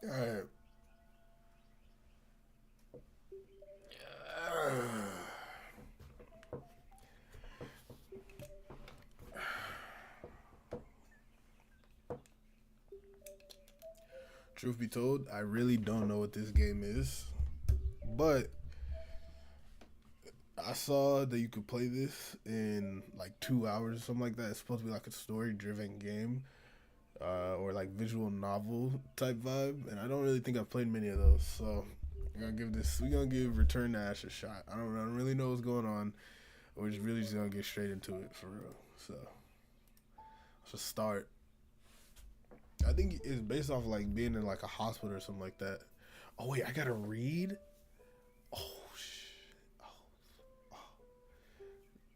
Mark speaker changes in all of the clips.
Speaker 1: All right. Truth be told, I really don't know what this game is, but I saw that you could play this in like 2 hours or something like that. It's supposed to be like a story-driven game, or like visual novel type vibe, and I don't really think I've played many of those. So we're gonna give Return to Ash a shot. I don't really know what's going on. We're just really just gonna get straight into it for real. So let's just start. I think it's based off like being in like a hospital or something like that. Oh wait, I gotta read. Oh shit.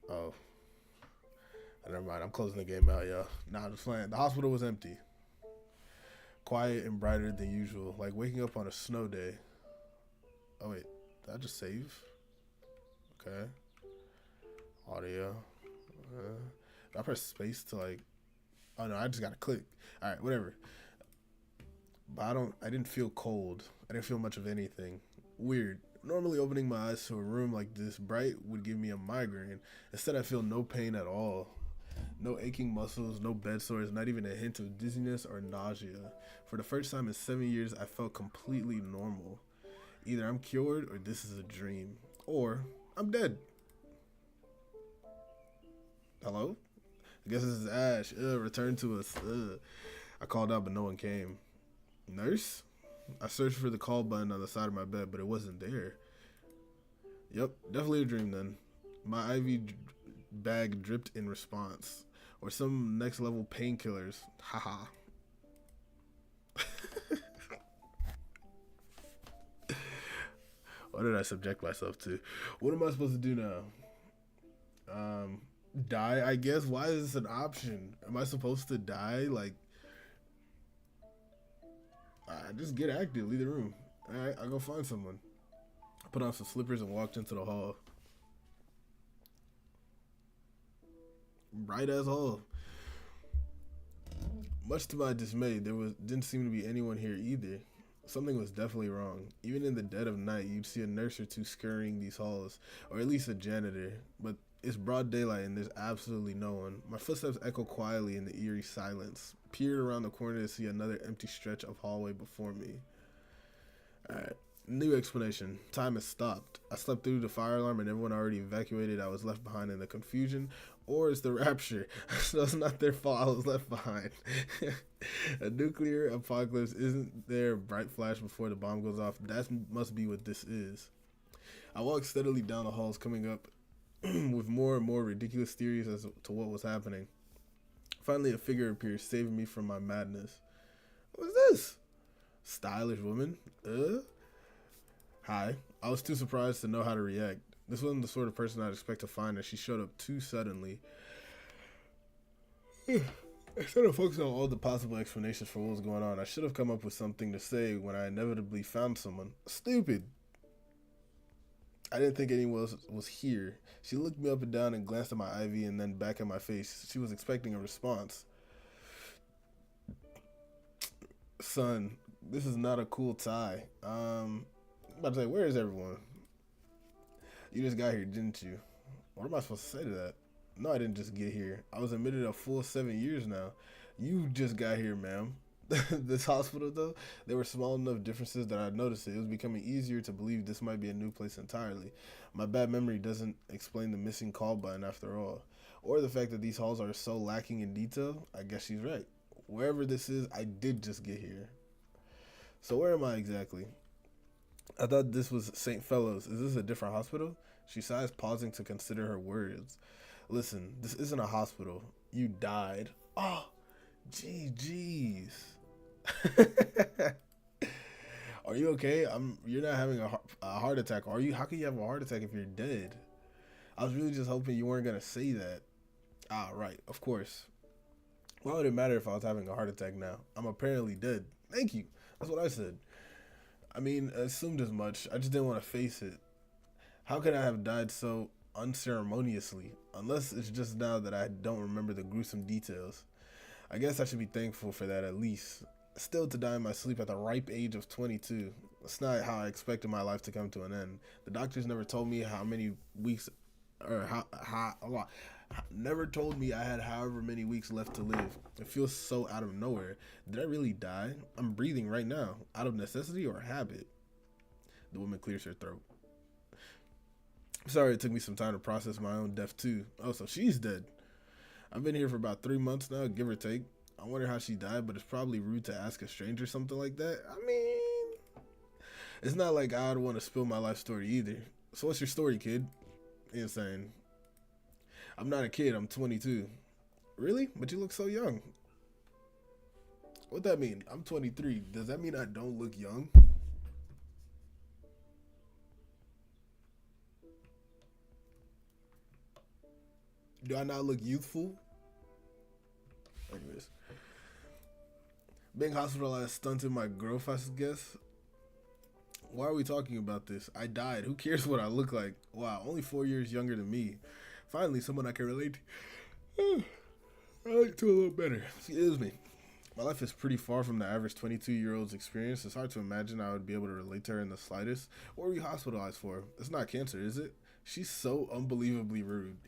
Speaker 1: Oh, never mind. I'm closing the game out, y'all. Nah, I'm just playing. The hospital was empty, quiet and brighter than usual, like waking up on a snow day. Oh wait, did I just save? Okay, audio. I press space to like. Oh no, I just gotta click. All right, whatever. But I didn't feel cold. I didn't feel much of anything. Weird. Normally, opening my eyes to a room like this bright would give me a migraine. Instead, I feel no pain at all. No aching muscles, no bed sores, not even a hint of dizziness or nausea. For the first time in 7 years, I felt completely normal. Either I'm cured or this is a dream. Or I'm dead. Hello? I guess this is Ash. Return to us. I called out, but no one came. Nurse? I searched for the call button on the side of my bed, but it wasn't there. Yep, definitely a dream then. My bag dripped in response. Or some next level painkillers. Haha. What did I subject myself to? What am I supposed to do now? Die, I guess. Why is this an option? Am I supposed to die? Like, just get active. Leave the room. Alright, I'll go find someone. I put on some slippers and walked into the hall. Bright as hall. Much to my dismay, didn't seem to be anyone here either. Something was definitely wrong. Even in the dead of night, you'd see a nurse or two scurrying these halls, or at least a janitor. But it's broad daylight and there's absolutely no one. My footsteps echo quietly in the eerie silence. Peered around the corner to see another empty stretch of hallway before me. Alright. New explanation. Time has stopped. I slept through the fire alarm and everyone already evacuated. I was left behind in the confusion. Or it's the rapture. So it's not their fault I was left behind. A nuclear apocalypse isn't there a bright flash before the bomb goes off. That must be what this is. I walked steadily down the halls, coming up with more and more ridiculous theories as to what was happening. Finally, a figure appeared, saving me from my madness. What's this? Stylish woman? Hi. I was too surprised to know how to react. This wasn't the sort of person I'd expect to find, and she showed up too suddenly. Instead of focusing on all the possible explanations for what was going on, I should have come up with something to say when I inevitably found someone. Stupid. I didn't think anyone else was here. She looked me up and down and glanced at my IV and then back at my face. She was expecting a response. Son, this is not a cool tie. I'm about to say, where is everyone? You just got here, didn't you? What am I supposed to say to that? No, I didn't just get here. I was admitted a full 7 years now. You just got here, ma'am. This hospital, though, there were small enough differences that I noticed it. It was becoming easier to believe this might be a new place entirely. My bad memory doesn't explain the missing call button after all. Or the fact that these halls are so lacking in detail. I guess she's right. Wherever this is, I did just get here. So where am I exactly? I thought this was St. Fellows. Is this a different hospital? She sighs, pausing to consider her words. Listen, this isn't a hospital. You died. Oh, GG's. Are you okay? You're not having a heart attack, are you? How can you have a heart attack if you're dead? I was really just hoping you weren't gonna say that. Ah, right, of course. Why would it matter if I was having a heart attack now? I'm apparently dead. Thank you. That's what I said. I mean, I assumed as much. I just didn't want to face it. How could I have died so unceremoniously? Unless it's just now that I don't remember the gruesome details. I guess I should be thankful for that at least. Still to die in my sleep at the ripe age of 22. That's not how I expected my life to come to an end. The doctors never told me how many weeks, or never told me I had however many weeks left to live. It feels so out of nowhere. Did I really die? I'm breathing right now. Out of necessity or habit? The woman clears her throat. Sorry it took me some time to process my own death too. Oh, so she's dead. I've been here for about 3 months now, give or take. I wonder how she died, but it's probably rude to ask a stranger something like that. I mean, it's not like I'd want to spill my life story either. So what's your story, kid? Insane. I'm not a kid, I'm 22. Really? But you look so young. What that mean? I'm 23. Does that mean I don't look young? Do I not look youthful? Anyways. Being hospitalized stunted my growth, I guess. Why are we talking about this? I died. Who cares what I look like? Wow, only 4 years younger than me. Finally, someone I can relate to. Relate to a little better. Excuse me. My life is pretty far from the average 22-year-old's experience. It's hard to imagine I would be able to relate to her in the slightest. What were we hospitalized for? It's not cancer, is it? She's so unbelievably rude.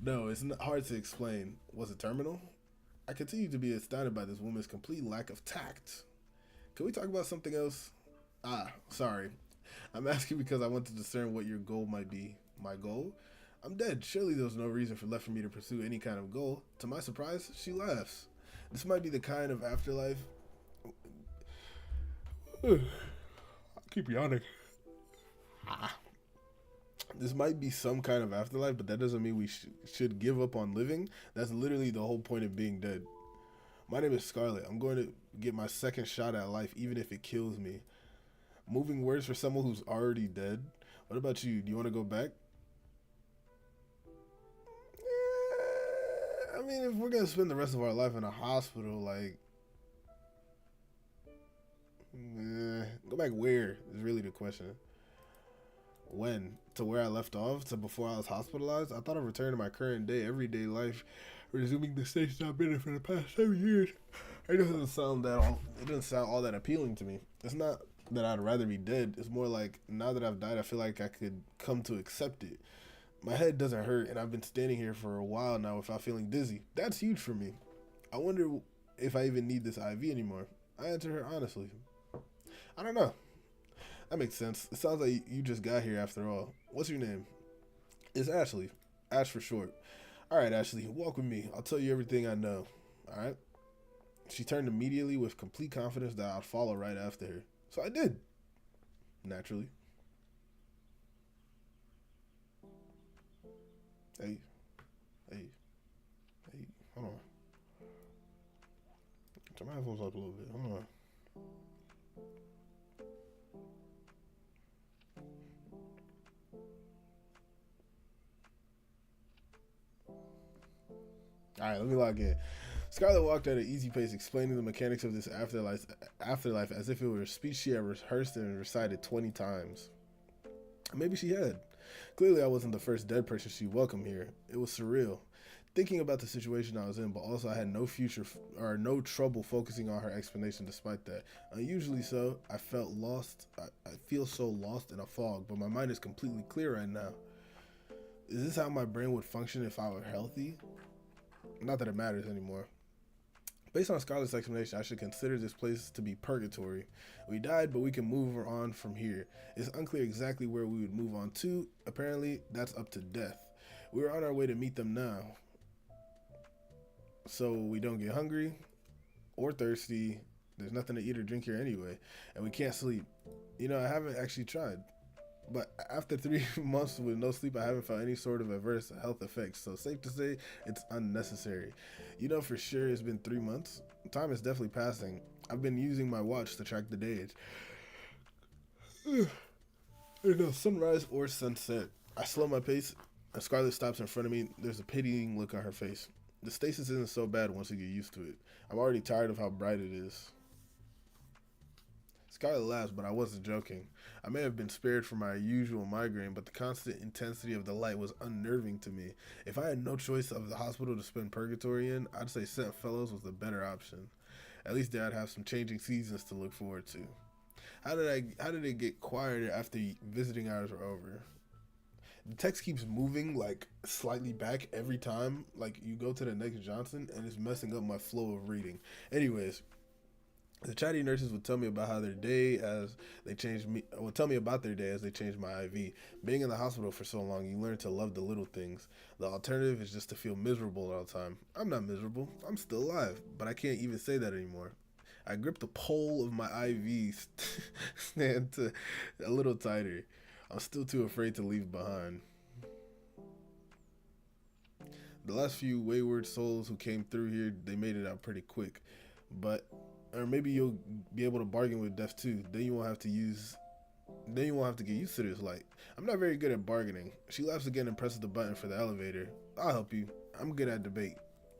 Speaker 1: No, it's not hard to explain. Was it terminal? I continue to be astounded by this woman's complete lack of tact. Can we talk about something else? Ah, sorry. I'm asking because I want to discern what your goal might be. My goal? I'm dead. Surely there was no reason left for me to pursue any kind of goal. To my surprise, she laughs. This might be the kind of afterlife. I keep yawning. This might be some kind of afterlife, but that doesn't mean we should give up on living. That's literally the whole point of being dead. My name is Scarlett. I'm going to get my second shot at life, even if it kills me. Moving words for someone who's already dead. What about you? Do you want to go back? I mean, if we're going to spend the rest of our life in a hospital, like, go back where is really the question. When? To where I left off? To before I was hospitalized? I thought of returning to my current day, everyday life, resuming the stage I've been in for the past 7 years. It doesn't sound all that appealing to me. It's not that I'd rather be dead. It's more like, now that I've died, I feel like I could come to accept it. My head doesn't hurt, and I've been standing here for a while now without feeling dizzy. That's huge for me. I wonder if I even need this IV anymore. I answered her honestly. I don't know. That makes sense. It sounds like you just got here after all. What's your name? It's Ashley. Ash for short. All right, Ashley, walk with me. I'll tell you everything I know. All right? She turned immediately with complete confidence that I'd follow right after her. So I did. Naturally. Hey. Hold on. Turn my headphones up a little bit. Hold on. All right, let me log in. Scarlett walked at an easy pace, explaining the mechanics of this afterlife as if it were a speech she had rehearsed and recited 20 times. Maybe she had. Clearly, I wasn't the first dead person she welcomed here. It was surreal. Thinking about the situation I was in, but also I had no trouble focusing on her explanation despite that. Unusually so, I felt lost. I feel so lost in a fog, but my mind is completely clear right now. Is this how my brain would function if I were healthy? Not that it matters anymore. Based on Scarlett's explanation, I should consider this place to be purgatory. We died, but we can move on from here. It's unclear exactly where we would move on to. Apparently, that's up to death. We're on our way to meet them now. So we don't get hungry or thirsty. There's nothing to eat or drink here anyway. And we can't sleep. You know, I haven't actually tried. But after 3 months with no sleep, I haven't felt any sort of adverse health effects. So safe to say, it's unnecessary. You know for sure it's been 3 months. Time is definitely passing. I've been using my watch to track the days. There's no sunrise or sunset. I slow my pace, and Scarlett stops in front of me. There's a pitying look on her face. The stasis isn't so bad once you get used to it. I'm already tired of how bright it is. Scarlett laughs, but I wasn't joking. I may have been spared from my usual migraine, but the constant intensity of the light was unnerving to me. If I had no choice of the hospital to spend purgatory in, I'd say St. Fellows was the better option. At least there I'd have some changing seasons to look forward to. How did it get quieter after visiting hours were over? The text keeps moving like slightly back every time, like you go to the next Johnson, and it's messing up my flow of reading. Anyways, the chatty nurses would tell me about how their day as they changed me would tell me about their day as they changed my IV. Being in the hospital for so long, you learn to love the little things. The alternative is just to feel miserable all the time. I'm not miserable. I'm still alive, but I can't even say that anymore. I grip the pole of my IV stand to a little tighter. I'm still too afraid to leave behind. The last few wayward souls who came through here, they made it out pretty quick. But or maybe you'll be able to bargain with death too. Then you won't have to get used to this light. I'm not very good at bargaining. She laughs again and presses the button for the elevator. I'll help you. I'm good at debate.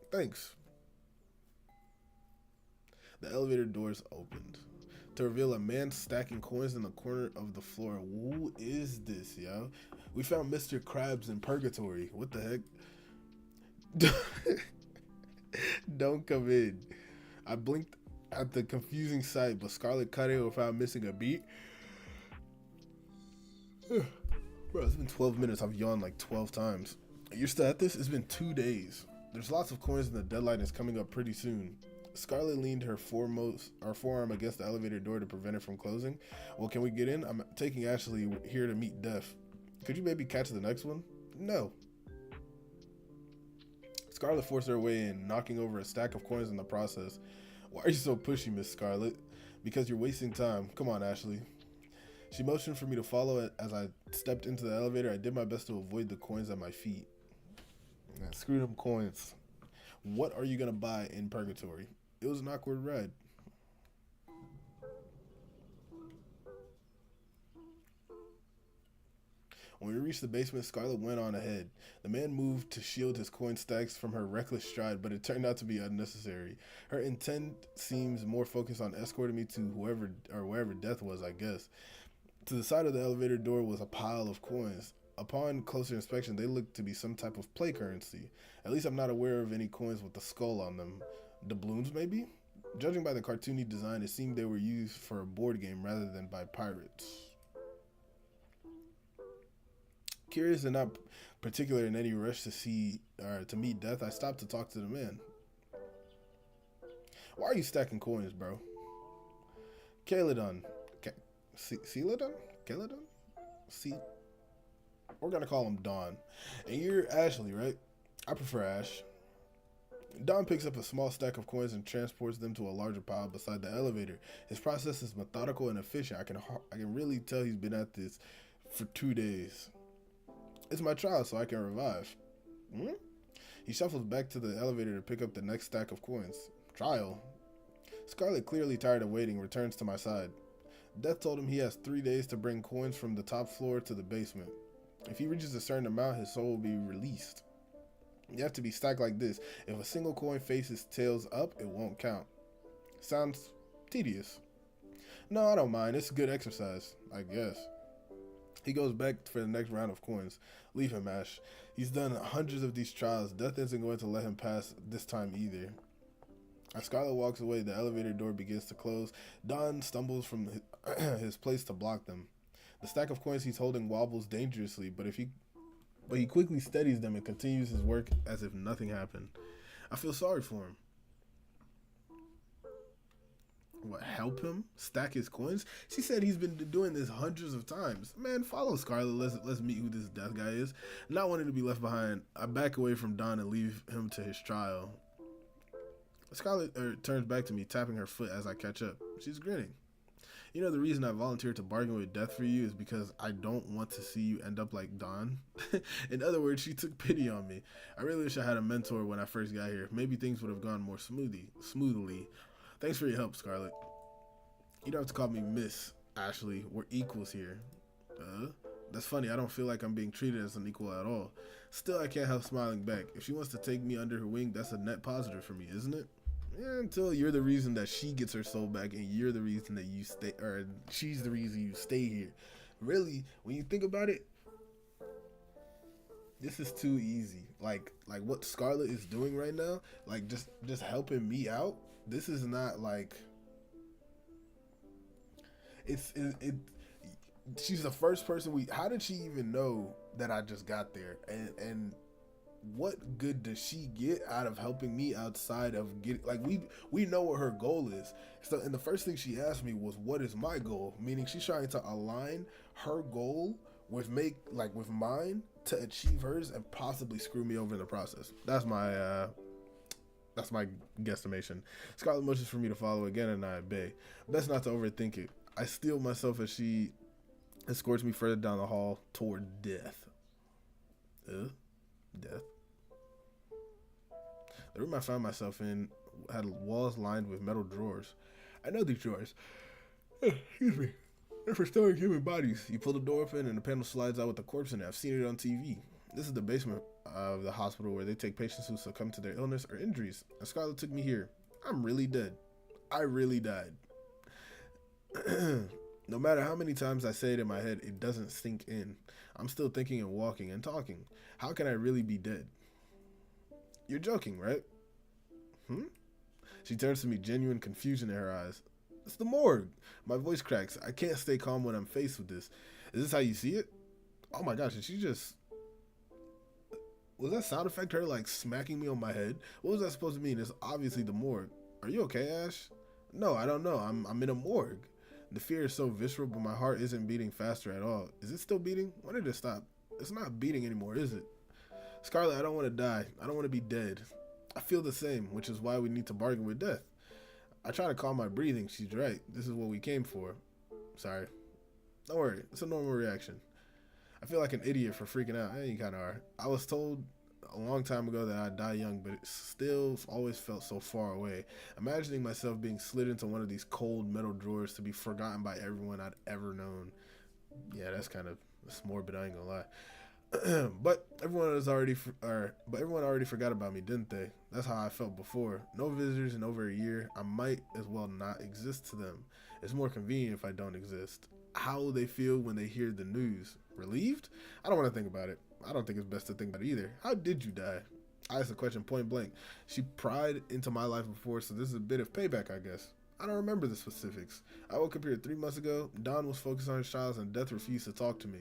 Speaker 1: Thanks. The elevator doors opened to reveal a man stacking coins in the corner of the floor. Who is this, yo? We found Mr. Krabs in purgatory. What the heck? Don't come in. I blinked at the confusing sight, but Scarlett cut it without missing a beat. Bro, it's been 12 minutes. I've yawned like 12 times. You're still at this? It's been 2 days. There's lots of coins and the deadline is coming up pretty soon. Scarlett leaned her forearm against the elevator door to prevent it from closing. Well, can we get in? I'm taking Ashley here to meet Death. Could you maybe catch the next one? No. Scarlett forced her way in, knocking over a stack of coins in the process. Why are you so pushy, Miss Scarlett? Because you're wasting time. Come on, Ashley. She motioned for me to follow. As I stepped into the elevator, I did my best to avoid the coins at my feet. Man, screw them coins. What are you going to buy in purgatory? It was an awkward ride. When we reached the basement, Scarlett went on ahead. The man moved to shield his coin stacks from her reckless stride, but it turned out to be unnecessary. Her intent seems more focused on escorting me to whoever or wherever Death was, I guess. To the side of the elevator door was a pile of coins. Upon closer inspection, they looked to be some type of play currency. At least I'm not aware of any coins with the skull on them. Doubloons, maybe? Judging by the cartoony design, it seemed they were used for a board game rather than by pirates. Curious and not particular in any rush to meet Death, I stopped to talk to the man. Why are you stacking coins, bro? Caledon. Celadon? Caledon? We're gonna call him Don. And you're Ashley, right? I prefer Ash. Don picks up a small stack of coins and transports them to a larger pile beside the elevator. His process is methodical and efficient. I can really tell he's been at this for 2 days. It's my trial, so I can revive. He shuffles back to the elevator to pick up the next stack of coins. Trial? Scarlett, clearly tired of waiting, returns to my side. Death told him he has 3 days to bring coins from the top floor to the basement. If he reaches a certain amount, his soul will be released. You have to be stacked like this. If a single coin faces tails up, it won't count. Sounds tedious. No, I don't mind. It's good exercise, I guess. He goes back for the next round of coins. Leave him, Ash. He's done hundreds of these trials. Death isn't going to let him pass this time either. As Scarlett walks away, the elevator door begins to close. Don stumbles from his place to block them. The stack of coins he's holding wobbles dangerously, but if he But he quickly steadies them and continues his work as if nothing happened. I feel sorry for him. What, help him stack his coins? She said he's been doing this hundreds of times. Man, follow Scarlet. Let's meet who this death guy is. Not wanting to be left behind, I back away from Don and leave him to his trial. Scarlet turns back to me, tapping her foot as I catch up. She's grinning. You know, the reason I volunteered to bargain with death for you is because I don't want to see you end up like Don. In other words, she took pity on me. I really wish I had a mentor when I first got here. Maybe things would have gone more smoothly. Thanks for your help, Scarlet. You don't have to call me Miss Ashley. We're equals here. That's funny. I don't feel like I'm being treated as an equal at all. Still, I can't help smiling back. If she wants to take me under her wing, that's a net positive for me, isn't it? Yeah, until you're the reason that she gets her soul back and you're the reason that you stay, or she's the reason you stay here. Really, when you think about it, this is too easy. Like what Scarlet is doing right now, like just helping me out. This is not like it. She's the first person how did she even know that I just got there? And what good does she get out of helping me outside of getting, like, we know what her goal is. So, and the first thing she asked me was, what is my goal? Meaning she's trying to align her goal with mine to achieve hers and possibly screw me over in the process. That's my guesstimation. Scarlet motions for me to follow again, and I obey. Best not to overthink it. I steel myself as she escorts me further down the hall toward death. Death. The room I found myself in had walls lined with metal drawers. I know these drawers. Excuse me. They're for storing human bodies. You pull the door open and the panel slides out with the corpse in it. I've seen it on TV. This is the basement of the hospital where they take patients who succumb to their illness or injuries. And Scarlet took me here. I'm really dead. I really died. No matter how many times I say it in my head, it doesn't sink in. I'm still thinking and walking and talking. How can I really be dead? You're joking, right? She turns to me, genuine confusion in her eyes. It's the morgue. My voice cracks. I can't stay calm when I'm faced with this. Is this how you see it? Oh my gosh, did she just... Was that sound effect her, like, smacking me on my head? What was that supposed to mean? It's obviously the morgue. Are you okay, Ash? No, I don't know. I'm in a morgue. The fear is so visceral, but my heart isn't beating faster at all. Is it still beating? When did it stop? It's not beating anymore, is it? Scarlet, I don't want to die. I don't want to be dead. I feel the same, which is why we need to bargain with death. I try to calm my breathing. She's right. This is what we came for. Sorry. Don't worry. It's a normal reaction. I feel like an idiot for freaking out. You kind of are. I was told a long time ago that I'd die young, but it still always felt so far away. Imagining myself being slid into one of these cold metal drawers to be forgotten by everyone I'd ever known. Yeah, that's morbid, I ain't gonna lie. But everyone already forgot about me, didn't they? That's how I felt before. No visitors in over a year. I might as well not exist to them. It's more convenient if I don't exist. How will they feel when they hear the news? Relieved? I don't want to think about it. I don't think it's best to think about it either. How did you die? I asked the question point blank. She pried into my life before, so this is a bit of payback, I guess. I don't remember the specifics. I woke up here 3 months ago. Don was focused on his trials and Death refused to talk to me.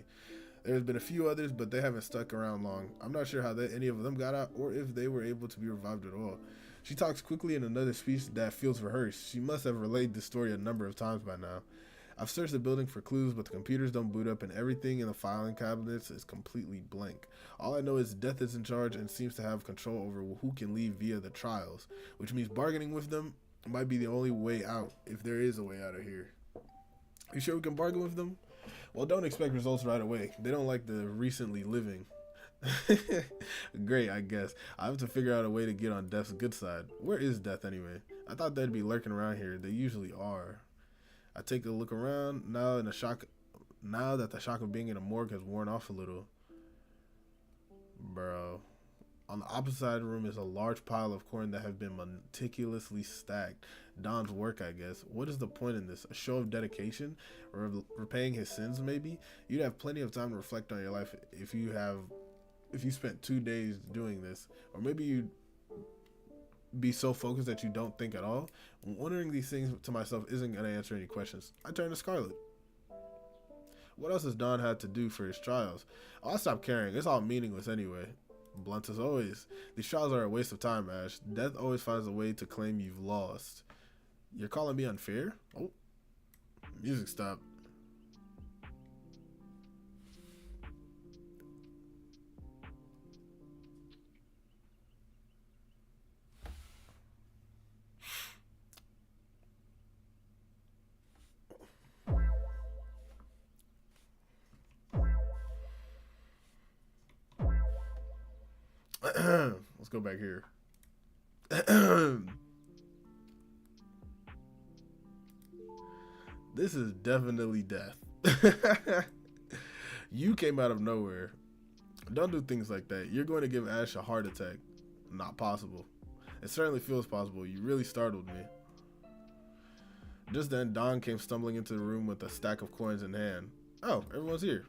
Speaker 1: There's been a few others, but they haven't stuck around long. I'm not sure how any of them got out or if they were able to be revived at all. She talks quickly in another speech that feels rehearsed. She must have relayed this story a number of times by now. I've searched the building for clues, but the computers don't boot up and everything in the filing cabinets is completely blank. All I know is Death is in charge and seems to have control over who can leave via the trials, which means bargaining with them might be the only way out, if there is a way out of here. You sure we can bargain with them? Well, don't expect results right away. They don't like the recently living. Great, I guess. I have to figure out a way to get on Death's good side. Where is Death anyway? I thought they'd be lurking around here. They usually are. I take a look around now that the shock of being in a morgue has worn off a little. Bro. On the opposite side of the room is a large pile of corn that have been meticulously stacked. Don's work, I guess. What is the point in this? A show of dedication? Repaying his sins, maybe? You'd have plenty of time to reflect on your life if you spent 2 days doing this. Or maybe you'd be so focused that you don't think at all. Wondering these things to myself isn't going to answer any questions. I turn to Scarlet. What else has Don had to do for his trials? Oh, I stopped caring. It's all meaningless anyway. Blunt as always. These trials are a waste of time, Ash. Death always finds a way to claim you've lost. You're calling me unfair? Oh, music stopped. Let's go back here. This is definitely death. You came out of nowhere. Don't do things like that. You're going to give Ash a heart attack. Not possible. It certainly feels possible. You really startled me. Just then, Don came stumbling into the room with a stack of coins in hand. Oh, everyone's here.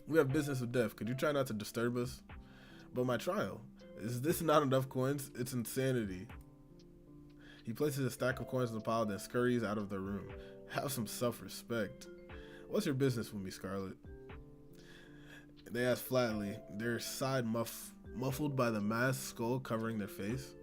Speaker 1: We have business with death. Could you try not to disturb us? But my trial. Is this not enough coins? It's insanity. He places a stack of coins in the pile, then scurries out of the room. Have some self-respect. What's your business with me, Scarlet? They ask flatly, their side muffled by the mask skull covering their face.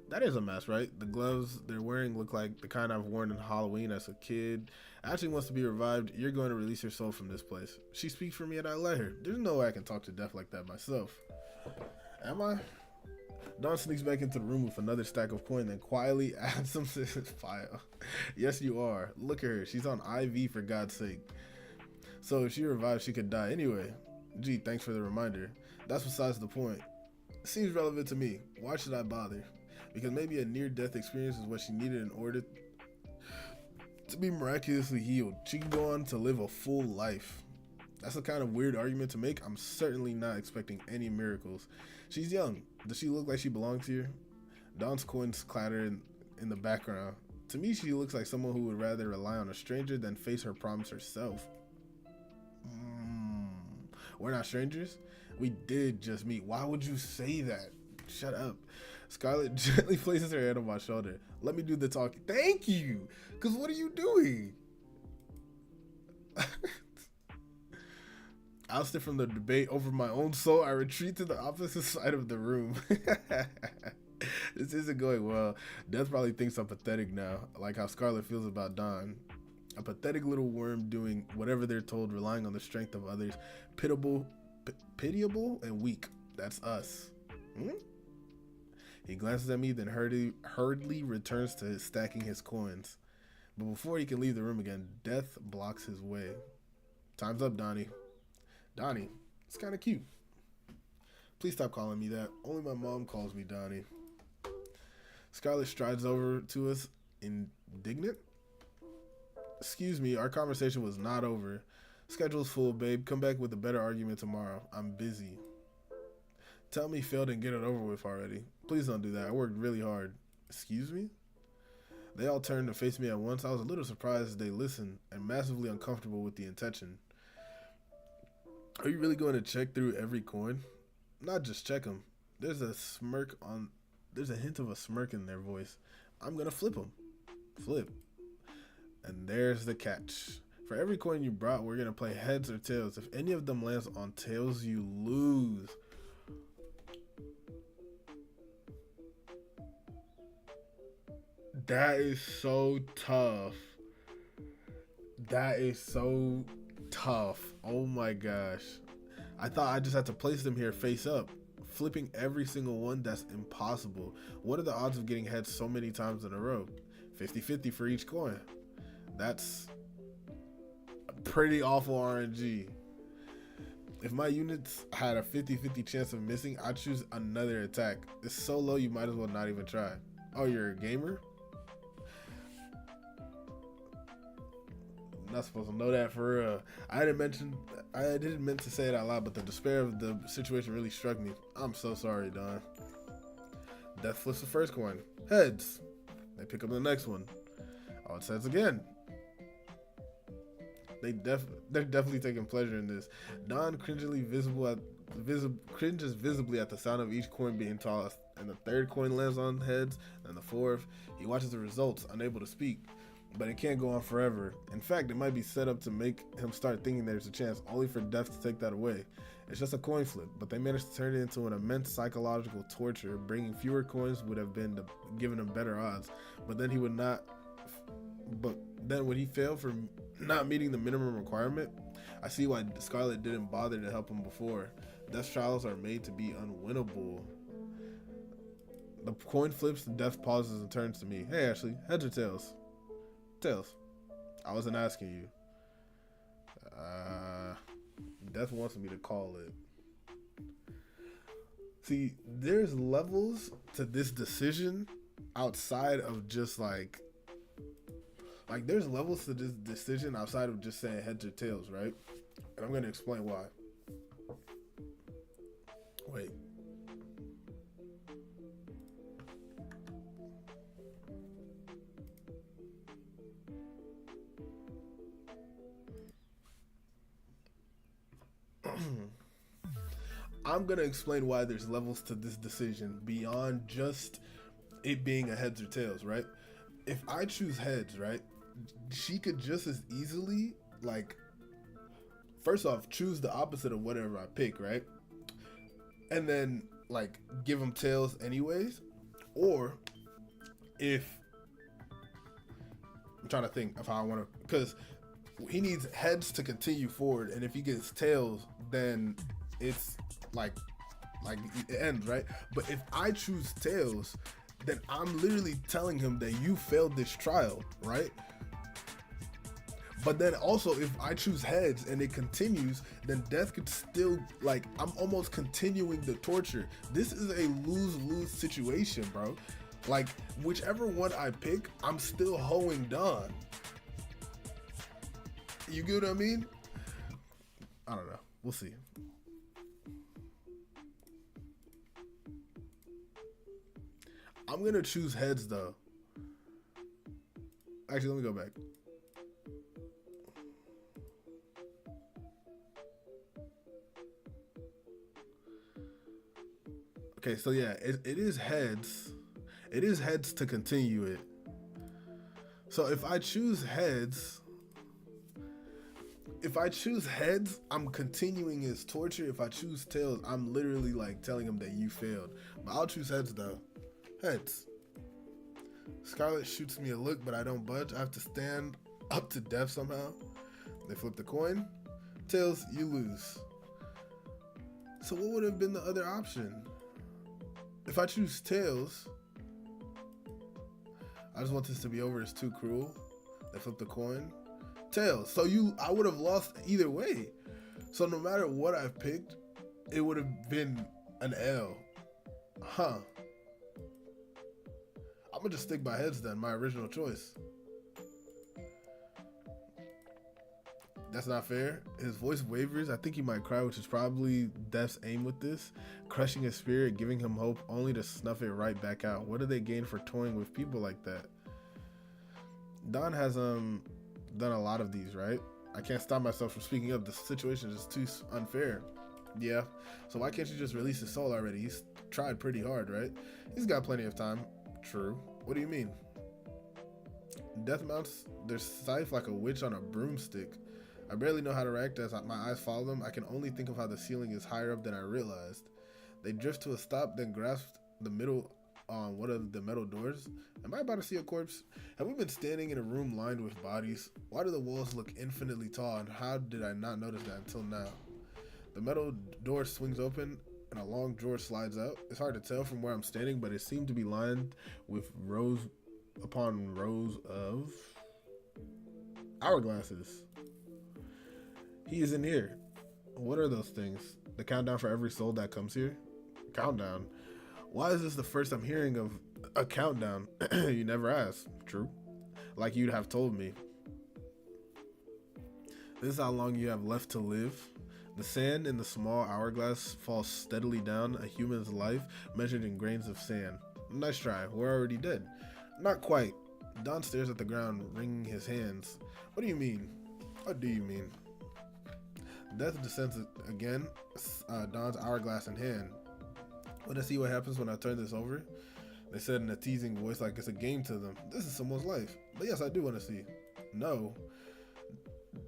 Speaker 1: That is a mask, right? The gloves they're wearing look like the kind I've worn in Halloween as a kid. Ashley wants to be revived. You're going to release your soul from this place. She speaks for me and I let her. There's no way I can talk to death like that myself. Am I? Don sneaks back into the room with another stack of coin, then quietly adds them to his pile. Yes, you are. Look at her. She's on IV for God's sake. So if she revives, she could die anyway. Gee, thanks for the reminder. That's besides the point. It seems relevant to me. Why should I bother? Because maybe a near-death experience is what she needed in order to be miraculously healed. She can go on to live a full life. That's the kind of weird argument to make. I'm certainly not expecting any miracles. She's young. Does she look like she belongs here? Don's coins clatter in the background. To me, she looks like someone who would rather rely on a stranger than face her promise herself. We're not strangers? We did just meet. Why would you say that? Shut up. Scarlet gently places her hand on my shoulder. Let me do the talking. Thank you. Because what are you doing? Ousted from the debate over my own soul, I retreat to the opposite side of the room. This isn't going well. Death probably thinks I'm pathetic now, like how Scarlet feels about Don. A pathetic little worm doing whatever they're told, relying on the strength of others. Pitiable and weak. That's us. He glances at me, then hurriedly returns to stacking his coins. But before he can leave the room again, Death blocks his way. Time's up, Donnie. Donnie, it's kind of cute. Please stop calling me that. Only my mom calls me Donnie. Scarlet strides over to us, indignant. Excuse me, our conversation was not over. Schedule's full, babe. Come back with a better argument tomorrow. I'm busy. Tell me failed and get it over with already. Please don't do that. I worked really hard. Excuse me? They all turned to face me at once. I was a little surprised they listened and massively uncomfortable with the intention. Are you really going to check through every coin? Not just check them. There's a hint of a smirk in their voice. I'm going to flip them. Flip. And there's the catch. For every coin you brought, we're going to play heads or tails. If any of them lands on tails, you lose. That is so tough. That is so tough. Oh my gosh. I thought I just had to place them here face up. Flipping every single one, that's impossible. What are the odds of getting heads so many times in a row? 50-50 for each coin. That's a pretty awful RNG. If my units had a 50-50 chance of missing, I'd choose another attack. It's so low you might as well not even try. Oh, you're a gamer? Not supposed to know that for real. I didn't meant to say it out loud, but the despair of the situation really struck me. I'm so sorry, Don. Death flips the first coin. Heads. They pick up the next one. Oh, it's heads again. They're definitely taking pleasure in this. Don cringes visibly at the sound of each coin being tossed, and the third coin lands on heads, and the fourth. He watches the results, unable to speak. but it can't go on forever. In fact, it might be set up to make him start thinking there's a chance, only for death to take that away. It's just a coin flip, but they managed to turn it into an immense psychological torture. Bringing fewer coins would have been given him better odds, but then he would not. But then would he fail for not meeting the minimum requirement? I see why Scarlet didn't bother to help him before. Death trials are made to be unwinnable. The coin flips, Death pauses and turns to me. Hey Ashley, heads or tails? Tails. I wasn't asking you. Death wants me to call it. See, there's levels to this decision outside of just like there's levels to this decision outside of just saying heads or tails, right? And I'm gonna explain why. Wait. I'm gonna explain why there's levels to this decision beyond just it being a heads or tails, right? If I choose heads, right, she could just as easily, like, first off, choose the opposite of whatever I pick, right? And then, like, give him tails anyways. Or if, I'm trying to think of how I want to, because he needs heads to continue forward, and if he gets tails, then it's like it ends, right? But if I choose tails, then I'm literally telling him that you failed this trial, right? But then also, if I choose heads and it continues, then death could still, like, I'm almost continuing the torture. This is a lose-lose situation, bro. Like, whichever one I pick, I'm still hoeing Dawn. You get what I mean? I don't know. We'll see. I'm gonna choose heads though. Actually, let me go back. Okay, so yeah, it is heads. It is heads to continue it. So if I choose heads, I'm continuing his torture. If I choose tails, I'm literally like telling him that you failed. But I'll choose heads though. Heads. Scarlet shoots me a look, but I don't budge. I have to stand up to death somehow. They flip the coin. Tails, you lose. So what would have been the other option? If I choose tails, I just want this to be over. It's too cruel. They flip the coin. Tails. So I would have lost either way. So no matter what I picked, it would have been an L. Huh. I'm gonna just stick by heads then, my original choice. That's not fair. His voice wavers. I think he might cry, which is probably Death's aim with this. Crushing his spirit, giving him hope, only to snuff it right back out. What do they gain for toying with people like that? Dawn has done a lot of these, right? I can't stop myself from speaking up. The situation is too unfair. Yeah. So why can't you just release his soul already? He's tried pretty hard, right? He's got plenty of time. True. What do you mean? Death mounts their scythe like a witch on a broomstick. I barely know how to react as my eyes follow them. I can only think of how the ceiling is higher up than I realized. They drift to a stop, then grasp the middle on one of the metal doors. Am I about to see a corpse? Have we been standing in a room lined with bodies? Why do the walls look infinitely tall, and how did I not notice that until now? The metal door swings open and a long drawer slides out. It's hard to tell from where I'm standing, but it seemed to be lined with rows upon rows of hourglasses. He is in here. What are those things? The countdown for every soul that comes here? Countdown? Why is this the first I'm hearing of a countdown? You never asked. True. Like you'd have told me. This is how long you have left to live. The sand in the small hourglass falls steadily down, a human's life measured in grains of sand. Nice try. We're already dead. Not quite. Don stares at the ground, wringing his hands. What do you mean? What do you mean? Death descends again, Don's hourglass in hand. Want to see what happens when I turn this over? They said in a teasing voice like it's a game to them. This is someone's life. But yes, I do want to see. No.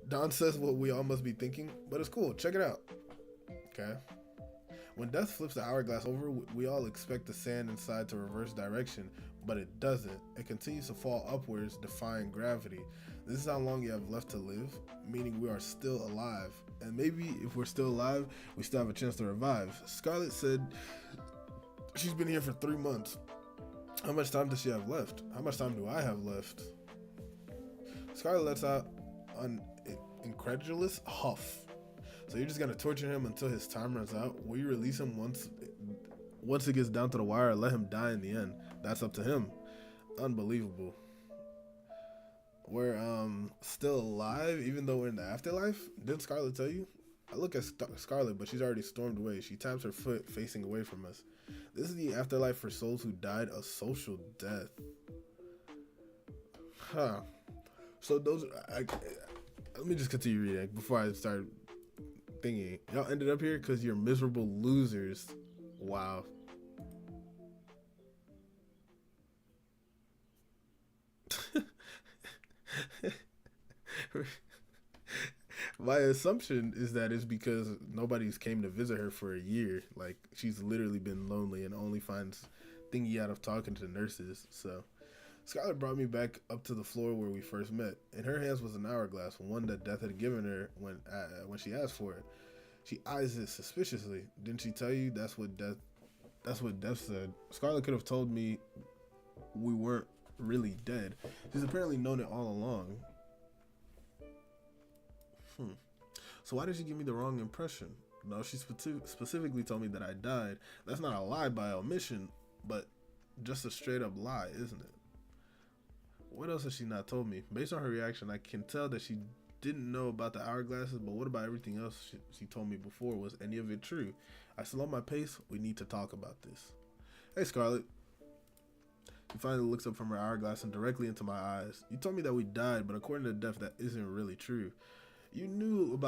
Speaker 1: Don says what we all must be thinking, but it's cool. Check it out. Okay. When death flips the hourglass over, we all expect the sand inside to reverse direction, but it doesn't. It continues to fall upwards, defying gravity. This is how long you have left to live, meaning we are still alive. And maybe if we're still alive, we still have a chance to revive. Scarlet said she's been here for 3 months. How much time does she have left? How much time do I have left? Scarlet lets out an incredulous huff. So you're just gonna torture him until his time runs out? Will you release him once it gets down to the wire, or let him die in the end? That's up to him. Unbelievable. We're still alive even though we're in the afterlife? Didn't Scarlet tell you? I look at Scarlet, but she's already stormed away. She taps her foot facing away from us. This is the afterlife for souls who died a social death. Huh. So those let me just continue reading before I start thinking. Y'all ended up here because you're miserable losers. Wow. My assumption is that it's because nobody's came to visit her for a year. Like, she's literally been lonely and only finds thingy out of talking to nurses. So Scarlet brought me back up to the floor where we first met. In her hands was an hourglass, one that Death had given her when she asked for it. She eyes it suspiciously. Didn't she tell you that's what Death said? Scarlet could have told me we weren't really dead. She's apparently known it all along. So why did she give me the wrong impression? No, she specifically told me that I died. That's not a lie by omission, but just a straight up lie, isn't it? What else has she not told me? Based on her reaction, I can tell that she didn't know about the hourglasses, but what about everything else she told me before? Was any of it true? I slow my pace. We need to talk about this. Hey, Scarlet. She finally looks up from her hourglass and directly into my eyes. You told me that we died, but according to Death, that isn't really true. You knew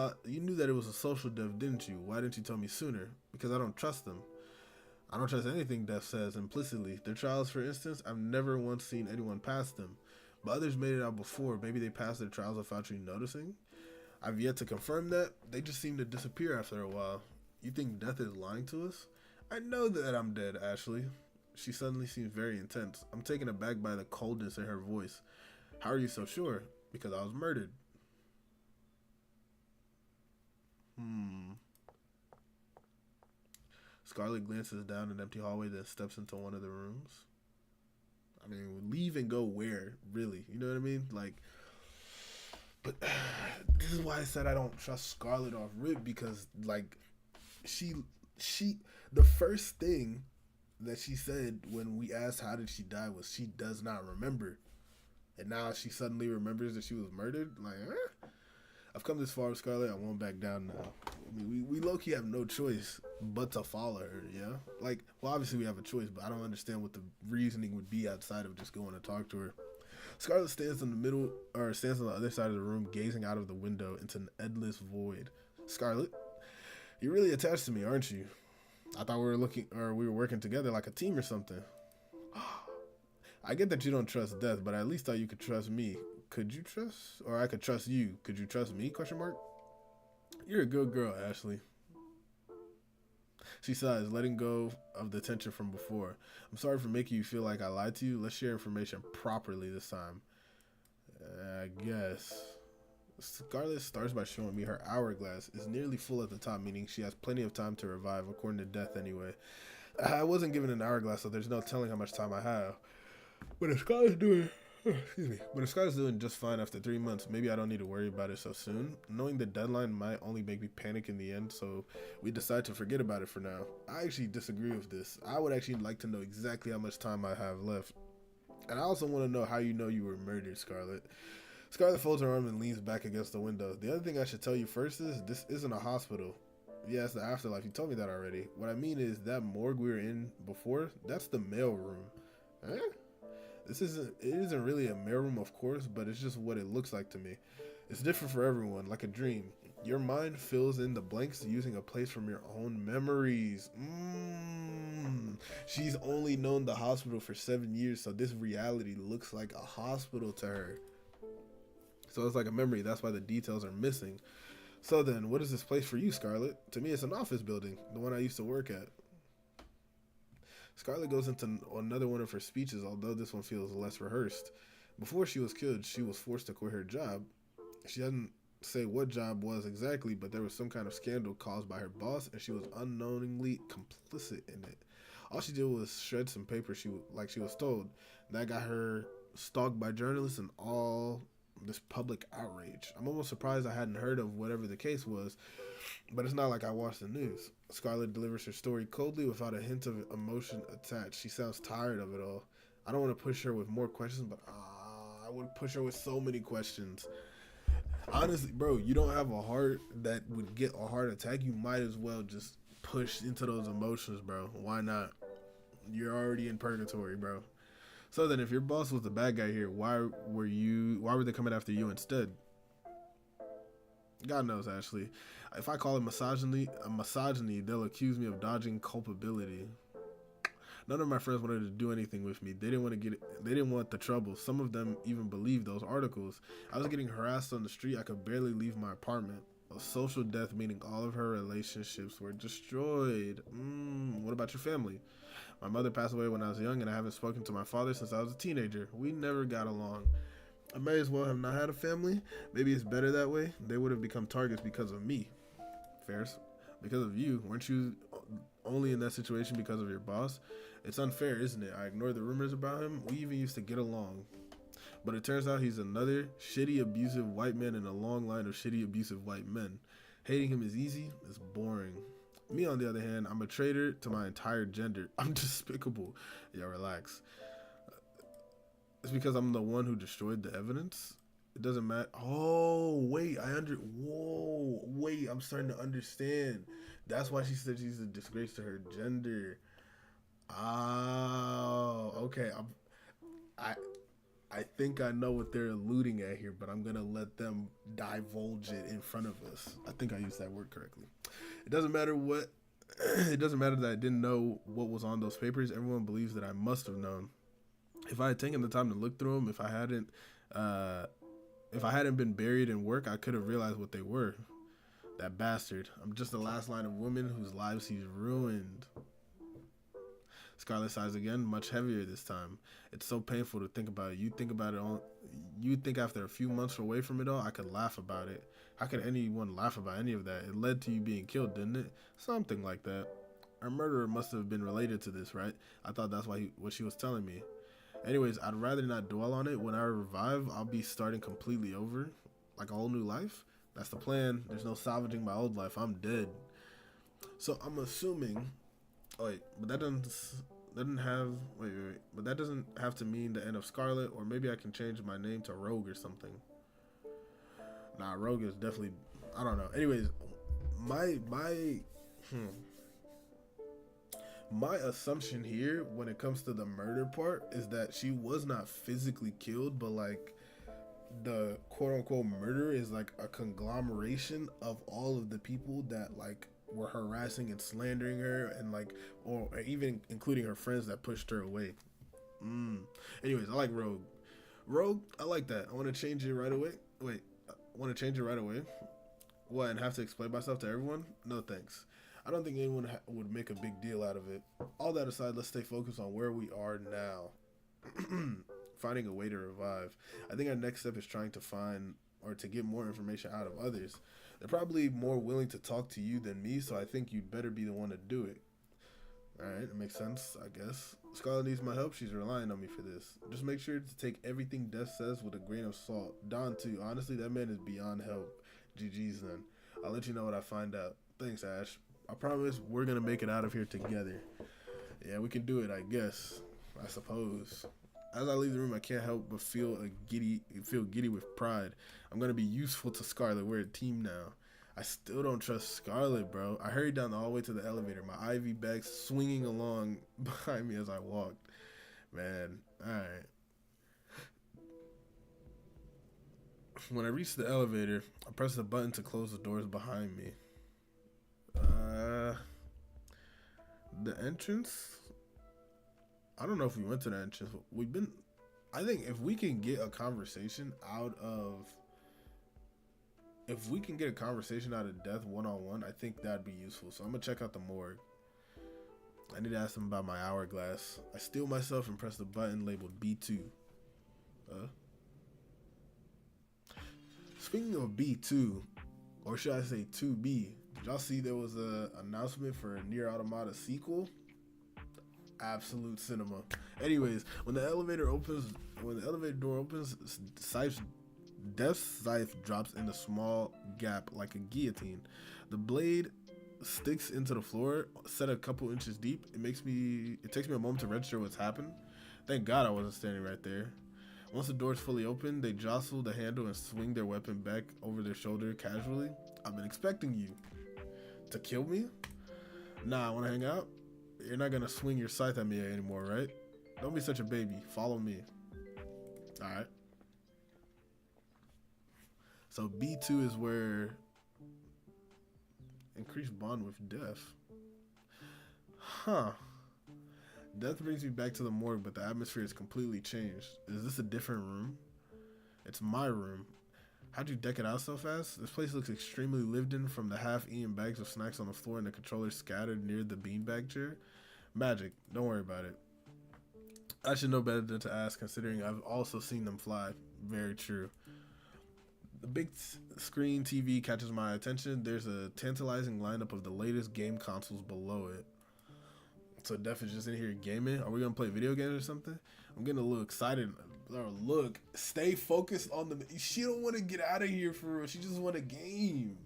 Speaker 1: that it was a social death, didn't you? Why didn't you tell me sooner? Because I don't trust them. I don't trust anything Death says implicitly. Their trials, for instance, I've never once seen anyone pass them. But others made it out before. Maybe they passed their trials without you noticing. I've yet to confirm that. They just seem to disappear after a while. You think Death is lying to us? I know that I'm dead, Ashley. She suddenly seems very intense. I'm taken aback by the coldness in her voice. How are you so sure? Because I was murdered. Scarlet glances down an empty hallway, then steps into one of the rooms. I mean, leave and go where, really? You know what I mean? Like, but this is why I said I don't trust Scarlet off rip, because, like, she, the first thing that she said when we asked how did she die was she does not remember. And now she suddenly remembers that she was murdered? Like, I've come this far with Scarlet, I won't back down now. I mean, we low-key have no choice but to follow her, yeah? Like, well, obviously we have a choice, but I don't understand what the reasoning would be outside of just going to talk to her. Scarlet stands on the other side of the room, gazing out of the window into an endless void. Scarlet, you're really attached to me, aren't you? I thought we were working together like a team or something. I get that you don't trust Death, but I at least thought you could trust me. Could you trust? Or I could trust you. Could you trust me? ? You're a good girl, Ashley. She sighs, letting go of the tension from before. I'm sorry for making you feel like I lied to you. Let's share information properly this time. I guess. Scarlet starts by showing me her hourglass is nearly full at the top, meaning she has plenty of time to revive, according to Death anyway. I wasn't given an hourglass, so there's no telling how much time I have. But if Scarlet's doing just fine after 3 months, maybe I don't need to worry about it so soon. Knowing the deadline might only make me panic in the end, so we decide to forget about it for now. I actually disagree with this. I would actually like to know exactly how much time I have left. And I also want to know how you know you were murdered, Scarlet. Scarlet folds her arm and leans back against the window. The other thing I should tell you first is this isn't a hospital. Yeah, it's the afterlife. You told me that already. What I mean is that morgue we were in before, that's the mail room. Huh? It isn't really a mailroom, of course, but it's just what it looks like to me. It's different for everyone, like a dream. Your mind fills in the blanks using a place from your own memories. She's only known the hospital for 7 years, so this reality looks like a hospital to her. So it's like a memory. That's why the details are missing. So then, what is this place for you, Scarlett? To me, it's an office building, the one I used to work at. Scarlett goes into another one of her speeches, although this one feels less rehearsed. Before she was killed, she was forced to quit her job. She doesn't say what job was exactly, but there was some kind of scandal caused by her boss, and she was unknowingly complicit in it. All she did was shred some paper like she was told. That got her stalked by journalists and all this public outrage. I'm almost surprised I hadn't heard of whatever the case was, but it's not like I watched the news. Scarlett delivers her story coldly without a hint of emotion attached. She sounds tired of it all. I don't want to push her with more questions, but I would push her with so many questions. Honestly, bro, you don't have a heart that would get a heart attack. You might as well just push into those emotions, bro. Why not? You're already in purgatory, bro. So then, if your boss was the bad guy here, why were they coming after you instead? God knows, Ashley. If I call it misogyny, they'll accuse me of dodging culpability. None of my friends wanted to do anything with me. They didn't want the trouble. Some of them even believed those articles. I was getting harassed on the street. I could barely leave my apartment. A social death, meaning all of her relationships were destroyed. What about your family? My mother passed away when I was young, and I haven't spoken to my father since I was a teenager. We never got along. I may as well have not had a family. Maybe it's better that way. They would have become targets because of me. Ferris, because of you. Weren't you only in that situation because of your boss? It's unfair, isn't it? I ignored the rumors about him. We even used to get along. But it turns out he's another shitty, abusive white man in a long line of shitty, abusive white men. Hating him is easy. It's boring. Me, on the other hand, I'm a traitor to my entire gender. I'm despicable. Yeah, relax. It's because I'm the one who destroyed the evidence. It doesn't matter. Oh, wait. Wait. I'm starting to understand. That's why she said she's a disgrace to her gender. Oh, okay. I think I know what they're alluding at here, but I'm gonna let them divulge it in front of us. I think I used that word correctly. It doesn't matter what. It doesn't matter that I didn't know what was on those papers. Everyone believes that I must have known. If I had taken the time to look through them, if I hadn't been buried in work, I could have realized what they were. That bastard. I'm just the last line of women whose lives he's ruined. Scarlett sighs again, much heavier this time. It's so painful to think about it. You think after a few months away from it all, I could laugh about it. How could anyone laugh about any of that? It led to you being killed, didn't it? Something like that. Our murderer must have been related to this, right? I thought that's what she was telling me. Anyways, I'd rather not dwell on it. When I revive, I'll be starting completely over, like a whole new life. That's the plan. There's no salvaging my old life. I'm dead. So I'm assuming. Oh, wait, but that doesn't have. Wait. But that doesn't have to mean the end of Scarlett, or maybe I can change my name to Rogue or something. Nah, Rogue is definitely. I don't know. Anyways, my assumption here when it comes to the murder part is that she was not physically killed, but like the quote unquote murder is like a conglomeration of all of the people that like were harassing and slandering her, and like, or even including her friends that pushed her away. Anyways, I like Rogue. I like that. I want to change it right away. Wait, I want to change it right away. What, and have to explain myself to everyone? No thanks. I don't think anyone would make a big deal out of it. All that aside, let's stay focused on where we are now. Finding a way to revive. I think our next step is trying to find or to get more information out of others. They're probably more willing to talk to you than me, so I think you'd better be the one to do it. Alright, it makes sense, I guess. Scarlett needs my help. She's relying on me for this. Just make sure to take everything Death says with a grain of salt. Don, too. Honestly, that man is beyond help. GG's then. I'll let you know what I find out. Thanks, Ash. I promise we're going to make it out of here together. Yeah, we can do it, I guess. I suppose. As I leave the room, I can't help but feel giddy with pride. I'm going to be useful to Scarlett. We're a team now. I still don't trust Scarlett, bro. I hurried down the hallway to the elevator, my IV bag swinging along behind me as I walked. Man, alright. When I reached the elevator, I pressed the button to close the doors behind me. The entrance I don't know if we went to that entrance. We've been. I think if we can get a conversation out of. If we can get a conversation out of Death one-on-one, I think that'd be useful. So I'm gonna check out the morgue. I need to ask him about my hourglass. I steel myself and press the button labeled B2. Speaking of B2, or should I say 2B, did y'all see there was a announcement for a Nier Automata sequel? Absolute cinema. Anyways, when the elevator door opens, Death's scythe drops in a small gap like a guillotine. The blade sticks into the floor, set a couple inches deep. It takes me a moment to register what's happened. Thank God I wasn't standing right there. Once the door's fully open, they jostle the handle and swing their weapon back over their shoulder casually. I've been expecting you to kill me? Nah, I want to hang out? You're not gonna swing your scythe at me anymore, right? Don't be such a baby. Follow me. Alright. So B2 is where increased bond with Death. Huh. Death brings me back to the morgue, but the atmosphere is completely changed. Is this a different room? It's my room. How'd you deck it out so fast? This place looks extremely lived in, from the half-eaten bags of snacks on the floor and the controllers scattered near the beanbag chair. Magic. Don't worry about it. I should know better than to ask, considering I've also seen them fly. Very true. The big screen TV catches my attention. There's a tantalizing lineup of the latest game consoles below it. So Def is just in here gaming. Are we gonna play video games or something? I'm getting a little excited. Look, stay focused on the. She don't want to get out of here for real. She just want a game.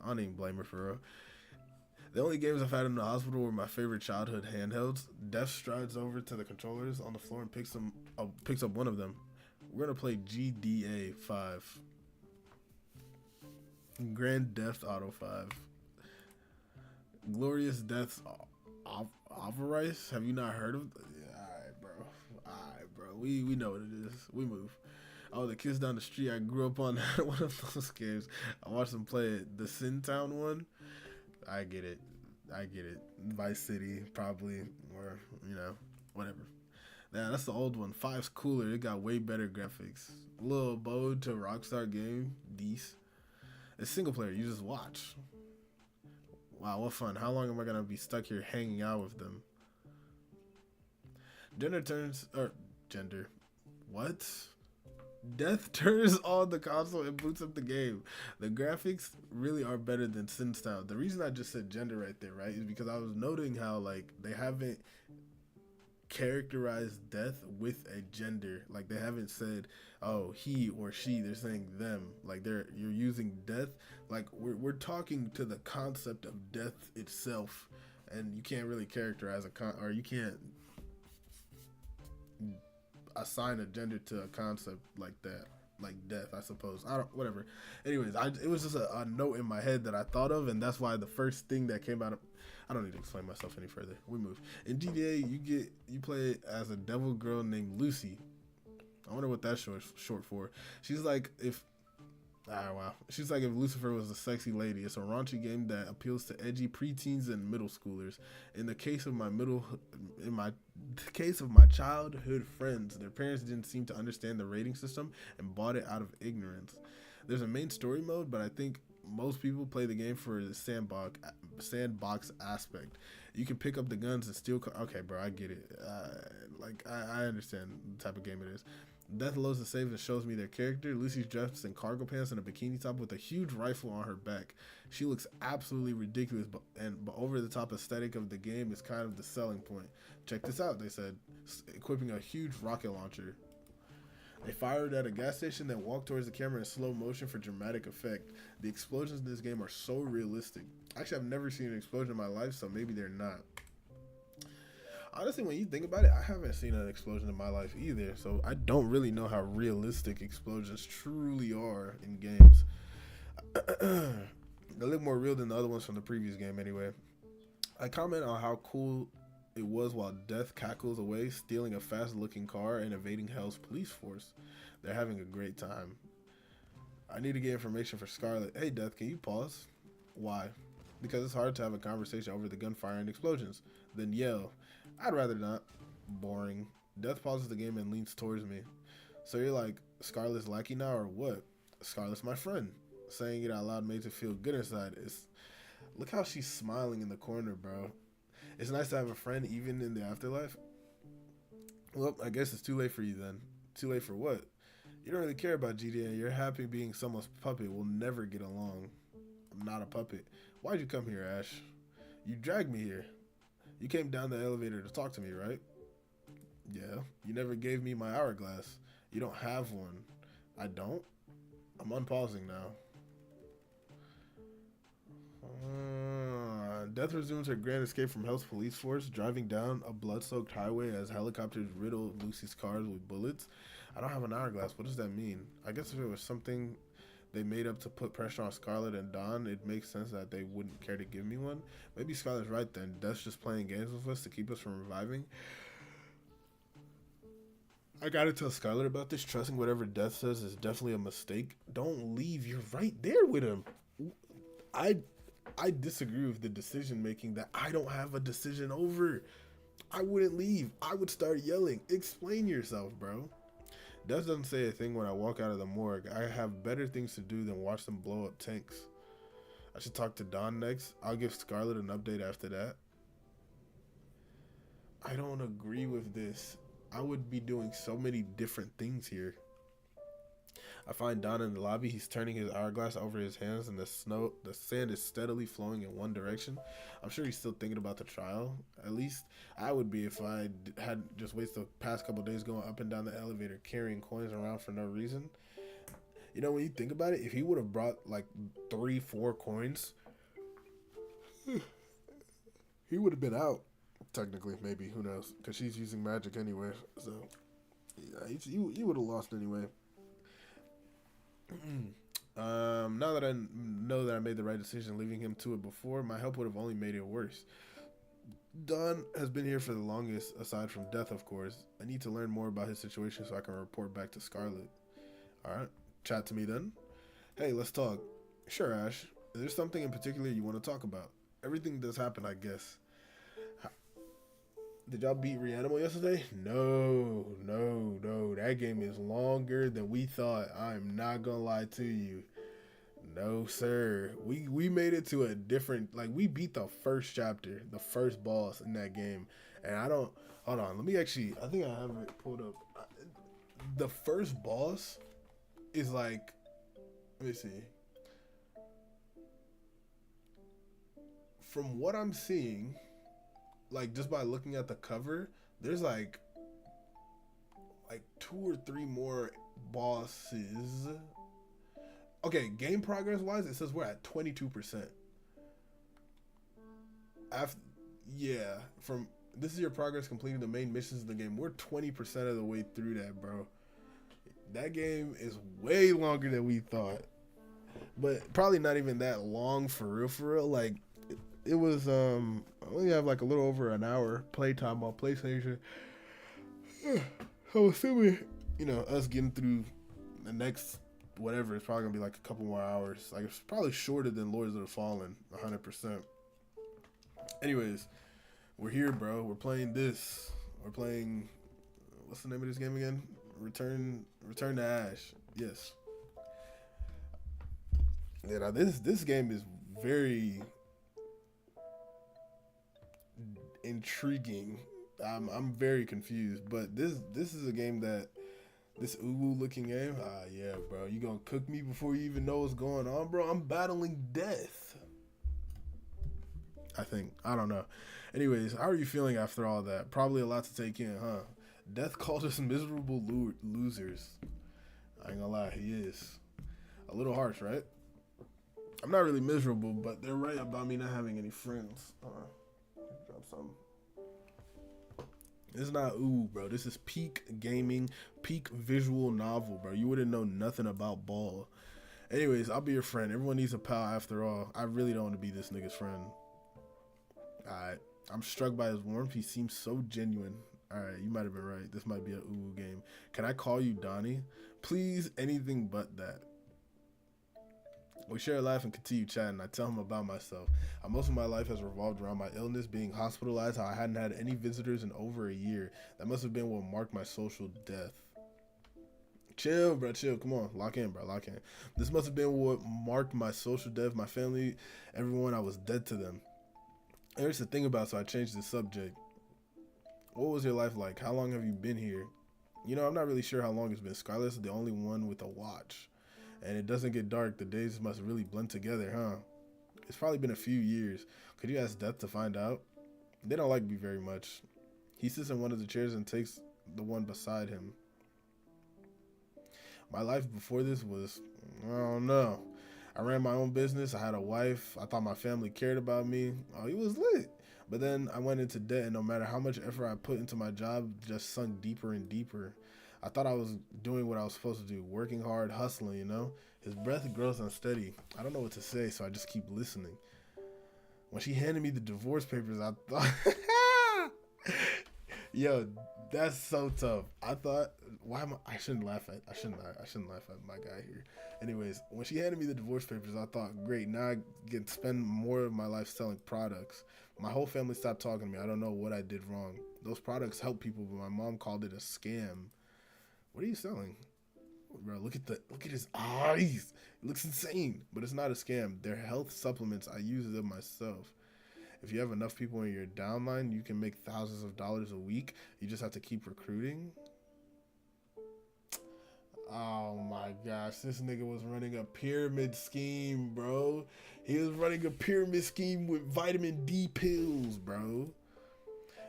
Speaker 1: I don't even blame her for real. The only games I've had in the hospital were my favorite childhood handhelds. Def strides over to the controllers on the floor and picks up one of them. We're gonna play GDA 5. Grand Theft Auto 5. Glorious Deaths Avarice? Have you not heard of? Alright, bro. We know what it is. We move. Oh, the kids down the street. I grew up on one of those games. I watched them play it. The Sin Town one. I get it. Vice City, probably, or whatever. Yeah, that's the old one. 5's cooler. It got way better graphics. A little bode to Rockstar game. Decent. It's single player. You just watch. Wow, what fun. How long am I going to be stuck here hanging out with them? What? Death turns on the console and boots up the game. The graphics really are better than Sin Style. The reason I just said gender right there, right, is because I was noting how, like, they haven't characterized Death with a gender. Like, they haven't said, oh, he or she. They're saying them. Like, you're using Death. Like, we're talking to the concept of death itself, and you can't really characterize or you can't assign a gender to a concept like that, like death, I suppose. Whatever. Anyways, it was just a note in my head that I thought of, and that's why the first thing that came out of. I don't need to explain myself any further. We move. In GTA, you play as a devil girl named Lucy. I wonder what that's short for. She's like if Lucifer was a sexy lady. It's a raunchy game that appeals to edgy preteens and middle schoolers. In the case of my childhood friends, their parents didn't seem to understand the rating system and bought it out of ignorance. There's a main story mode, but I think most people play the game for the sandbox aspect. You can pick up the guns and steal. Okay, bro, I get it. I understand the type of game it is. Death loads the save and shows me their character. Lucy's dressed in cargo pants and a bikini top with a huge rifle on her back. She looks absolutely ridiculous, but over-the-top aesthetic of the game is kind of the selling point. Check this out, they said, equipping a huge rocket launcher. They fired at a gas station, then walked towards the camera in slow motion for dramatic effect. The explosions in this game are so realistic. Actually, I've never seen an explosion in my life, so maybe they're not. Honestly, when you think about it, I haven't seen an explosion in my life either, so I don't really know how realistic explosions truly are in games. They look more real than the other ones from the previous game anyway. I comment on how cool it was while Death cackles away, stealing a fast-looking car and evading Hell's police force. They're having a great time. I need to get information for Scarlet. Hey, Death, can you pause? Why? Because it's hard to have a conversation over the gunfire and explosions. Then yell. I'd rather not. Boring. Death pauses the game and leans towards me. So you're like, Scarlet's lackey now or what? Scarlet's my friend. Saying it out loud makes it feel good inside. Look how she's smiling in the corner, bro. It's nice to have a friend even in the afterlife. Well, I guess it's too late for you then. Too late for what? You don't really care about GTA. You're happy being someone's puppet. We'll never get along. I'm not a puppet. Why'd you come here, Ash? You dragged me here. You came down the elevator to talk to me, right? Yeah. You never gave me my hourglass. You don't have one. I don't? I'm unpausing now. Death resumes her grand escape from Hell's police force, driving down a blood-soaked highway as helicopters riddle Lucy's cars with bullets. I don't have an hourglass. What does that mean? I guess if it was something they made up to put pressure on Scarlet and Dawn, it makes sense that they wouldn't care to give me one. Maybe Scarlet's right then. Death's just playing games with us to keep us from reviving. I gotta tell Scarlet about this. Trusting whatever Death says is definitely a mistake. Don't leave. You're right there with him. I disagree with the decision making that I don't have a decision over. I wouldn't leave. I would start yelling. Explain yourself, bro. Death doesn't say a thing when I walk out of the morgue. I have better things to do than watch them blow up tanks. I should talk to Dawn next. I'll give Scarlet an update after that. I don't agree with this. I would be doing so many different things here. I find Don in the lobby. He's turning his hourglass over his hands, and the sand is steadily flowing in one direction. I'm sure he's still thinking about the trial. At least I would be if I had just wasted the past couple days going up and down the elevator carrying coins around for no reason. You know, when you think about it, if he would have brought like 3-4 coins, he would have been out. Technically, maybe. Who knows? Because she's using magic anyway. So, yeah, he would have lost anyway. Now that I know that I made the right decision leaving him to it before, my help would have only made it worse. Dawn has been here for the longest, aside from Death, of course. I need to learn more about his situation so I can report back to Scarlet. Alright, chat to me then. Hey, let's talk. Sure, Ash. Is there something in particular you want to talk about? Everything that's happened, I guess. Did y'all beat Reanimal yesterday? No. That game is longer than we thought. I'm not gonna lie to you. No, sir. We made it to a different, like, we beat the first chapter, the first boss in that game. And hold on. Let me actually, I think I have it pulled up. The first boss is like, let me see. From what I'm seeing, like, just by looking at the cover, there's like 2 or 3 more bosses. Okay, game progress wise, it says we're at 22%. From this is your progress completing the main missions of the game. We're 20% of the way through that, bro. That game is way longer than we thought, but probably not even that long for real. Like, it was I only have like a little over an hour playtime on PlayStation. So assuming, you know, us getting through the next whatever, it's probably gonna be like a couple more hours. Like, it's probably shorter than Lords of the Fallen, 100%. Anyways, we're here, bro. We're playing this. We're playing, what's the name of this game again? Return to Ash. Yes. Yeah, now this game is very intriguing. I'm very confused, but this is a game that this Uwu looking game. Yeah, bro, you gonna cook me before you even know what's going on, bro? I'm battling death, I think. I don't know. Anyways, how are you feeling after all that? Probably a lot to take in, huh? Death called us miserable losers. I ain't gonna lie, he is a little harsh, right? I'm not really miserable, but they're right about me not having any friends. Drop something. It's not bro. This is peak gaming, peak visual novel, bro. You wouldn't know nothing about ball. Anyways, I'll be your friend. Everyone needs a pal after all. I really don't want to be this nigga's friend. Alright. I'm struck by his warmth. He seems so genuine. Alright, you might have been right. This might be a game. Can I call you Donnie? Please, anything but that. We share a laugh and continue chatting. I tell him about myself. How most of my life has revolved around my illness, being hospitalized, how I hadn't had any visitors in over a year. That must have been what marked my social death. Chill, bro, chill. Come on, lock in, bro, lock in. This must have been what marked my social death. My family, everyone, I was dead to them. There's the thing about, so I changed the subject. What was your life like? How long have you been here? You know, I'm not really sure how long it's been. Scarlett's the only one with a watch. And it doesn't get dark. The days must really blend together, huh? It's probably been a few years. Could you ask Death to find out? They don't like me very much. He sits in one of the chairs and takes the one beside him. My life before this was, I don't know. I ran my own business. I had a wife. I thought my family cared about me. Oh, he was lit. But then I went into debt, and no matter how much effort I put into my job, just sunk deeper and deeper. I thought I was doing what I was supposed to do, working hard, hustling, you know? His breath grows unsteady. I don't know what to say, so I just keep listening. When she handed me the divorce papers, I thought, yo, that's so tough. I thought, I shouldn't laugh at my guy here. Anyways, when she handed me the divorce papers, I thought, great, now I can spend more of my life selling products. My whole family stopped talking to me. I don't know what I did wrong. Those products help people, but my mom called it a scam. What are you selling? Bro, look at his eyes. It looks insane, but it's not a scam. They're health supplements. I use them myself. If you have enough people in your downline, you can make thousands of dollars a week. You just have to keep recruiting. Oh my gosh, this nigga was running a pyramid scheme, bro. He was running a pyramid scheme with vitamin D pills, bro.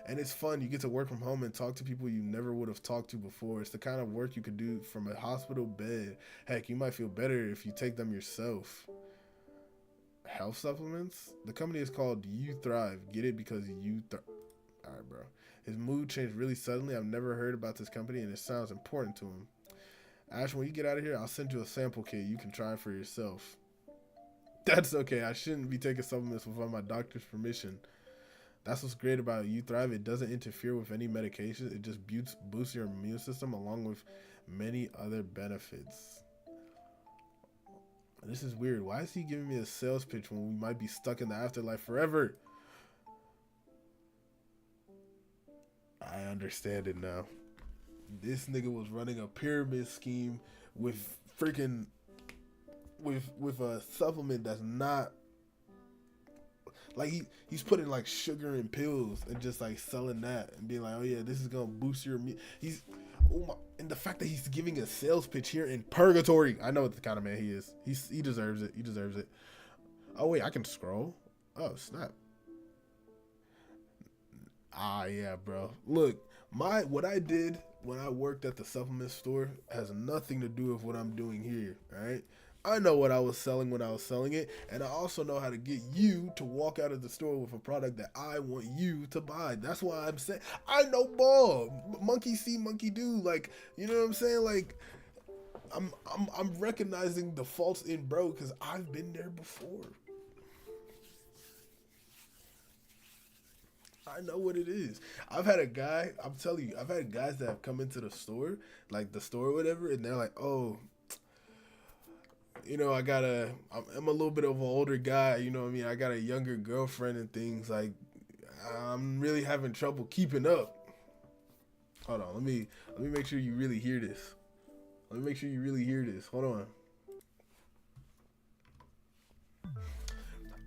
Speaker 1: And it's fun. You get to work from home and talk to people you never would have talked to before. It's the kind of work you could do from a hospital bed. Heck, you might feel better if you take them yourself. Health supplements? The company is called You Thrive. Get it because you thrive. All right, bro. His mood changed really suddenly. I've never heard about this company, and it sounds important to him. Ash, when you get out of here, I'll send you a sample kit. You can try it for yourself. That's okay. I shouldn't be taking supplements without my doctor's permission. That's what's great about You Thrive. It doesn't interfere with any medications. It just boosts your immune system along with many other benefits. This is weird. Why is he giving me a sales pitch when we might be stuck in the afterlife forever? I understand it now. This nigga was running a pyramid scheme with freaking with a supplement that's not like he's putting like sugar in pills and just like selling that and being like, oh yeah, this is gonna boost your immune. And the fact that he's giving a sales pitch here in purgatory. I know what the kind of man he is. He deserves it. He deserves it. Oh wait, I can scroll. Oh snap. Ah yeah, bro. Look, what I did when I worked at the supplement store has nothing to do with what I'm doing here. All right. I know what I was selling when I was selling it, and I also know how to get you to walk out of the store with a product that I want you to buy. That's why I'm saying I know ball. Monkey see, monkey do. Like, you know what I'm saying? Like, I'm recognizing the faults in bro because I've been there before. I know what it is. I've had a guy, I'm telling you, I've had guys that have come into the store, like the store or whatever, and they're like, oh, you know, I'm a little bit of an older guy, you know what I mean? I got a younger girlfriend and things, like, I'm really having trouble keeping up. Hold on, let me make sure you really hear this. Let me make sure you really hear this. Hold on.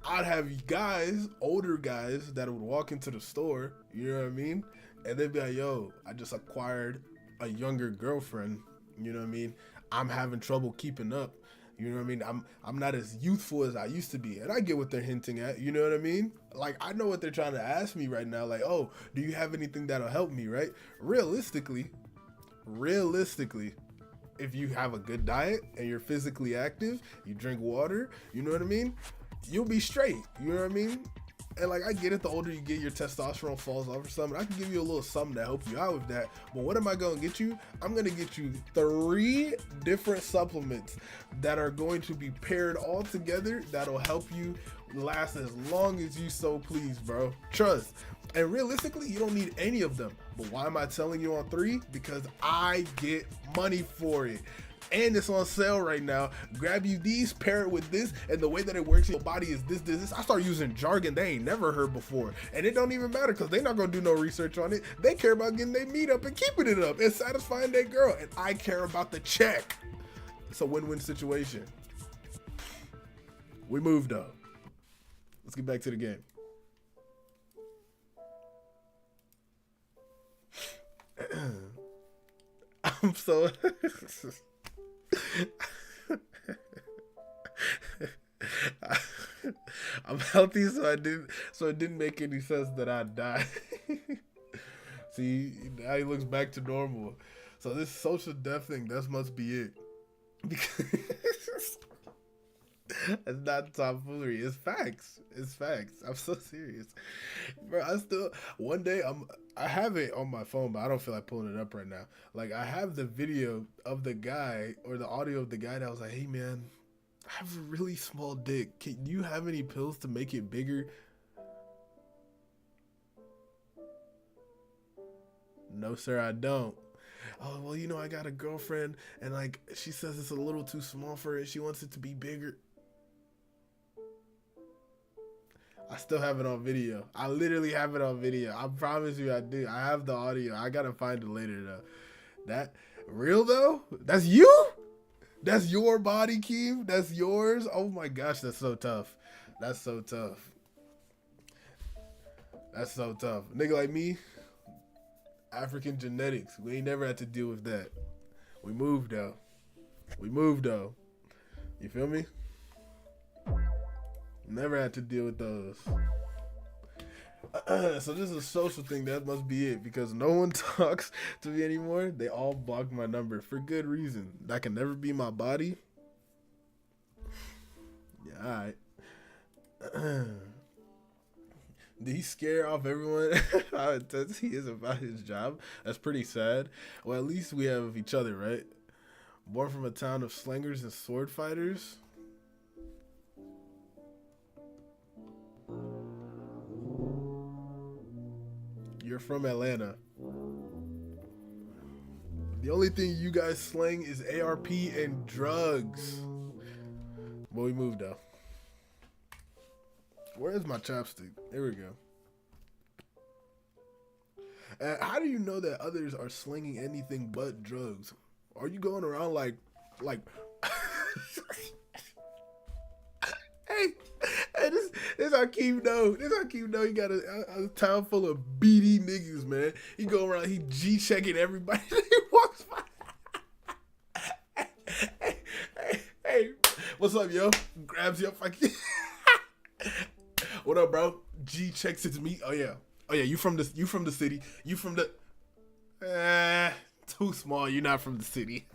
Speaker 1: I'd have guys, older guys, that would walk into the store, you know what I mean? And they'd be like, yo, I just acquired a younger girlfriend, you know what I mean? I'm having trouble keeping up. You know what I mean? I'm not as youthful as I used to be. And I get what they're hinting at. You know what I mean? Like, I know what they're trying to ask me right now. Like, oh, do you have anything that'll help me, right? Realistically, if you have a good diet and you're physically active, you drink water, you know what I mean? You'll be straight. You know what I mean? And like, I get it, the older you get, your testosterone falls off or something. I can give you a little something to help you out with that. But what am I going to get you? I'm going to get you 3 different supplements that are going to be paired all together that'll help you last as long as you so please, bro. Trust. And realistically, you don't need any of them. But why am I telling you on 3? Because I get money for it. and it's on sale right now. Grab you these, pair it with this, and the way that it works in your body is this. I start using jargon they ain't never heard before, and it don't even matter because they not gonna do no research on it. They care about getting their meat up and keeping it up and satisfying their girl, and I care about the check. It's a win-win situation. We moved up. Let's get back to the game. I'm so I'm healthy, so it didn't make any sense that I'd die. See, now he looks back to normal. So this social death thing, that must be it. Because it's not tomfoolery. It's facts. It's facts. I'm so serious, bro. One day I have it on my phone, but I don't feel like pulling it up right now. Like, I have the video of the guy or the audio of the guy that was like, "Hey man, I have a really small dick. Can you have any pills to make it bigger?" No, sir, I don't. Oh, well, I got a girlfriend, and like she says it's a little too small for her. She wants it to be bigger. I still have it on video. I literally have it on video. I promise you I do. I have the audio. I gotta find it later though. That real though? That's you? That's your body, Keem? That's yours? Oh my gosh, that's so tough. That's so tough. That's so tough. Nigga like me, African genetics. We ain't never had to deal with that. We moved though. You feel me? Never had to deal with those. So this is a social thing. That must be it, because no one talks to me anymore. They all blocked my number for good reason. That can never be my body. Yeah, alright. Did he scare off everyone? How intense he is about his job? That's pretty sad. Well, at least we have each other, right? Born from a town of slangers and sword fighters. You're from Atlanta. The only thing you guys slang is ARP and drugs. But we moved though. Where is my chapstick? There we go. How do you know that others are slinging anything but drugs? Are you going around like Hey, this how Keem know. This how Keem know he got a town full of BD niggas, man. He go around, he G-checking everybody that he walks by. Hey, what's up, yo? Grabs you up like, what up, bro? G-checks it's me. Oh yeah, you from the city. You from the too small, you're not from the city.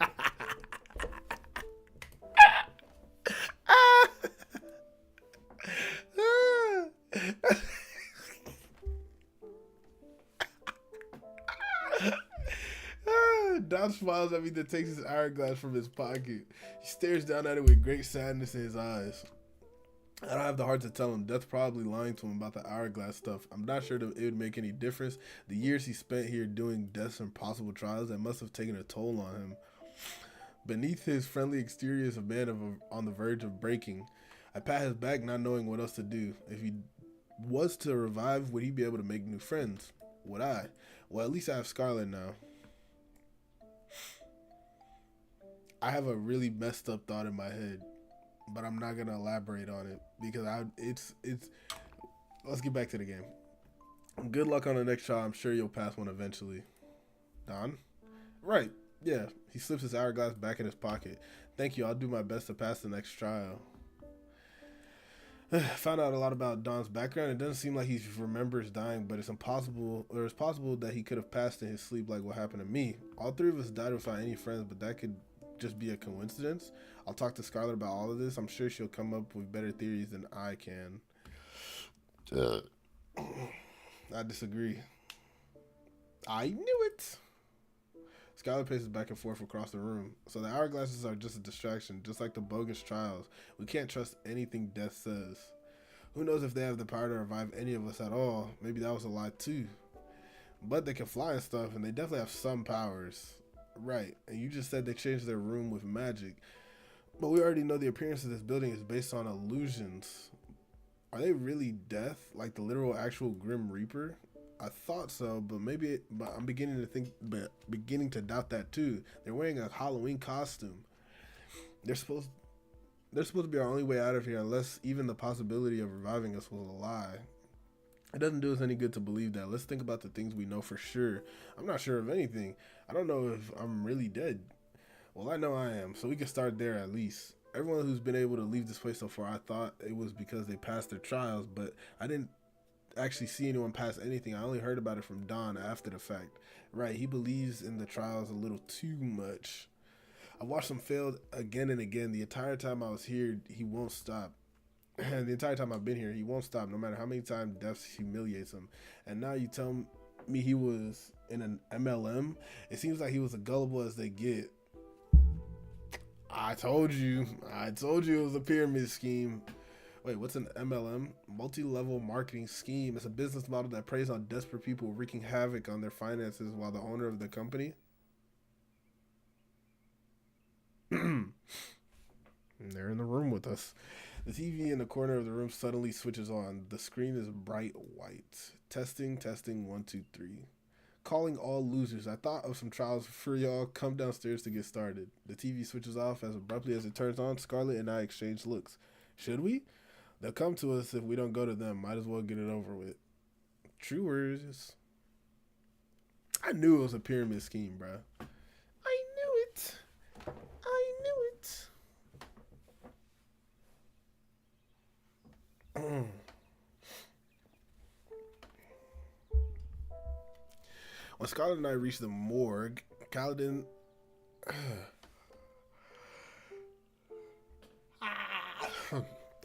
Speaker 1: Don smiles at me, then takes his hourglass from his pocket. He stares down at it with great sadness in his eyes. I don't have the heart to tell him. Death's probably lying to him about the hourglass stuff. I'm not sure that it would make any difference. The years he spent here doing Death's impossible trials, that must have taken a toll on him. Beneath his friendly exterior is a man on the verge of breaking. I pat his back, not knowing what else to do. If he was to revive, would he be able to make new friends? Would I? Well, at least I have Scarlet now. I have a really messed up thought in my head, but I'm not gonna elaborate on it because it's. Let's get back to the game. Good luck on the next trial. I'm sure you'll pass one eventually. Don? Right. Yeah. He slips his hourglass back in his pocket. Thank you. I'll do my best to pass the next trial. Found out a lot about Don's background. It doesn't seem like he remembers dying, but it's possible that he could have passed in his sleep like what happened to me. All three of us died without any friends, but that could just be a coincidence. I'll talk to Scarlet about all of this. I'm sure she'll come up with better theories than I can. I disagree. I knew it. Skylar paces back and forth across the room. So the hourglasses are just a distraction, just like the bogus trials. We can't trust anything Death says. Who knows if they have the power to revive any of us at all. Maybe that was a lie too. But they can fly and stuff, and they definitely have some powers. Right, and you just said they changed their room with magic. But we already know the appearance of this building is based on illusions. Are they really death, like the literal actual Grim Reaper? I thought so, but but I'm beginning to think, but beginning to doubt that too. They're wearing a Halloween costume. They're supposed they're supposed to be our only way out of here, unless even the possibility of reviving us was a lie. It doesn't do us any good to believe that. Let's think about the things we know for sure. I'm not sure of anything. I don't know if I'm really dead. Well, I know I am, so we can start there at least. Everyone who's been able to leave this place so far, I thought it was because they passed their trials, but I didn't actually see anyone pass anything. I only heard about it from Don after the fact. Right, he believes in the trials a little too much. I watched him fail again and again. The entire time I was here, he won't stop. And the entire time I've been here, he won't stop, no matter how many times death humiliates him. And now you tell me he was in an MLM? It seems like he was as gullible as they get. I told you it was a pyramid scheme. Wait, what's an MLM? Multi-level marketing scheme. It's a business model that preys on desperate people wreaking havoc on their finances while the owner of the company. They're in the room with us. The TV in the corner of the room suddenly switches on. The screen is bright white. Testing, testing, 1, 2, 3. Calling all losers. I thought of some trials for y'all. Come downstairs to get started. The TV switches off as abruptly as it turns on. Scarlett and I exchange looks. Should we? They'll come to us if we don't go to them. Might as well get it over with. True words. I knew it was a pyramid scheme, bro. I knew it. I knew it. When Scarlett and I reached the morgue, Kaladin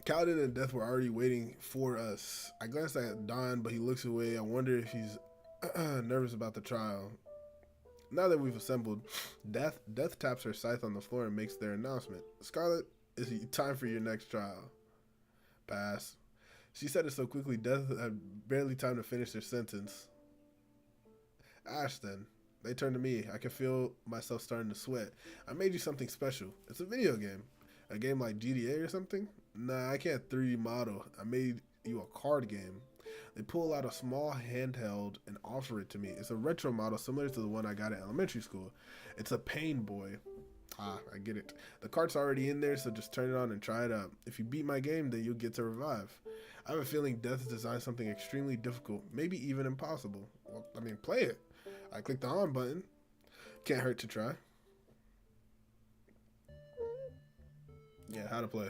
Speaker 1: Kaladin and Death were already waiting for us. I glanced at Don, but he looks away. I wonder if he's nervous about the trial. Now that we've assembled, Death taps her scythe on the floor and makes their announcement. Scarlett, it's time for your next trial. Pass. She said it so quickly, Death had barely time to finish their sentence. Ashton. They turned to me. I could feel myself starting to sweat. I made you something special. It's a video game. A game like GTA or something? Nah, I can't 3D model. I made you a card game. They pull out a small handheld and offer it to me. It's a retro model similar to the one I got at elementary school. It's a Pain Boy. Ah, I get it. The card's already in there, so just turn it on and try it out. If you beat my game, then you'll get to revive. I have a feeling Death has designed something extremely difficult, maybe even impossible. Well, I mean, play it. I clicked the on button. Can't hurt to try. Yeah, how to play.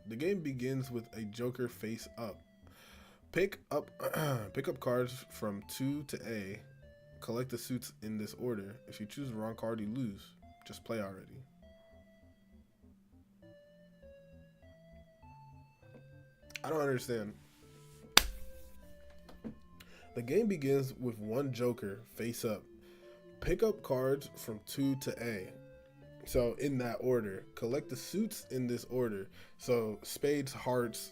Speaker 1: The game begins with a Joker face up. Pick up cards from 2 to A. Collect the suits in this order. If you choose the wrong card, you lose. Just play already. I don't understand. The game begins with one Joker face up. Pick up cards from 2 to A. So in that order. Collect the suits in this order. So spades, hearts,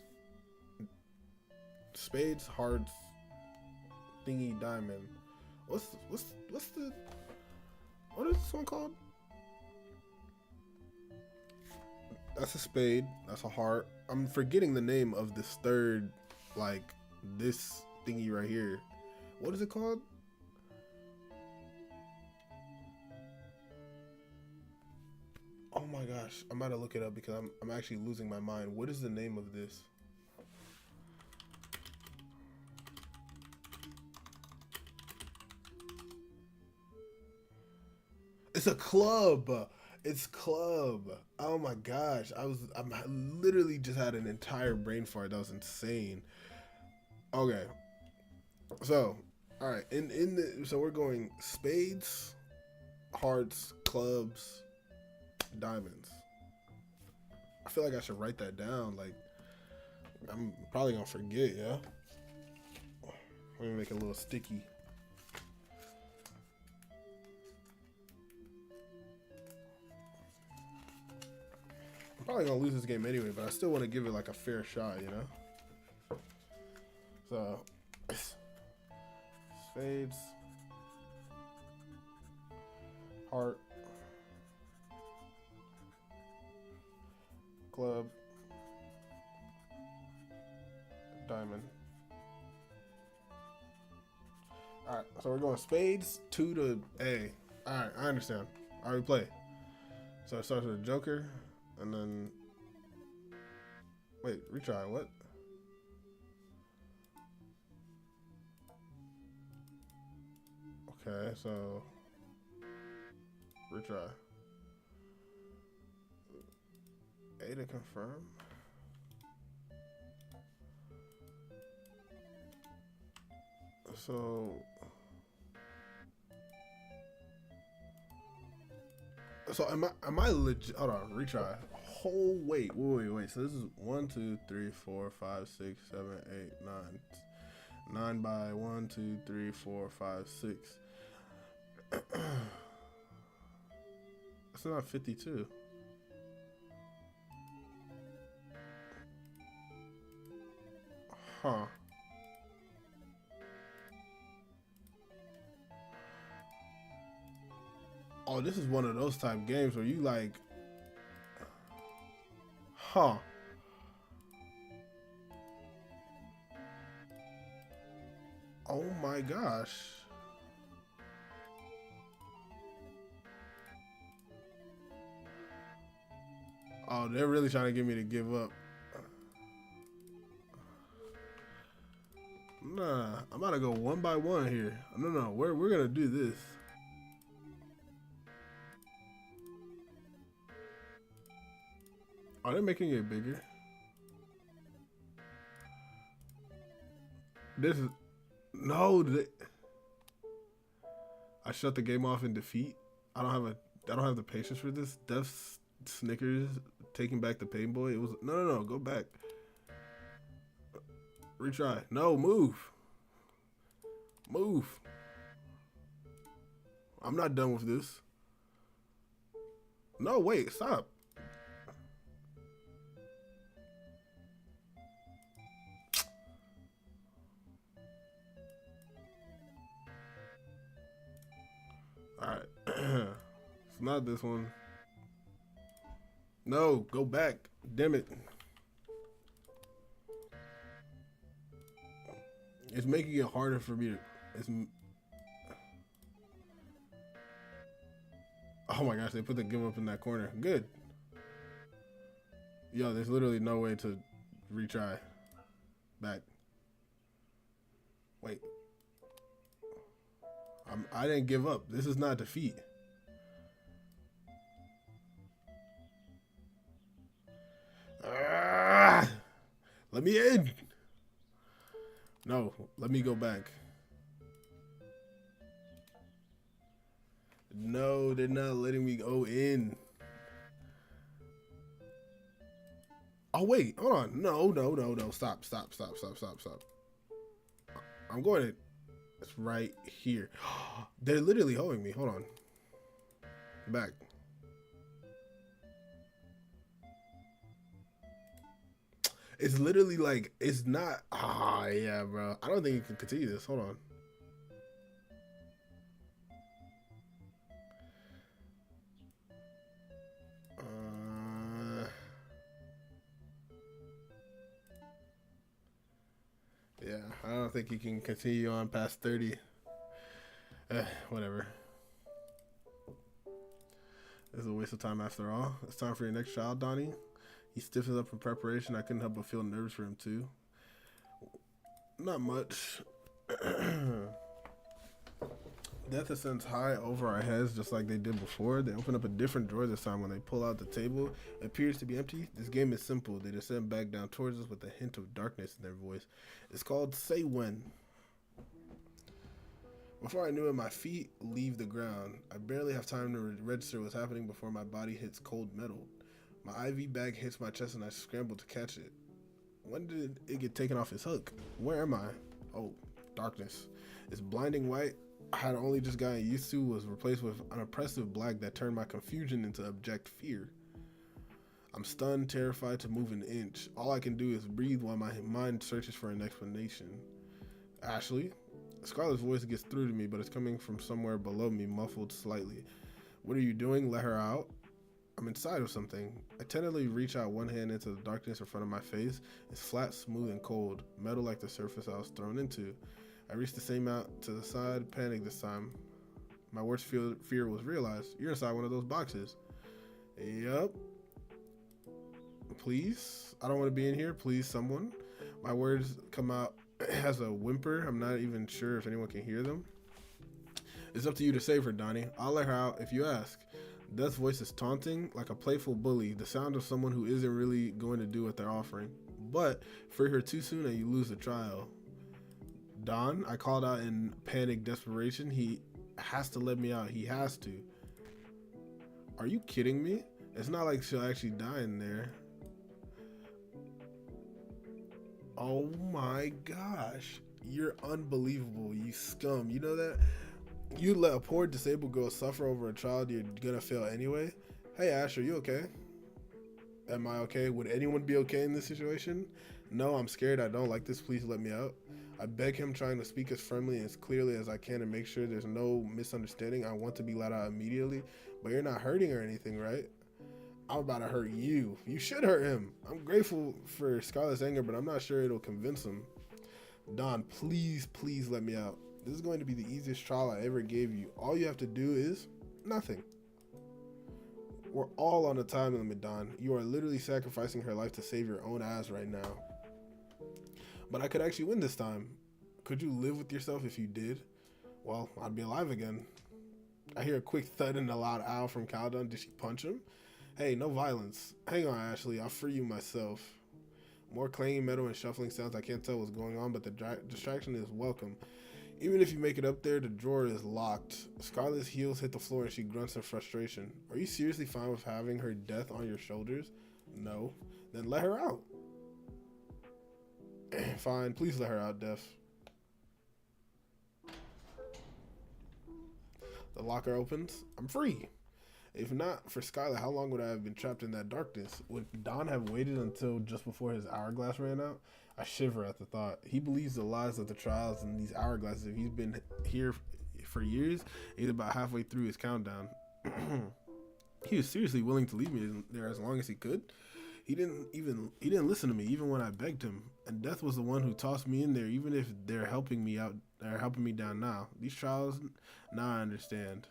Speaker 1: thingy, diamond. What is this one called? That's a spade. That's a heart. I'm forgetting the name of this third, like this thingy right here. What is it called? Oh my gosh, I'm about to look it up because I'm actually losing my mind. What is the name of this? It's a club. It's club. Oh my gosh, I literally just had an entire brain fart. That was insane. Okay, so all right, so we're going spades, hearts, clubs, diamonds. I feel like I should write that down. Like, I'm probably gonna forget. Yeah. Let me make it a little sticky. I'm probably gonna lose this game anyway, but I still want to give it like a fair shot, you know. So, spades, heart, club, diamond. All right, so we're going spades, 2 to A. All right, I understand. All right, we play. So it starts with a joker, and then wait, retry. What? Okay, so retry. A to confirm. So am I legit? Hold on, retry. Whole wait. So this is 1, 2, 3, 4, 5, 6, 7, 8, 9. 9 by 1, 2, 3, 4, 5, 6. That's not 52. Huh. Oh, this is one of those type games where you like, huh. Oh my gosh. Oh, they're really trying to get me to give up. Nah, I'm about to go 1 by 1 here. No, we're gonna do this. Are they making it bigger? This is no. I shut the game off in defeat. I don't have the patience for this. Death Snickers taking back the pain boy. It was no. Go back. Retry. No, move. I'm not done with this. No, wait, stop. All right. It's not this one. No, go back. Damn it. It's making it harder for me to. Oh my gosh, they put the give up in that corner. Good. Yo, there's literally no way to retry. Back. Wait. I didn't give up. This is not defeat. Let me in. No, let me go back. No, they're not letting me go in. Oh, wait. Hold on. No. Stop. I'm going to... It's right here. They're literally holding me. Hold on. Back. It's literally like, it's not... yeah, bro. I don't think you can continue this. Hold on. Yeah, I don't think you can continue on past 30. Whatever. This is a waste of time after all. It's time for your next child, Donnie. He stiffens up in preparation. I couldn't help but feel nervous for him, too. Not much. Death ascends high over our heads just like they did before. They open up a different drawer this time. When they pull out the table, it appears to be empty. This game is simple. They descend back down towards us with a hint of darkness in their voice. It's called Say When. Before I knew it, my feet leave the ground. I barely have time to register what's happening before my body hits cold metal. My IV bag hits my chest and I scramble to catch it. When did it get taken off its hook? Where am I? Oh, darkness. It's blinding white. I had only just gotten used to was replaced with an oppressive black that turned my confusion into abject fear. I'm stunned, terrified to move an inch. All I can do is breathe while my mind searches for an explanation. Ashley? Scarlett's voice gets through to me, but it's coming from somewhere below me, muffled slightly. What are you doing? Let her out. I'm inside of something. I tentatively reach out one hand into the darkness in front of my face. It's flat, smooth, and cold, metal like the surface I was thrown into. I reach the same out to the side, panic this time. My worst fear was realized. You're inside one of those boxes. Yup. Please? I don't want to be in here. Please, someone. My words come out as a whimper. I'm not even sure if anyone can hear them. It's up to you to save her, Donnie. I'll let her out if you ask. Death's voice is taunting, like a playful bully, the sound of someone who isn't really going to do what they're offering. But free her too soon and you lose the trial. Don, I called out in panic desperation. He has to let me out. He has to. Are you kidding me? It's not like she'll actually die in there. Oh my gosh. You're unbelievable, you scum. You know that? You let a poor disabled girl suffer over a child you're gonna fail anyway? Hey Ash, are you okay? Am I okay? Would anyone be okay in this situation? No, I'm scared. I don't like this. Please let me out. I beg him, trying to speak as firmly and as clearly as I can and make sure there's no misunderstanding. I want to be let out immediately, but you're not hurting or anything, right? I'm about to hurt you. You should hurt him. I'm grateful for Scarlett's anger, but I'm not sure it'll convince him. Don, please let me out. This is going to be the easiest trial I ever gave you. All you have to do is nothing. We're all on a time limit, Don. You are literally sacrificing her life to save your own ass right now. But I could actually win this time. Could you live with yourself if you did? Well, I'd be alive again. I hear a quick thud and a loud owl from Caldon. Did she punch him? Hey, no violence. Hang on, Ashley. I'll free you myself. More clanging metal and shuffling sounds. I can't tell what's going on, but the distraction is welcome. Even if you make it up there, the drawer is locked. Scarlett's heels hit the floor and she grunts in frustration. Are you seriously fine with having her death on your shoulders? No. Then let her out. Fine, please let her out, Def. The locker opens. I'm free. If not for Skylar, how long would I have been trapped in that darkness? Would Don have waited until just before his hourglass ran out? I shiver at the thought. He believes the lies of the trials and these hourglasses. If he's been here for years, he's about halfway through his countdown. He was seriously willing to leave me there as long as he could. He didn't listen to me even when I begged him. And Death was the one who tossed me in there, even if they're helping me out, they're helping me down now. These trials, now I understand.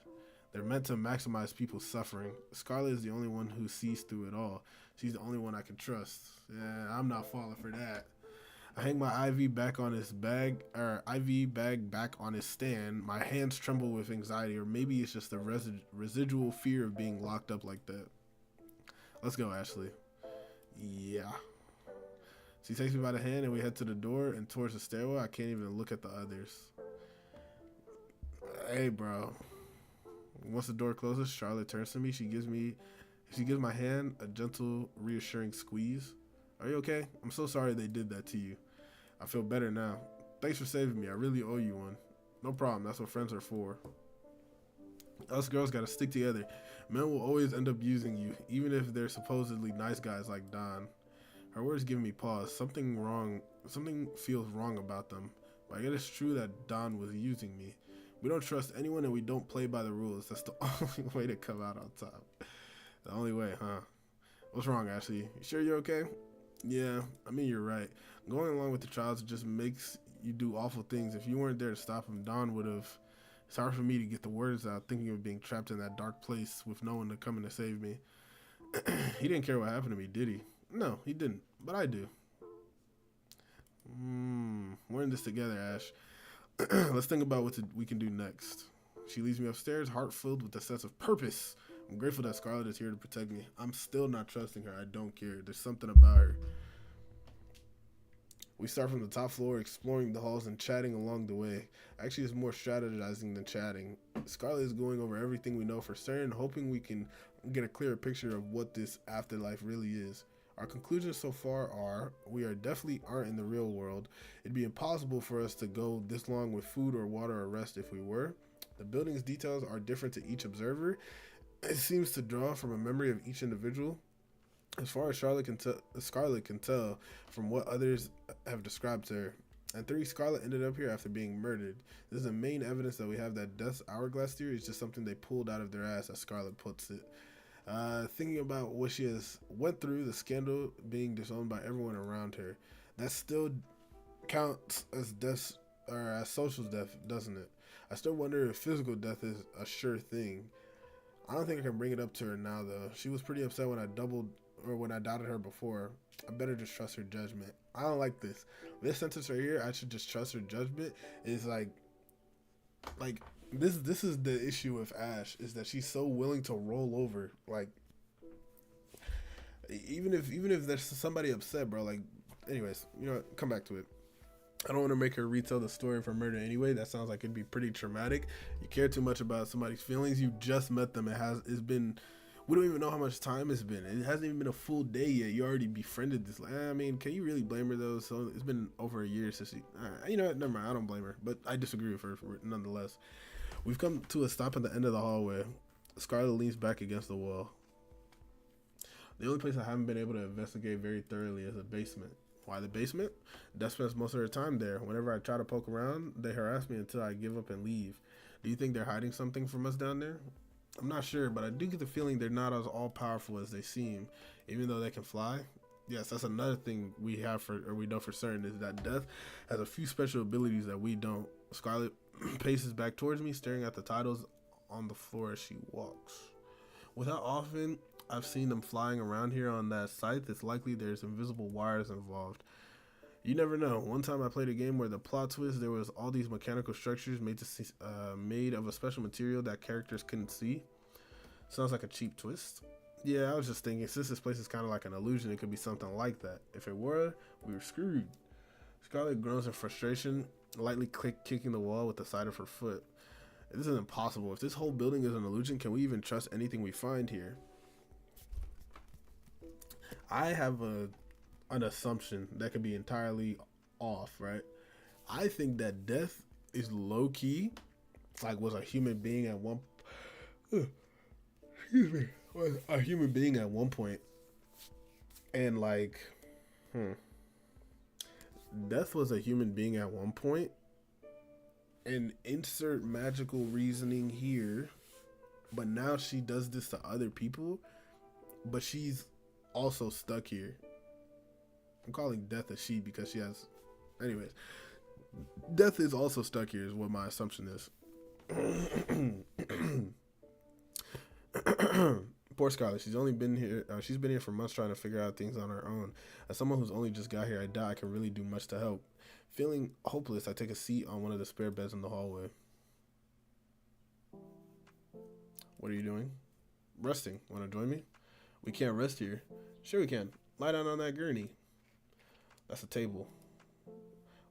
Speaker 1: They're meant to maximize people's suffering. Scarlett is the only one who sees through it all. She's the only one I can trust. Yeah, I'm not falling for that. I hang my IV bag back on his stand. My hands tremble with anxiety, or maybe it's just the residual fear of being locked up like that. Let's go, Ashley. Yeah. She takes me by the hand and we head to the door and towards the stairwell. I can't even look at the others. Hey, bro. Once the door closes, Charlotte turns to me. She gives my hand a gentle, reassuring squeeze. Are you okay? I'm so sorry they did that to you. I feel better now. Thanks for saving me. I really owe you one. No problem. That's what friends are for. Us girls gotta stick together. Men will always end up using you, even if they're supposedly nice guys like Don. Her words give me pause. Something feels wrong about them. But I guess it's true that Don was using me. We don't trust anyone and we don't play by the rules. That's the only way to come out on top. The only way, huh? What's wrong, Ashley? You sure you're okay? Yeah, I mean, you're right. Going along with the trials just makes you do awful things. If you weren't there to stop him, Don would have... It's hard for me to get the words out, thinking of being trapped in that dark place with no one to come in to save me. He didn't care what happened to me, did he? No, he didn't. But I do. We're in this together, Ash. Let's think about what we can do next. She leads me upstairs, heart filled with a sense of purpose. I'm grateful that Scarlett is here to protect me. I'm still not trusting her. I don't care. There's something about her. We start from the top floor, exploring the halls and chatting along the way. Actually, it's more strategizing than chatting. Scarlett is going over everything we know for certain, hoping we can get a clearer picture of what this afterlife really is. Our conclusions so far are, we definitely aren't in the real world. It'd be impossible for us to go this long with food or water or rest if we were. The building's details are different to each observer. It seems to draw from a memory of each individual. As far as Scarlett can tell from what others have described to her. And 3, Scarlett ended up here after being murdered. This is the main evidence that we have that Death's hourglass theory is just something they pulled out of their ass, as Scarlett puts it. Thinking about what she has went through, the scandal, being disowned by everyone around her, that still counts as death or as social death, doesn't it? I still wonder if physical death is a sure thing. I don't think I can bring it up to her now, though. She was pretty upset when I doubled or when I doubted her before. I better just trust her judgment. I don't like this. This sentence right here, I should just trust her judgment, is like this is the issue with Ash, is that she's so willing to roll over. Like even if there's somebody upset, bro. Like, anyways, you know what? Come back to it. I don't want to make her retell the story of her murder anyway. That sounds like it'd be pretty traumatic. You care too much about somebody's feelings. You just met them. It's been, we don't even know how much time it's been. It hasn't even been a full day yet. You already befriended this. I mean, can you really blame her though? So it's been over a year since she. You know what? Never mind. I don't blame her, but I disagree with her nonetheless. We've come to a stop at the end of the hallway. Scarlet leans back against the wall. The only place I haven't been able to investigate very thoroughly is the basement. Why the basement? Death spends most of her time there. Whenever I try to poke around, they harass me until I give up and leave. Do you think they're hiding something from us down there? I'm not sure, but I do get the feeling they're not as all-powerful as they seem, even though they can fly. Yes, that's another thing we know for certain, is that Death has a few special abilities that we don't. Scarlet paces back towards me, staring at the titles on the floor as she walks. With how often I've seen them flying around here on that site, it's likely there's invisible wires involved. You never know. One time I played a game where the plot twist, there was all these mechanical structures made of a special material that characters couldn't see. Sounds like a cheap twist. Yeah, I was just thinking, since this place is kind of like an illusion, it could be something like that. If it were, we were screwed. Scarlet groans in frustration, lightly kicking the wall with the side of her foot. This is impossible. If this whole building is an illusion, can we even trust anything we find here? I have an assumption that could be entirely off, right? I think that Death is low key, like was a human being at one. Excuse me, was a human being at one point, and like, Death was a human being at one point, and insert magical reasoning here, but now she does this to other people, but she's also stuck here. I'm calling Death a she because she has. Anyways, Death is also stuck here, is what my assumption is. Poor Scarlet. She's only been here. She's been here for months trying to figure out things on her own. As someone who's only just got here, I doubt I can really do much to help. Feeling hopeless, I take a seat on one of the spare beds in the hallway. What are you doing? Resting. Want to join me? We can't rest here. Sure we can. Lie down on that gurney. That's a table.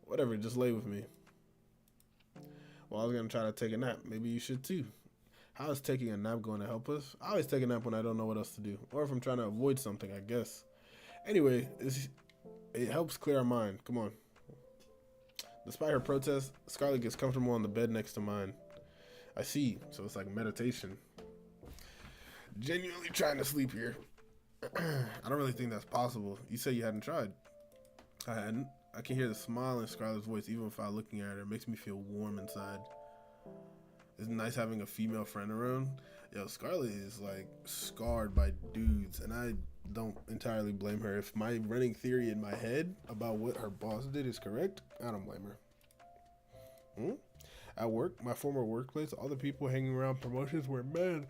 Speaker 1: Whatever, just lay with me. Well, I was going to try to take a nap. Maybe you should too. How is taking a nap going to help us? I always take a nap when I don't know what else to do. Or if I'm trying to avoid something, I guess. Anyway, it helps clear our mind. Come on. Despite her protest, Scarlet gets comfortable on the bed next to mine. I see. So it's like meditation. Genuinely trying to sleep here. I don't really think that's possible. You said you hadn't tried. I hadn't. I can hear the smile in Scarlett's voice even without looking at her. It makes me feel warm inside. It's nice having a female friend around. Yo, Scarlet is like scarred by dudes, and I don't entirely blame her. If my running theory in my head about what her boss did is correct, I don't blame her. At work, my former workplace, all the people hanging around promotions were men.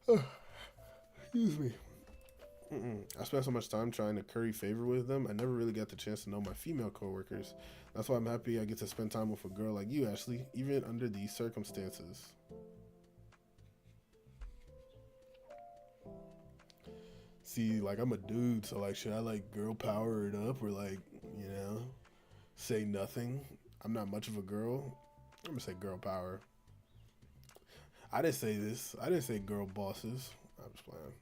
Speaker 1: Excuse me. I spent so much time trying to curry favor with them, I never really got the chance to know my female coworkers. That's why I'm happy I get to spend time with a girl like you, Ashley, even under these circumstances. See, like, I'm a dude, so, like, should I, like, girl power it up or, like, you know, say nothing? I'm not much of a girl. I'm gonna say girl power. I didn't say this. I didn't say girl bosses. I'm just playing.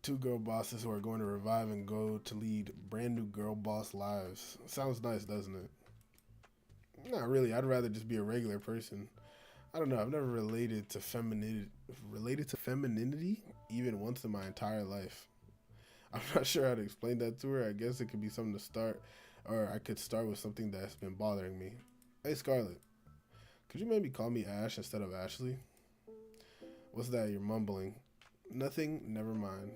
Speaker 1: Two girl bosses who are going to revive and go to lead brand new girl boss lives. Sounds nice, doesn't it? Not really. I'd rather just be a regular person. I don't know. I've never related to femininity even once in my entire life. I'm not sure how to explain that to her. I guess it could be something to start, or I could start with something that's been bothering me. Hey, Scarlet, could you maybe call me Ash instead of Ashley? What's that? You're mumbling. Nothing? Never mind.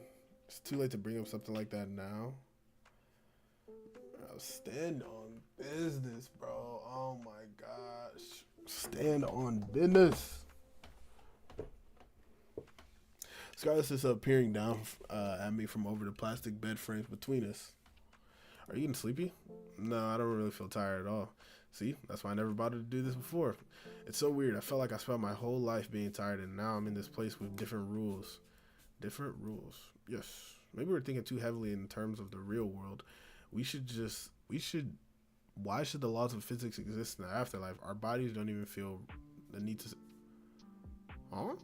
Speaker 1: It's too late to bring up something like that now. Stand on business, bro. Oh my gosh. Stand on business. Scarlett is peering down at me from over the plastic bed frames between us. Are you getting sleepy? No, I don't really feel tired at all. See, that's why I never bothered to do this before. It's so weird. I felt like I spent my whole life being tired, and now I'm in this place with different rules. Different rules. Yes. Maybe we're thinking too heavily in terms of the real world. We should, why should the laws of physics exist in the afterlife? Our bodies don't even feel the need to, huh?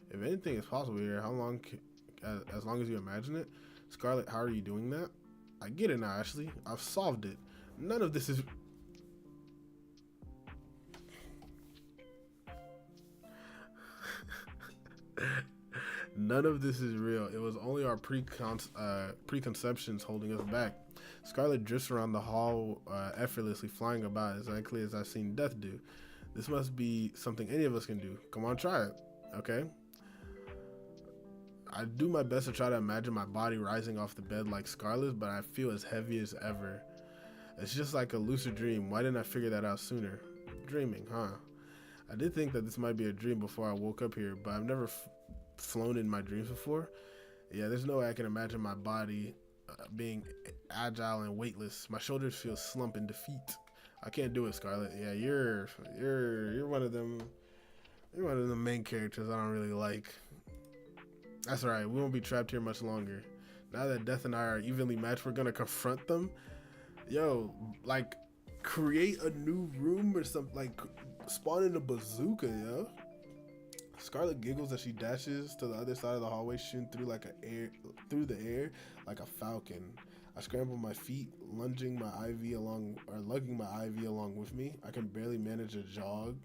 Speaker 1: If anything is possible here, how long, as long as you imagine it? Scarlett, how are you doing that? I get it now, Ashley. I've solved it. None of this is... None of this is real. It was only our preconceptions holding us back. Scarlett drifts around the hall effortlessly, flying about exactly as I've seen Death do. This must be something any of us can do. Come on, try it. Okay? I do my best to try to imagine my body rising off the bed like Scarlett's, but I feel as heavy as ever. It's just like a lucid dream. Why didn't I figure that out sooner? Dreaming, huh? I did think that this might be a dream before I woke up here, but I've never flown in my dreams before. Yeah, there's no way I can imagine my body being agile and weightless. My shoulders feel slump in defeat. I can't do it, Scarlett. Yeah, you're one of them. You're one of the main characters I don't really like. That's all right. We won't be trapped here much longer. Now that Death and I are evenly matched, we're gonna confront them. Yo, like, create a new room or something. Like, spawn in a bazooka, yo. Scarlett giggles as she dashes to the other side of the hallway, shooting through the air like a falcon. I scramble my feet, lugging my IV along with me. I can barely manage a jog.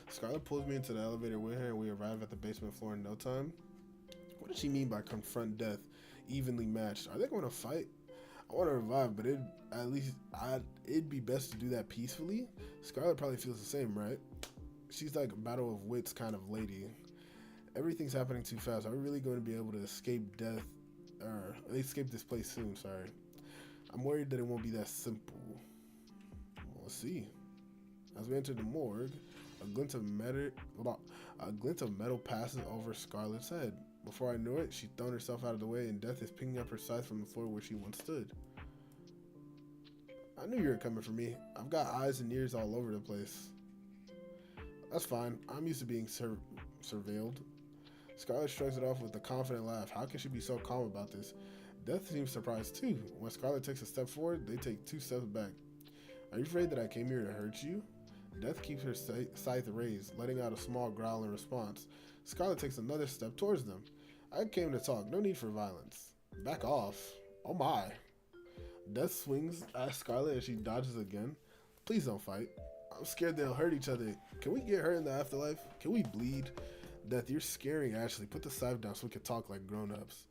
Speaker 1: Scarlett pulls me into the elevator with her, and we arrive at the basement floor in no time. What does she mean by confront death, evenly matched? Are they going to fight? I want to revive, but it'd be best to do that peacefully. Scarlett probably feels the same, right? She's like a battle of wits kind of lady. Everything's happening too fast. Are we really going to be able to escape death, or escape this place soon? Sorry, I'm worried that it won't be that simple. We'll see. As we enter the morgue, a glint of metal passes over Scarlett's head. Before I know it, she's thrown herself out of the way, and Death is picking up her scythe from the floor where she once stood. I knew you were coming for me. I've got eyes and ears all over the place. That's fine. I'm used to being surveilled. Scarlett shrugs it off with a confident laugh. How can she be so calm about this? Death seems surprised too. When Scarlett takes a step forward, they take 2 steps back. Are you afraid that I came here to hurt you? Death keeps her scythe raised, letting out a small growl in response. Scarlett takes another step towards them. I came to talk. No need for violence. Back off. Oh my. Death swings at Scarlett as she dodges again. Please don't fight. I'm scared they'll hurt each other. Can we get hurt in the afterlife? Can we bleed? Death, you're scaring Ashley. Put the scythe down so we can talk like grown-ups.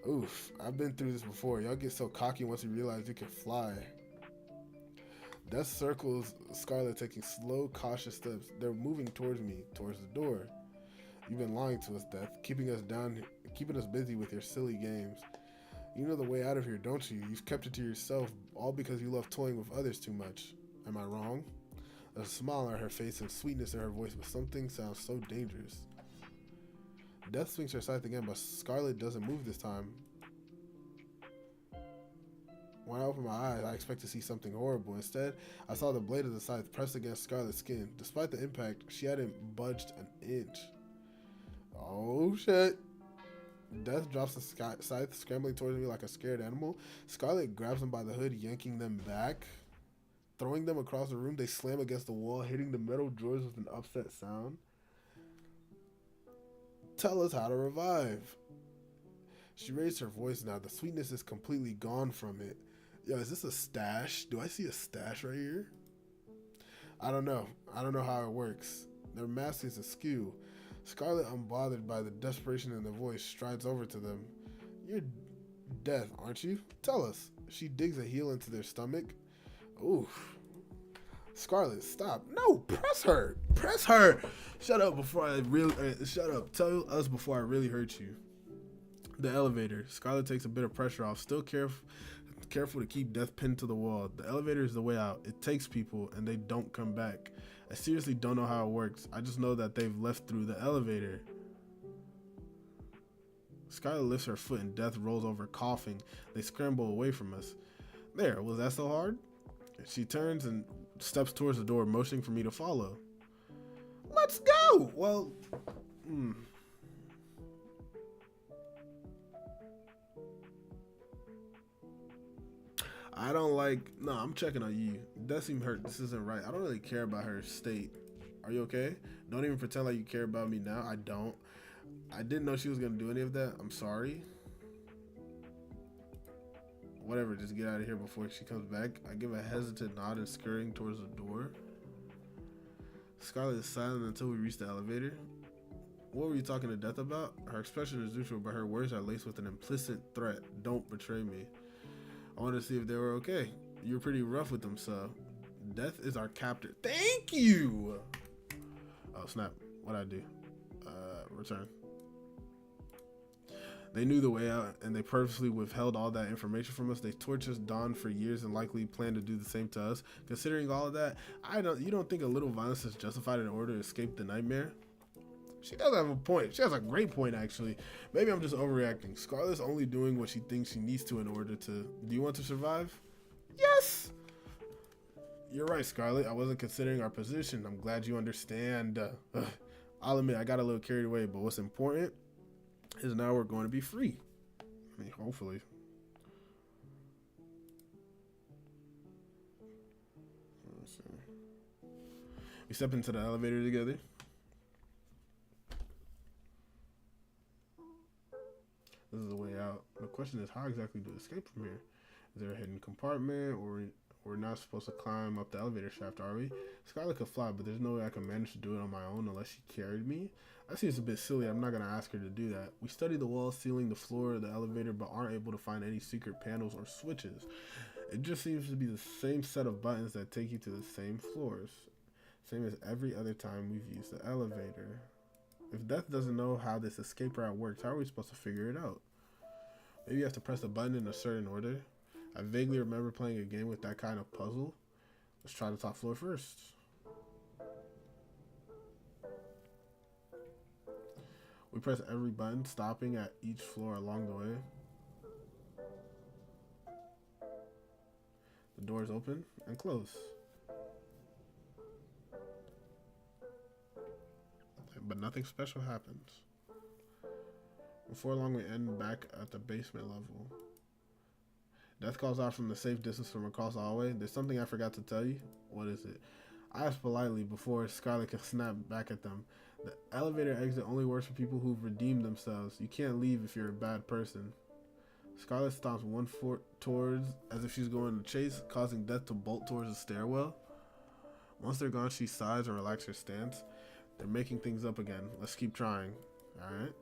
Speaker 1: Oof, I've been through this before. Y'all get so cocky once you realize you can fly. Death circles Scarlett, taking slow, cautious steps. They're moving towards me, towards the door. You've been lying to us, Death, keeping us busy with your silly games. You know the way out of here, don't you? You've kept it to yourself, all because you love toying with others too much. Am I wrong? There's a smile on her face and sweetness in her voice, but something sounds so dangerous. Death swings her scythe again, but Scarlett doesn't move this time. When I opened my eyes, I expect to see something horrible. Instead, I saw the blade of the scythe pressed against Scarlett's skin. Despite the impact, she hadn't budged an inch. Oh shit. Death drops the scythe, scrambling towards me like a scared animal. Scarlett grabs them by the hood, yanking them back. Throwing them across the room, they slam against the wall, hitting the metal drawers with an upset sound. Tell us how to revive. She raised her voice now. The sweetness is completely gone from it. Yo, is this a stash? Do I see a stash right here? I don't know. I don't know how it works. Their mask is askew. Scarlett, unbothered by the desperation in their voice, strides over to them. You're Death, aren't you? Tell us. She digs a heel into their stomach. Oof. Scarlet, stop. No, press her. Press her. Shut up before I really. Shut up. Tell us before I really hurt you. The elevator. Scarlet takes a bit of pressure off. Still careful to keep Death pinned to the wall. The elevator is the way out. It takes people, and they don't come back. I seriously don't know how it works. I just know that they've left through the elevator. Scarlet lifts her foot, and Death rolls over, coughing. They scramble away from us. There, was that so hard? She turns and steps towards the door, motioning for me to follow. Let's go! Well, I don't like. No, I'm checking on you. That seems hurt. This isn't right. I don't really care about her state. Are you okay? Don't even pretend like you care about me now. I don't. I didn't know she was gonna do any of that. I'm sorry. Whatever, just get out of here before she comes back. I give a hesitant nod and scurrying towards the door. Scarlet is silent until we reach the elevator. What were you talking to Death about? Her expression is neutral, but her words are laced with an implicit threat. Don't betray me. I wanted to see if they were okay. You were pretty rough with them, so. Death is our captor. Thank you! Oh, snap. What'd I do? Return. They knew the way out, and they purposely withheld all that information from us. They tortured Dawn for years and likely plan to do the same to us. Considering all of that, you don't think a little violence is justified in order to escape the nightmare? She does have a point. She has a great point, actually. Maybe I'm just overreacting. Scarlet's only doing what she thinks she needs to in order to... Do you want to survive? Yes! You're right, Scarlet. I wasn't considering our position. I'm glad you understand. I'll admit, I got a little carried away, but what's important is now we're going to be free. I mean, hopefully. Let's see. We step into the elevator together. This is the way out. The question is, how exactly to escape from here? Is there a hidden compartment, or we're not supposed to climb up the elevator shaft, are we? Scarlet could fly, but there's no way I can manage to do it on my own unless she carried me. That seems a bit silly. I'm not going to ask her to do that. We study the walls, ceiling, the floor of the elevator, but aren't able to find any secret panels or switches. It just seems to be the same set of buttons that take you to the same floors. Same as every other time we've used the elevator. If Death doesn't know how this escape route works, how are we supposed to figure it out? Maybe you have to press the button in a certain order. I vaguely remember playing a game with that kind of puzzle. Let's try the top floor first. We press every button, stopping at each floor along the way. The doors open and close. But nothing special happens. Before long, we end back at the basement level. Death calls out from the safe distance from across the hallway. There's something I forgot to tell you. What is it? I asked politely before Scarlet can snap back at them. The elevator exit only works for people who've redeemed themselves. You can't leave if you're a bad person. Scarlet stomps one foot towards as if she's going to chase, causing Death to bolt towards the stairwell. Once they're gone, she sighs and relaxes her stance. They're making things up again. Let's keep trying. Alright?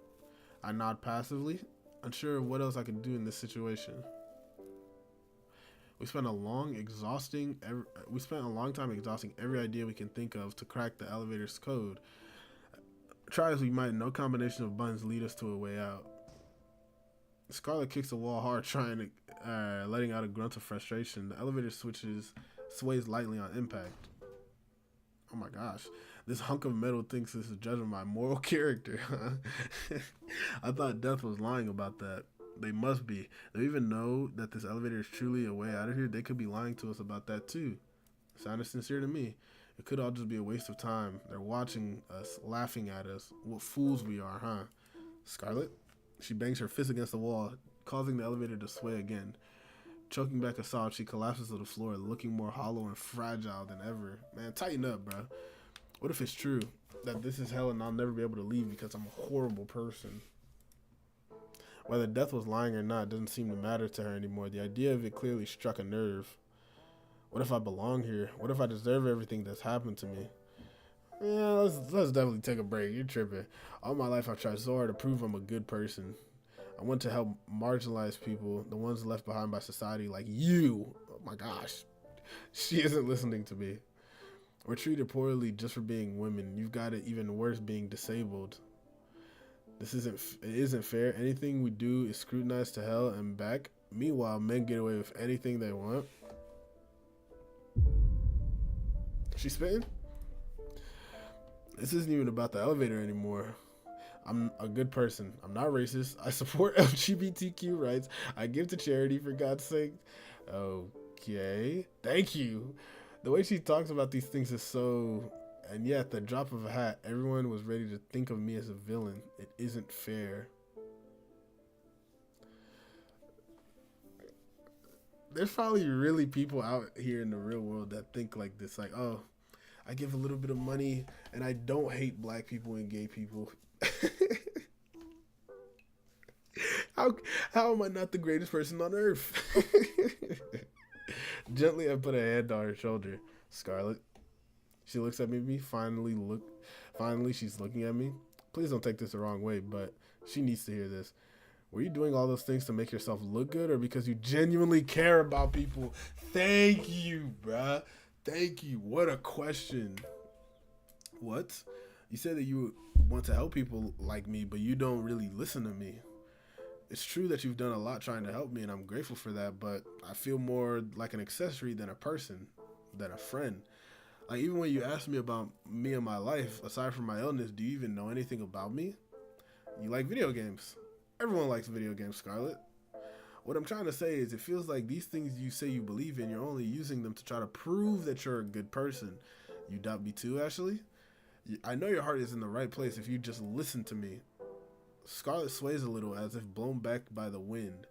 Speaker 1: I nod passively, unsure of what else I can do in this situation. We spent a long time exhausting every idea we can think of to crack the elevator's code. Try as we might, no combination of buttons lead us to a way out. Scarlet kicks the wall hard, letting out a grunt of frustration. The elevator sways lightly on impact. Oh my gosh. This hunk of metal thinks this is judging my moral character. I thought Death was lying about that. They must be. They even know that this elevator is truly a way out of here. They could be lying to us about that too. Sounded sincere to me. It could all just be a waste of time. They're watching us, laughing at us. What fools we are, huh? Scarlet? She bangs her fist against the wall, causing the elevator to sway again. Choking back a sob, she collapses to the floor, looking more hollow and fragile than ever. Man, tighten up, bro. What if it's true that this is hell and I'll never be able to leave because I'm a horrible person? Whether Death was lying or not doesn't seem to matter to her anymore. The idea of it clearly struck a nerve. What if I belong here? What if I deserve everything that's happened to me? Yeah, let's definitely take a break. You're tripping. All my life I've tried so hard to prove I'm a good person. I want to help marginalized people, the ones left behind by society like you. Oh my gosh. She isn't listening to me. We're treated poorly just for being women. You've got it even worse being disabled. It isn't fair. Anything we do is scrutinized to hell and back. Meanwhile, men get away with anything they want. She's spitting? This isn't even about the elevator anymore. I'm a good person. I'm not racist. I support LGBTQ rights. I give to charity, for God's sake. Okay. Thank you. The way she talks about these things is so... And yet, the drop of a hat, everyone was ready to think of me as a villain. It isn't fair. There's probably really people out here in the real world that think like this. Like, oh, I give a little bit of money and I don't hate black people and gay people. How am I not the greatest person on earth? Gently, I put a hand on her shoulder. Scarlet. She looks at me. Finally, she's looking at me. Please don't take this the wrong way, but she needs to hear this. Were you doing all those things to make yourself look good or because you genuinely care about people? Thank you, bruh. Thank you. What a question. What? You said that you want to help people like me, but you don't really listen to me. It's true that you've done a lot trying to help me, and I'm grateful for that, but I feel more like an accessory than a person, than a friend. Like, even when you ask me about me and my life, aside from my illness, do you even know anything about me? You like video games. Everyone likes video games, Scarlet. What I'm trying to say is it feels like these things you say you believe in, you're only using them to try to prove that you're a good person. You doubt me too, Ashley? I know your heart is in the right place if you just listen to me. Scarlet sways a little as if blown back by the wind.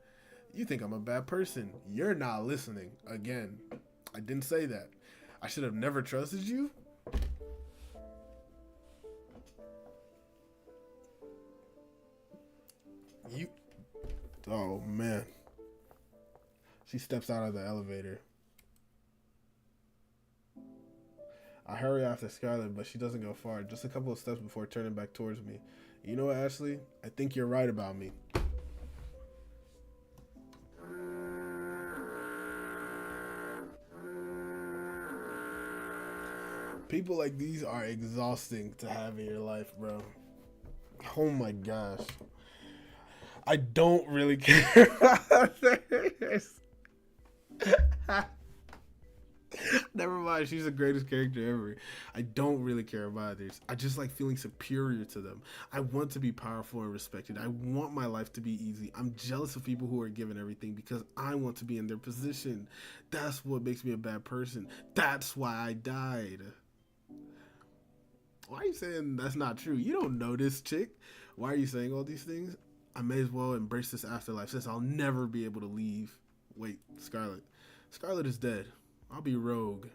Speaker 1: You think I'm a bad person. You're not listening. Again, I didn't say that. I should have never trusted you? Oh, man. She steps out of the elevator. I hurry after Scarlet, but she doesn't go far. Just a couple of steps before turning back towards me. You know what, Ashley? I think you're right about me. People like these are exhausting to have in your life, bro. Oh my gosh. I don't really care about this. Never mind, she's the greatest character ever. I don't really care about others. I just like feeling superior to them. I want to be powerful and respected. I want my life to be easy. I'm jealous of people who are given everything because I want to be in their position. That's what makes me a bad person. That's why I died. Why are you saying that's not true? You don't know this chick. Why are you saying all these things? I may as well embrace this afterlife since I'll never be able to leave. Wait, Scarlet. Scarlet is dead. I'll be Rogue.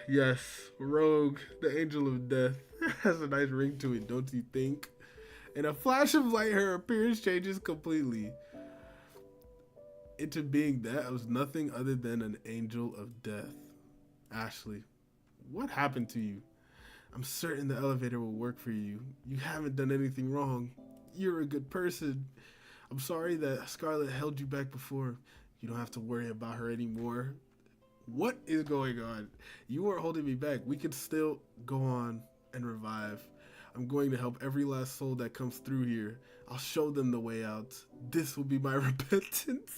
Speaker 1: Yes. Rogue, the angel of death. Has a nice ring to it, don't you think? In a flash of light, her appearance changes completely into being that of nothing other than an angel of death. Ashley, what happened to you? I'm certain the elevator will work for you. You haven't done anything wrong. You're a good person. I'm sorry that Scarlet held you back before. You don't have to worry about her anymore. What is going on? You weren't holding me back. We can still go on and revive. I'm going to help every last soul that comes through here. I'll show them the way out. This will be my repentance.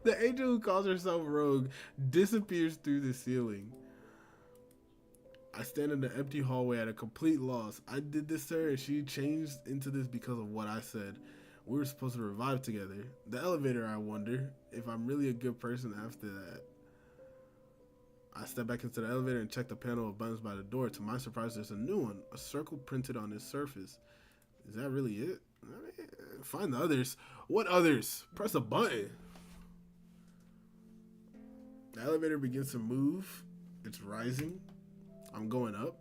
Speaker 1: The angel who calls herself Rogue disappears through the ceiling. I stand in the empty hallway at a complete loss. I did this to her and she changed into this because of what I said. We were supposed to revive together. The elevator, I wonder if I'm really a good person after that. I step back into the elevator and check the panel of buttons by the door. To my surprise, there's a new one, a circle printed on its surface. Is that really it? Find the others. What others? Press a button. The elevator begins to move. It's rising. I'm going up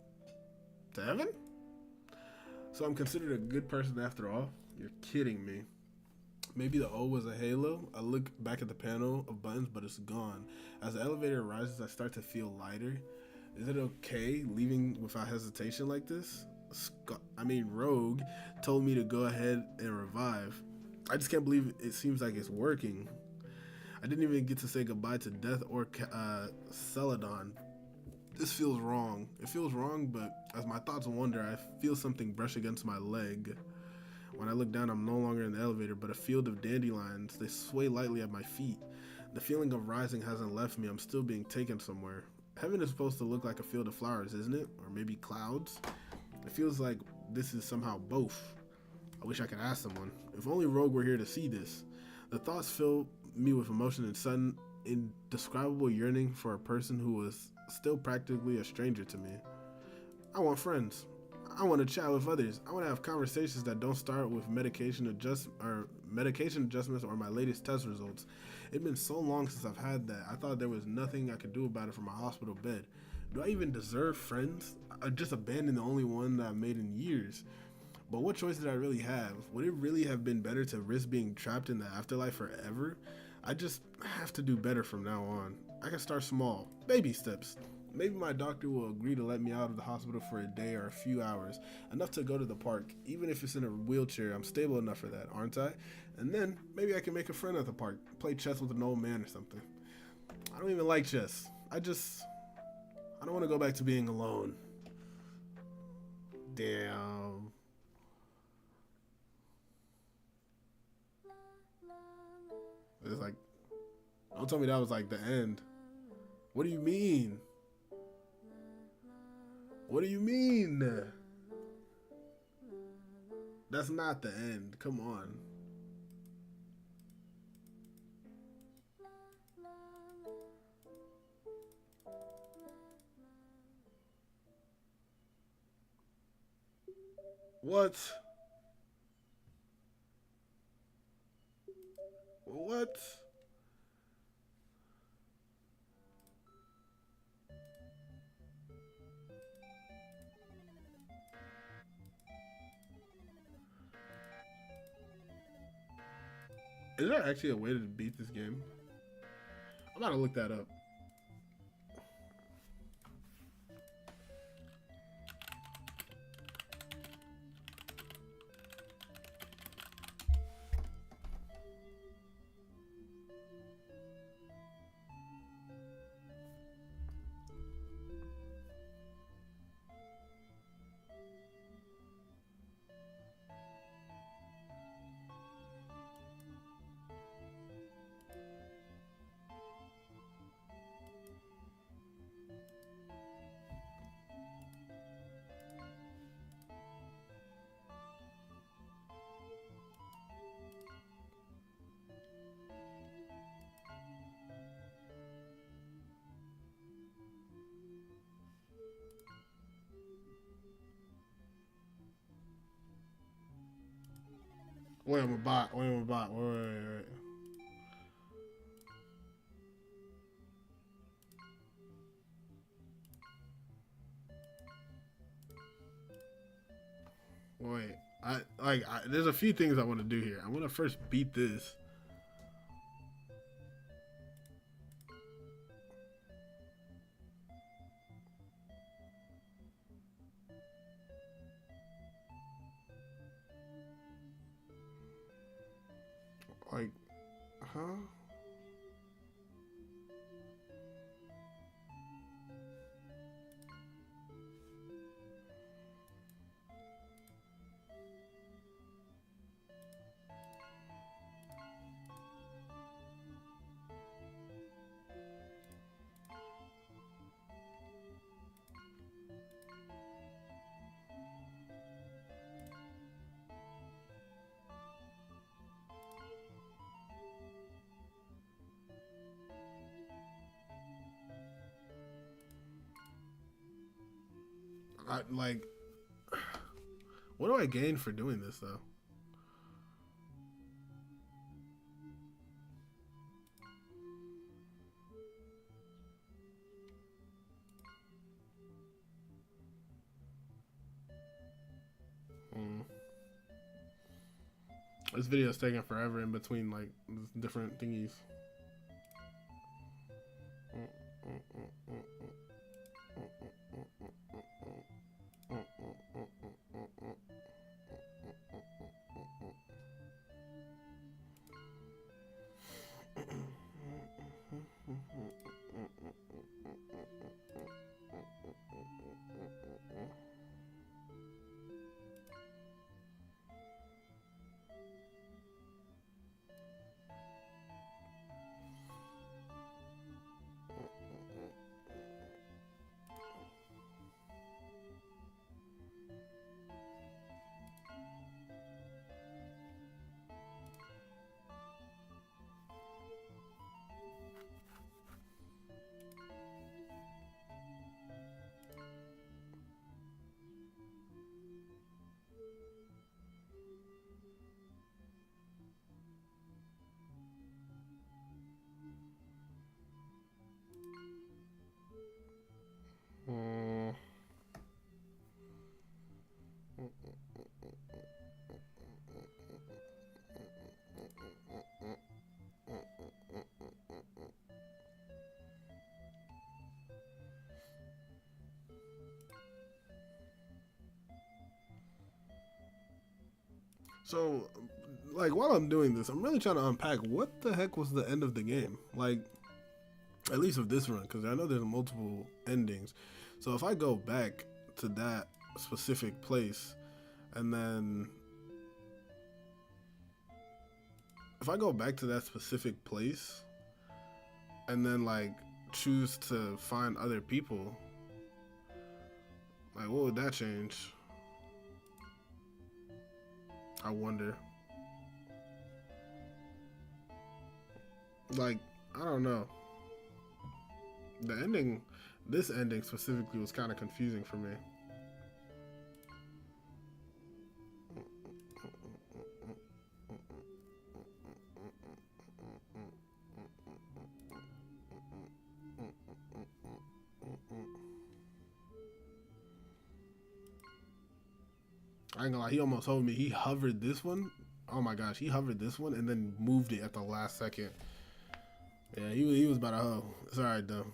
Speaker 1: to heaven? So I'm considered a good person after all? You're kidding me. Maybe the O was a halo. I look back at the panel of buttons, but it's gone. As the elevator rises, I start to feel lighter. Is it okay leaving without hesitation like this? Rogue told me to go ahead and revive. I just can't believe it seems like it's working. I didn't even get to say goodbye to Death or Celadon. This feels wrong. It feels wrong, but as my thoughts wander, I feel something brush against my leg. When I look down, I'm no longer in the elevator, but a field of dandelions. They sway lightly at my feet. The feeling of rising hasn't left me. I'm still being taken somewhere. Heaven is supposed to look like a field of flowers, isn't it? Or maybe clouds? It feels like this is somehow both. I wish I could ask someone. If only Rogue were here to see this. The thoughts fill me with emotion and sudden, indescribable yearning for a person who was still practically a stranger to me. I want friends. I want to chat with others. I want to have conversations that don't start with medication adjustments or my latest test results. It's been so long since I've had that. I thought there was nothing I could do about it from my hospital bed. Do I even deserve friends? I just abandoned the only one that I've made in years. But what choice did I really have? Would it really have been better to risk being trapped in the afterlife forever? I just have to do better from now on. I can start small, baby steps. Maybe my doctor will agree to let me out of the hospital for a day or a few hours, enough to go to the park. Even if it's in a wheelchair, I'm stable enough for that, aren't I? And then maybe I can make a friend at the park, play chess with an old man or something. I don't even like chess. I don't want to go back to being alone. Damn. It's like, don't tell me that was like the end. What do you mean? What do you mean? That's not the end. Come on. What? What? Is there actually a way to beat this game? I'm about to look that up. Wait, I'm a bot. Wait, I'm a bot. Wait. Wait. There's a few things I want to do here. I want to first beat this. Like, huh? Like, what do I gain for doing this though? Mm. This video is taking forever in between like different thingies. So, like, while I'm doing this, I'm really trying to unpack what the heck was the end of the game. Like, at least of this run, because I know there's multiple endings. So if I go back to that specific place, and then if I go back to that specific place, and then like choose to find other people, like what would that change? I wonder. Like, I don't know. The ending, this ending specifically, was kind of confusing for me. I ain't gonna lie, he almost told me he hovered this one. Oh my gosh, he hovered this one and then moved it at the last second. Yeah, he was about to hoe. It's alright though.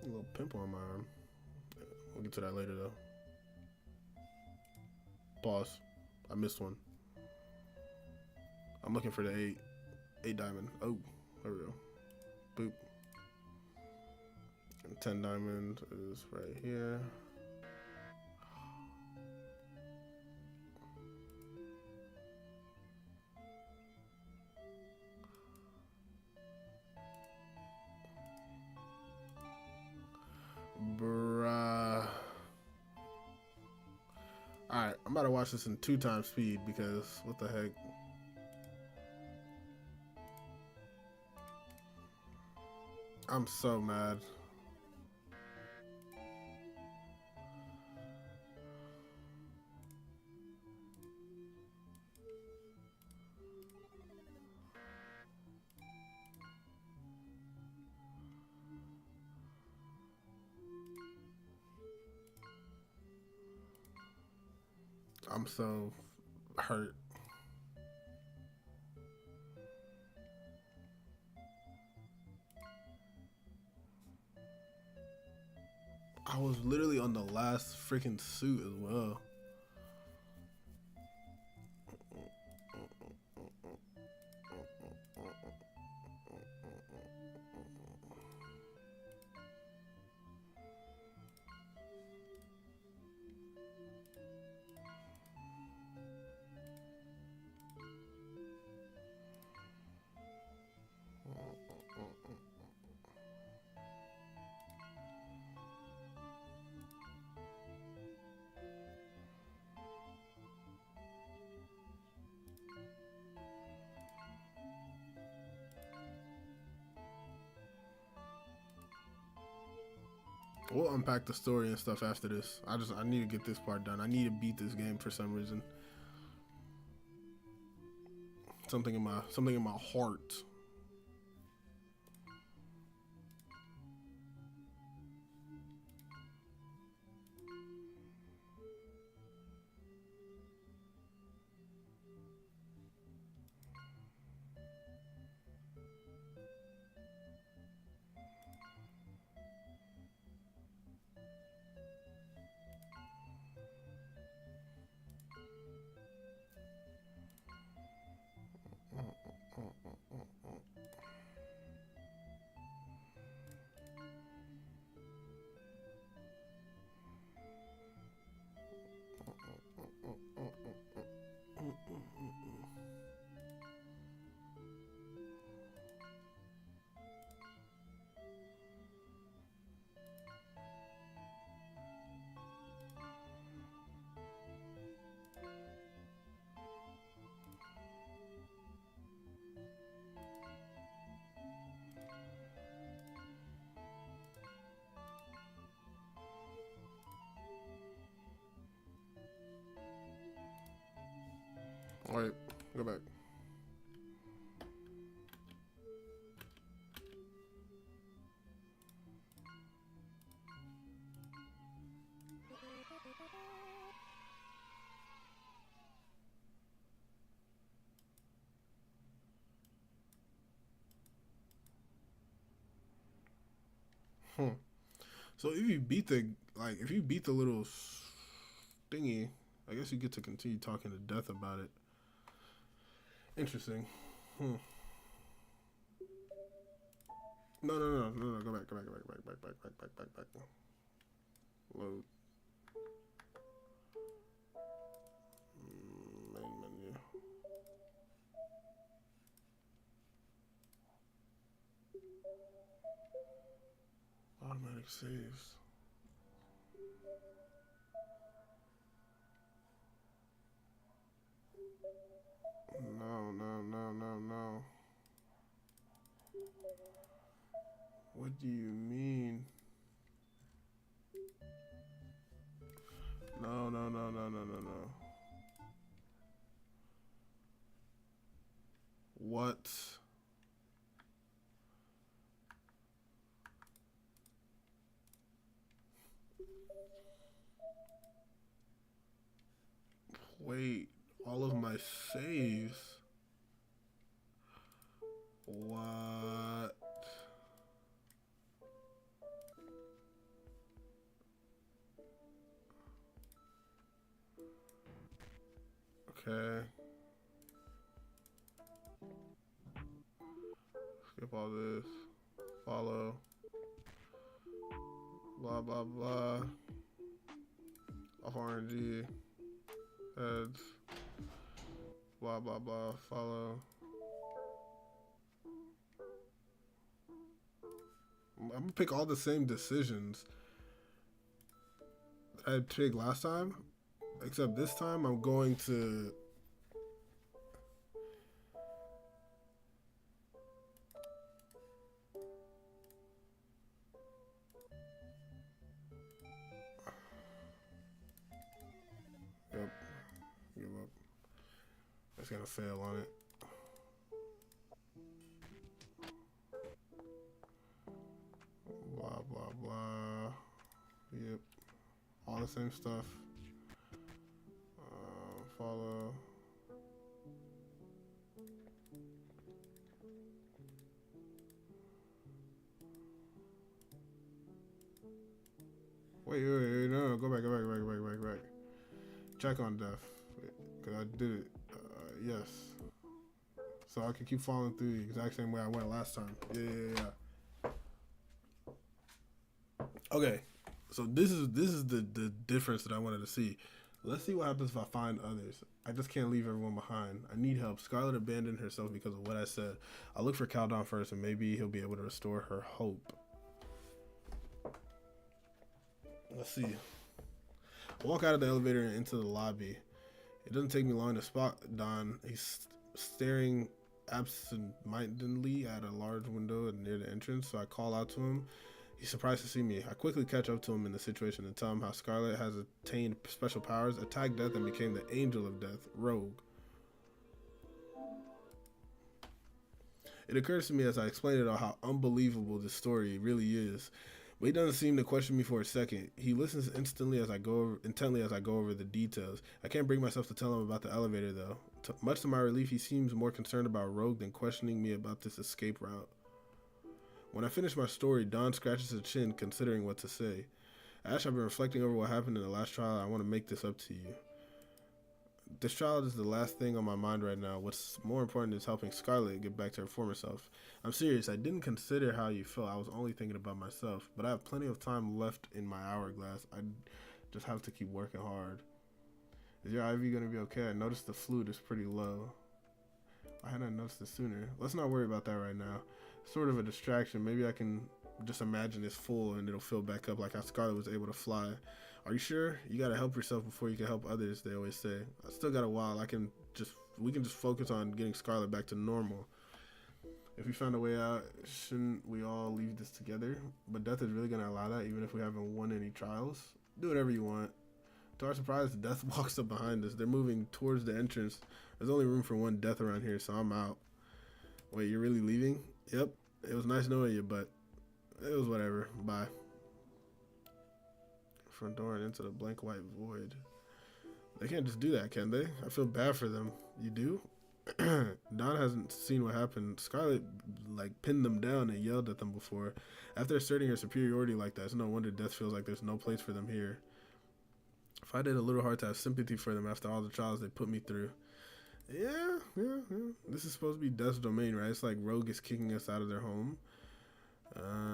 Speaker 1: A little pimple on my arm. We'll get to that later though. Pause. I missed one. I'm looking for the eight diamond. Oh, there we go. Boop. And 10 diamond is right here. Bruh. Alright, I'm about to watch this in 2 times speed because what the heck. I'm so mad. I'm so hurt. I was literally on the last freaking suit as well. We'll unpack the story and stuff after this. I need to get this part done. I need to beat this game for some reason. Something in my heart. All right, go back. So if you beat the little thingy, I guess you get to continue talking to Death about it. Interesting. No. Go back. Back. Load. Main menu. Automatic saves. No. What do you mean? No. What? Wait, all of my saves. What? Okay. Skip all this. Follow. Blah blah blah. Off RNG. Heads. Blah blah blah. Follow. I'm gonna pick all the same decisions that I picked last time, except this time I'm going to. Yep. Give up. It's gonna fail on it. Blah blah blah. Yep. All the same stuff. Follow. Wait, no, go back. Check on Death, because I did it. Yes. So I can keep following through the exact same way I went last time. Yeah. Okay, so this is the difference that I wanted to see. Let's see what happens if I find others. I just can't leave everyone behind. I need help. Scarlet abandoned herself because of what I said. I'll look for Caldon first, and maybe he'll be able to restore her hope. Let's see. I walk out of the elevator and into the lobby. It doesn't take me long to spot Don. He's staring absent-mindedly at a large window near the entrance, so I call out to him. He's surprised to see me. I quickly catch up to him in the situation and tell him how Scarlet has attained special powers, attacked Death, and became the Angel of Death, Rogue. It occurs to me as I explain it all how unbelievable this story really is. But he doesn't seem to question me for a second. He listens intently as I go over the details. I can't bring myself to tell him about the elevator, though. Much to my relief, he seems more concerned about Rogue than questioning me about this escape route. When I finish my story, Don scratches his chin, considering what to say. Ash, I've been reflecting over what happened in the last trial. I want to make this up to you. This trial is the last thing on my mind right now. What's more important is helping Scarlet get back to her former self. I'm serious. I didn't consider how you felt. I was only thinking about myself. But I have plenty of time left in my hourglass. I just have to keep working hard. Is your IV going to be okay? I noticed the fluid is pretty low. Why hadn't I noticed it sooner? Let's not worry about that right now. Sort of a distraction. Maybe I can just imagine it's full and it'll fill back up like how Scarlet was able to fly. Are you sure? You gotta help yourself before you can help others, they always say. I still got a while. We can just focus on getting Scarlet back to normal. If we found a way out, shouldn't we all leave this together? But Death is really gonna allow that even if we haven't won any trials? Do whatever you want. To our surprise, Death walks up behind us. They're moving towards the entrance. There's only room for one Death around here, so I'm out. Wait, you're really leaving? Yep. It was nice knowing you, but it was whatever. Bye. Front door and into the blank white void. They can't just do that, can they? I feel bad for them. You do? Don hasn't seen what happened. Scarlet, pinned them down and yelled at them before. After asserting her superiority like that, it's no wonder Death feels like there's no place for them here. I find it a little hard to have sympathy for them after all the trials they put me through. Yeah. This is supposed to be Death's domain, right? It's like Rogue is kicking us out of their home.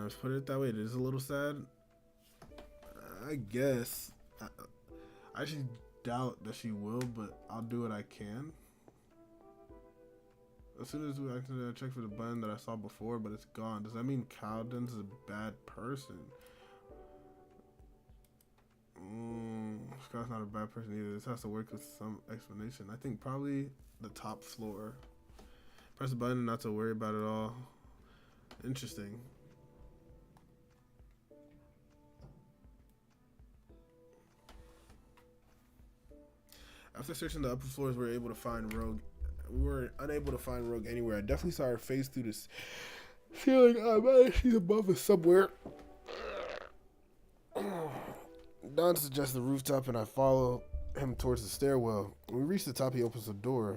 Speaker 1: Let's put it that way. It is a little sad. I guess. I actually doubt that she will, but I'll do what I can. As soon as we accidentally check for the button that I saw before, but it's gone. Does that mean Cowden's a bad person? Scott's not a bad person either. This has to work with some explanation. I think probably the top floor. Press the button, not to worry about it all. Interesting. After searching the upper floors, we were able to find Rogue. We were unable to find Rogue anywhere. I definitely saw her face through this ceiling. I bet she's above us somewhere. Don suggests the rooftop, and I follow him towards the stairwell. When we reach the top, he opens the door.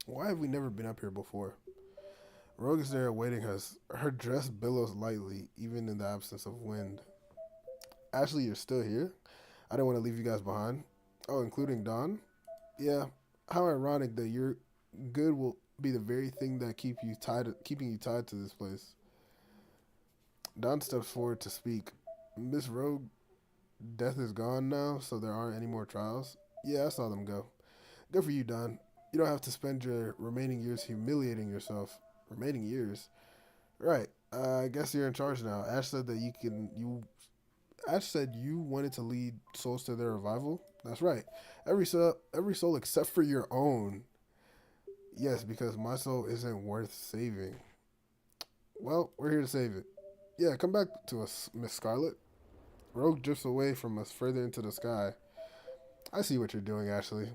Speaker 1: Why have we never been up here before? Rogue is there awaiting us. Her dress billows lightly, even in the absence of wind. Ashley, you're still here? I didn't want to leave you guys behind. Oh, including Don? Yeah. How ironic that your good will be the very thing that keeping you tied to this place. Don steps forward to speak. Miss Rogue, Death is gone now, so there aren't any more trials? Yeah, I saw them go. Good for you, Don. You don't have to spend your remaining years humiliating yourself. Remaining years? Right. I guess you're in charge now. Ash said that Ash said you wanted to lead souls to their revival? That's right. Every soul except for your own. Yes, because my soul isn't worth saving. Well, we're here to save it. Yeah, come back to us, Miss Scarlet. Rogue drifts away from us further into the sky. I see what you're doing, Ashley.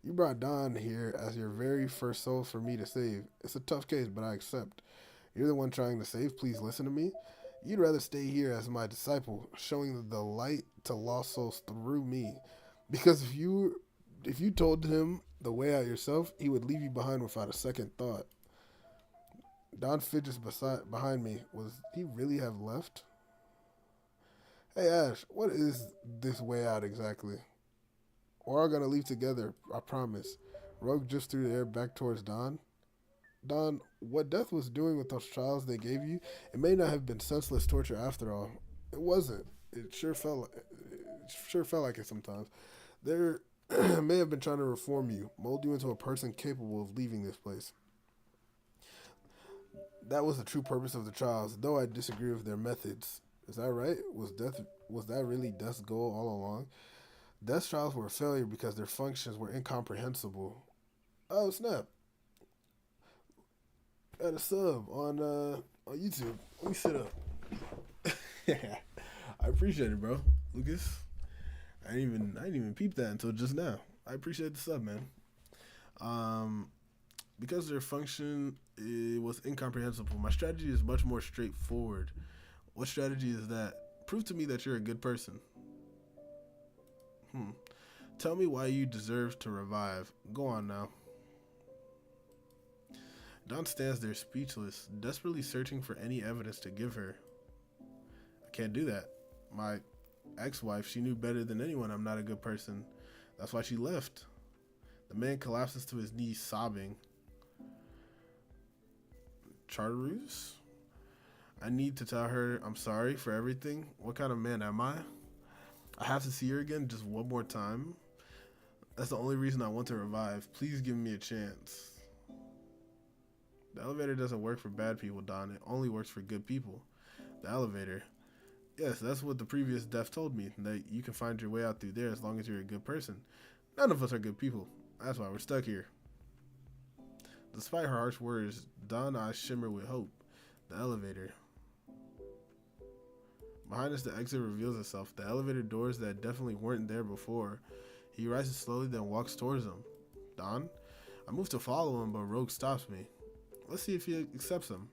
Speaker 1: You brought Don here as your very first soul for me to save. It's a tough case, but I accept. You're the one trying to save. Please listen to me. You'd rather stay here as my disciple, showing the light to lost souls through me. Because if you told him the way out yourself, he would leave you behind without a second thought. Don fidgets behind me. Was he really have left? Hey, Ash, what is this way out exactly? We're all going to leave together, I promise. Rogue drifts through the air back towards Don. Don, what Death was doing with those trials they gave you, it may not have been senseless torture after all. It wasn't. It sure felt like it sometimes. They may have been trying to reform you, mold you into a person capable of leaving this place. That was the true purpose of the trials, though I disagree with their methods. Is that right? Was that really Death's goal all along? Death's trials were a failure because their functions were incomprehensible. Oh snap! Got a sub on YouTube. Let me sit up. I appreciate it, bro, Lucas. I didn't even peep that until just now. I appreciate the sub, man. Because their function was incomprehensible, my strategy is much more straightforward. What strategy is that? Prove to me that you're a good person. Tell me why you deserve to revive. Go on now. Don stands there speechless, desperately searching for any evidence to give her. I can't do that. My ex-wife, she knew better than anyone I'm not a good person. That's why she left. The man collapses to his knees, sobbing. Chartreuse? I need to tell her I'm sorry for everything. What kind of man am I? I have to see her again just one more time. That's the only reason I want to revive. Please give me a chance. The elevator doesn't work for bad people, Don. It only works for good people. The elevator. Yes, that's what the previous death told me, that you can find your way out through there as long as you're a good person. None of us are good people. That's why we're stuck here. Despite her harsh words, Don's eyes shimmer with hope. The elevator. Behind us, the exit reveals itself. The elevator doors that definitely weren't there before. He rises slowly, then walks towards them. Don? I move to follow him, but Rogue stops me. Let's see if he accepts him.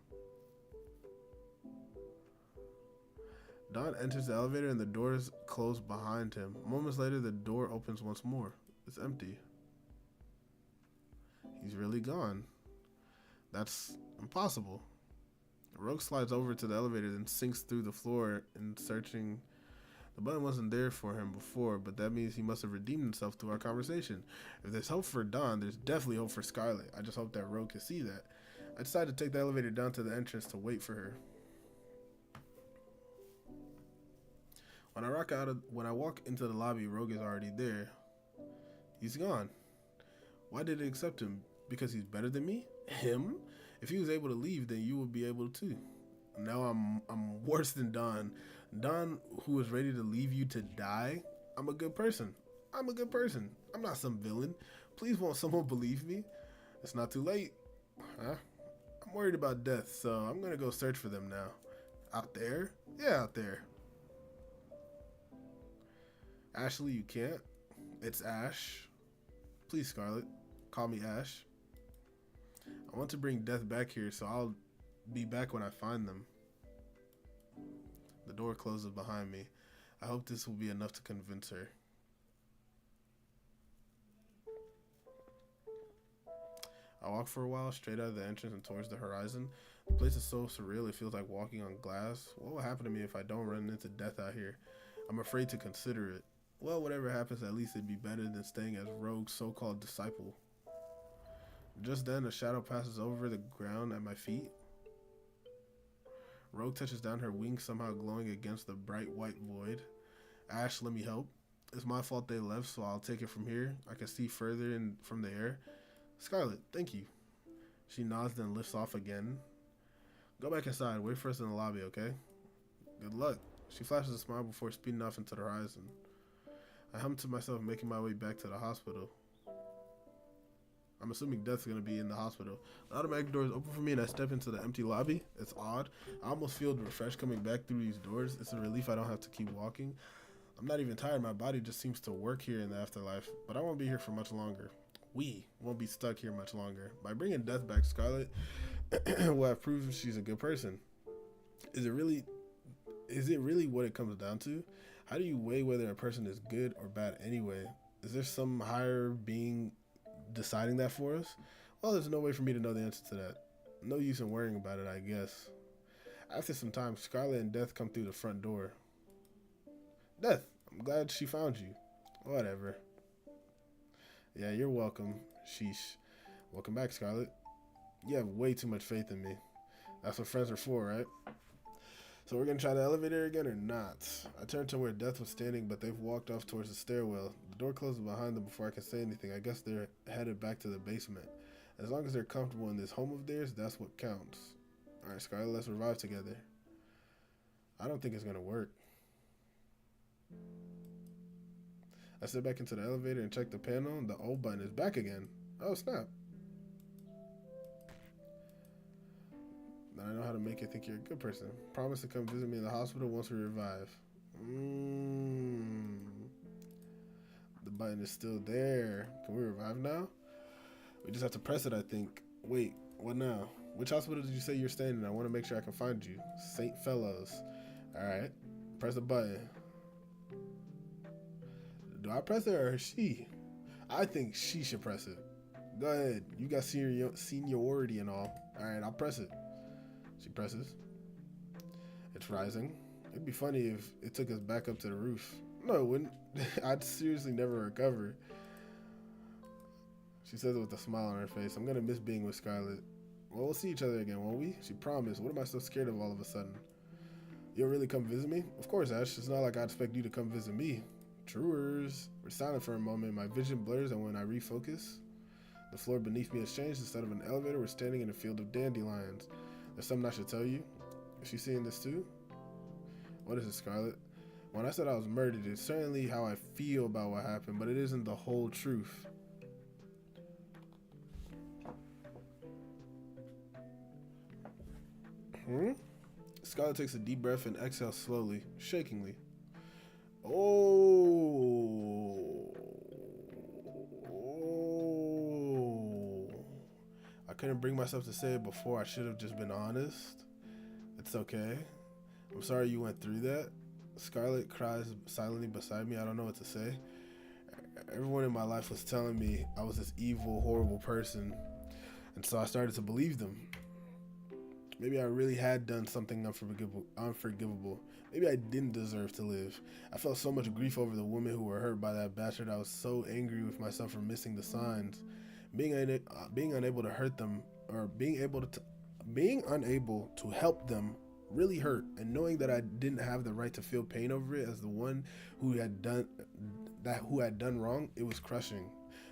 Speaker 1: Don enters the elevator and the doors close behind him. Moments later, the door opens once more. It's empty. He's really gone. That's impossible. Rogue slides over to the elevator and sinks through the floor in searching The button wasn't there for him before, but that means he must have redeemed himself through our conversation. If there's hope for Dawn, there's definitely hope for Scarlet. I just hope that Rogue can see that. I decided to take the elevator down to the entrance to wait for her. When I walk into the lobby, Rogue is already there. He's gone. Why did it accept him? Because he's better than me? Him? If he was able to leave, then you would be able to. Now I'm worse than Dawn. Dawn, who was ready to leave you to die? I'm a good person. I'm a good person. I'm not some villain. Please won't someone believe me? It's not too late. Huh? I'm worried about death, so I'm gonna go search for them now. Out there? Yeah, out there. Ashley, you can't. It's Ash. Please, Scarlet, call me Ash. I want to bring Death back here, so I'll be back when I find them. The door closes behind me. I hope this will be enough to convince her. I walk for a while, straight out of the entrance and towards the horizon. The place is so surreal, it feels like walking on glass. What will happen to me if I don't run into death out here? I'm afraid to consider it. Well, whatever happens, at least it'd be better than staying as Rogue's so-called disciple. Just then, a shadow passes over the ground at my feet. Rogue touches down her wings, somehow glowing against the bright white void. Ash, let me help. It's my fault they left, so I'll take it from here. I can see further in from the air. Scarlet, thank you. She nods, then lifts off again. Go back inside. Wait for us in the lobby, okay? Good luck. She flashes a smile before speeding off into the horizon. I hum to myself, making my way back to the hospital. I'm assuming Death's gonna be in the hospital. The automatic doors open for me and I step into the empty lobby. It's odd. I almost feel refreshed coming back through these doors. It's a relief I don't have to keep walking. I'm not even tired. My body just seems to work here in the afterlife. But I won't be here for much longer. We won't be stuck here much longer. By bringing Death back, Scarlet will have proven she's a good person. Is it really what it comes down to? How do you weigh whether a person is good or bad anyway? Is there some higher being deciding that for us? Well, there's no way for me to know the answer to that. No use in worrying about it, I guess. After some time, Scarlet and Death come through the front door. Death, I'm glad she found you. Whatever. Yeah, you're welcome. Sheesh. Welcome back, Scarlet. You have way too much faith in me. That's what friends are for, right? So we're gonna try the elevator again or not? I turn to where Death was standing, but they've walked off towards the stairwell. The door closes behind them before I can say anything. I guess they're headed back to the basement. As long as they're comfortable in this home of theirs, that's what counts. Alright, Scarlet, let's revive together. I don't think it's gonna work. I step back into the elevator and check the panel. The O button is back again. Oh, snap. Now I know how to make it think you're a good person. Promise to come visit me in the hospital once we revive. The button is still there. Can we revive now? We just have to press it, I think. Wait, what now? Which hospital did you say you're staying in? I want to make sure I can find you. St. Fellows. Alright. Press the button. Do I press it or she? I think she should press it. Go ahead. You got seniority and all. Alright, I'll press it. She presses. It's rising. It'd be funny if it took us back up to the roof. No, it wouldn't. I'd seriously never recover. She says it with a smile on her face. I'm gonna miss being with Scarlet. Well, we'll see each other again, won't we? She promised. What am I so scared of all of a sudden? You'll really come visit me? Of course, Ash. It's not like I expect you to come visit me. Truers. We're silent for a moment. My vision blurs, and when I refocus, the floor beneath me has changed. Instead of an elevator, we're standing in a field of dandelions. There's something I should tell you. Is she seeing this too? What is it, Scarlet? When I said I was murdered, it's certainly how I feel about what happened, but it isn't the whole truth. Scarlet takes a deep breath and exhales slowly, shakingly. I couldn't bring myself to say it before. I should have just been honest. It's okay. I'm sorry you went through that. Scarlet cries silently beside me. I don't know what to say. Everyone in my life was telling me I was this evil, horrible person, and so I started to believe them. Maybe I really had done something unforgivable. Maybe I didn't deserve to live. I felt so much grief over the women who were hurt by that bastard. I was so angry with myself for missing the signs. Being unable to hurt them, or being unable to help them, really hurt. And knowing that I didn't have the right to feel pain over it as the one who had done wrong, it was crushing.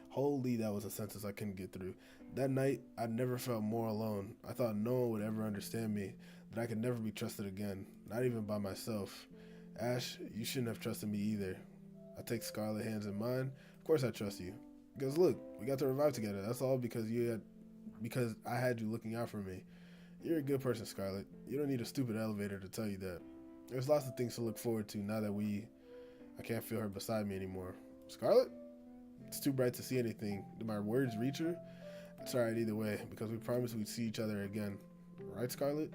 Speaker 1: Holy, that was a sentence I couldn't get through. That night, I never felt more alone. I thought no one would ever understand me, that I could never be trusted again, not even by myself. Ash, you shouldn't have trusted me either. I take Scarlet hands in mine. Of course I trust you. Because look, we got to revive together. That's all because I had you looking out for me. You're a good person, Scarlet. You don't need a stupid elevator to tell you that. There's lots of things to look forward to now that I can't feel her beside me anymore. Scarlet? It's too bright to see anything. Did my words reach her? It's alright either way, because we promised we'd see each other again. Right, Scarlet?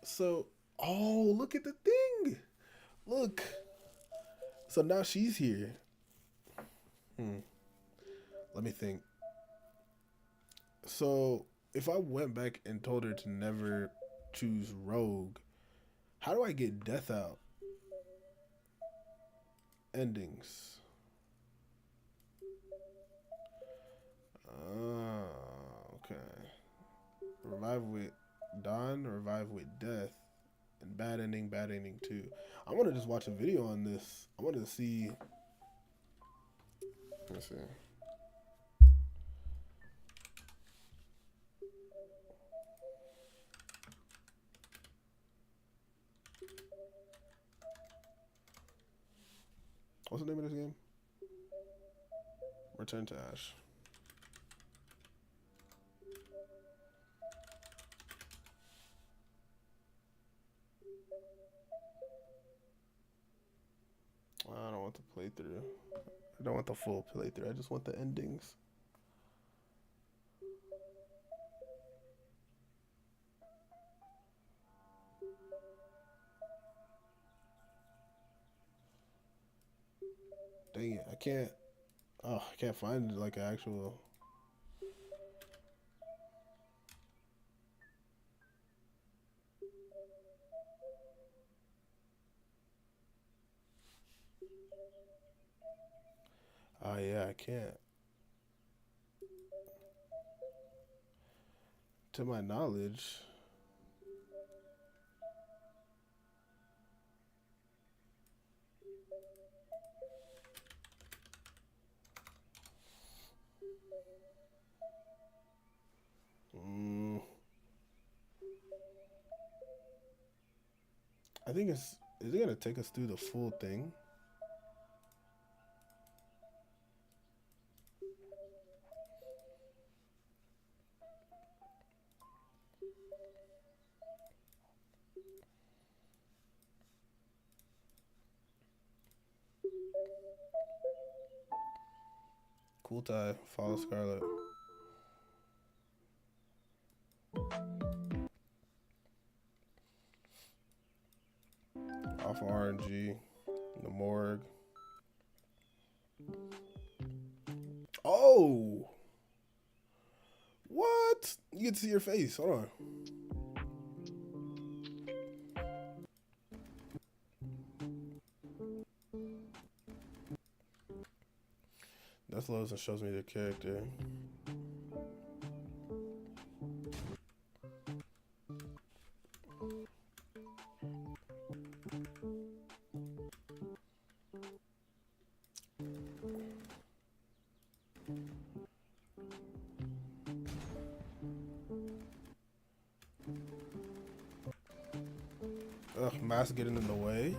Speaker 1: So, oh, look at the thing. Look. So now she's here. Let me think. So, if I went back and told her to never choose Rogue, how do I get Death out? Endings. Okay. Revive with Dawn, revive with Death, and bad ending too. I want to just watch a video on this. I wanted to see. Let's see. What's the name of this game? Return to Ash. I don't want the playthrough. I don't want the full playthrough. I just want the endings. Dang it, I can't. Oh, I can't find like an actual. Oh yeah, I can't. To my knowledge. I think it's. Is it gonna take us through the full thing? Cool tie. Follow Scarlet. Off RNG. The morgue. Oh! What? You get to see your face. Hold on. That's lows and shows me their character. Ugh, mask getting in the way.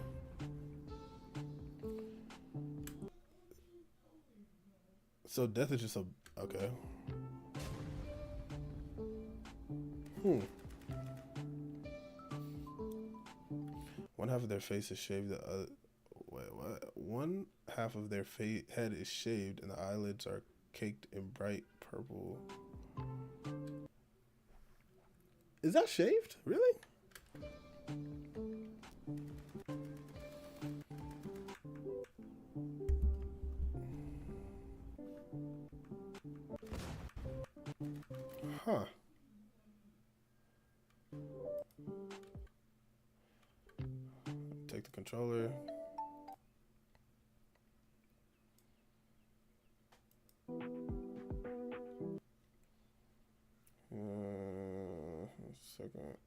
Speaker 1: So death is just a okay. One half of their face is shaved. The other, wait, what? One half of their head is shaved, and the eyelids are caked in bright purple. Is that shaved? Really? Huh. Take the controller. Second.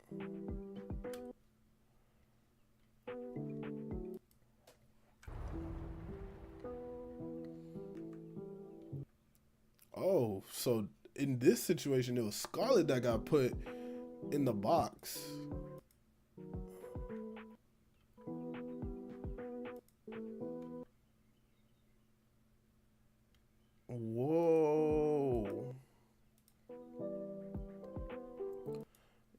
Speaker 1: Oh, so in this situation, it was Scarlet that got put in the box. Whoa.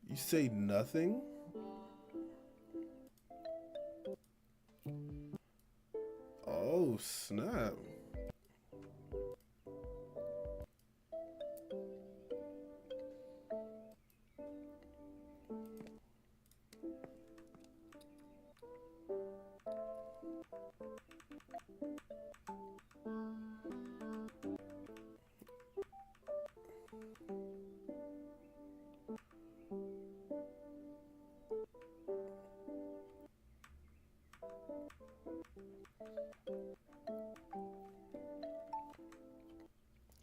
Speaker 1: You say nothing? Oh, snap.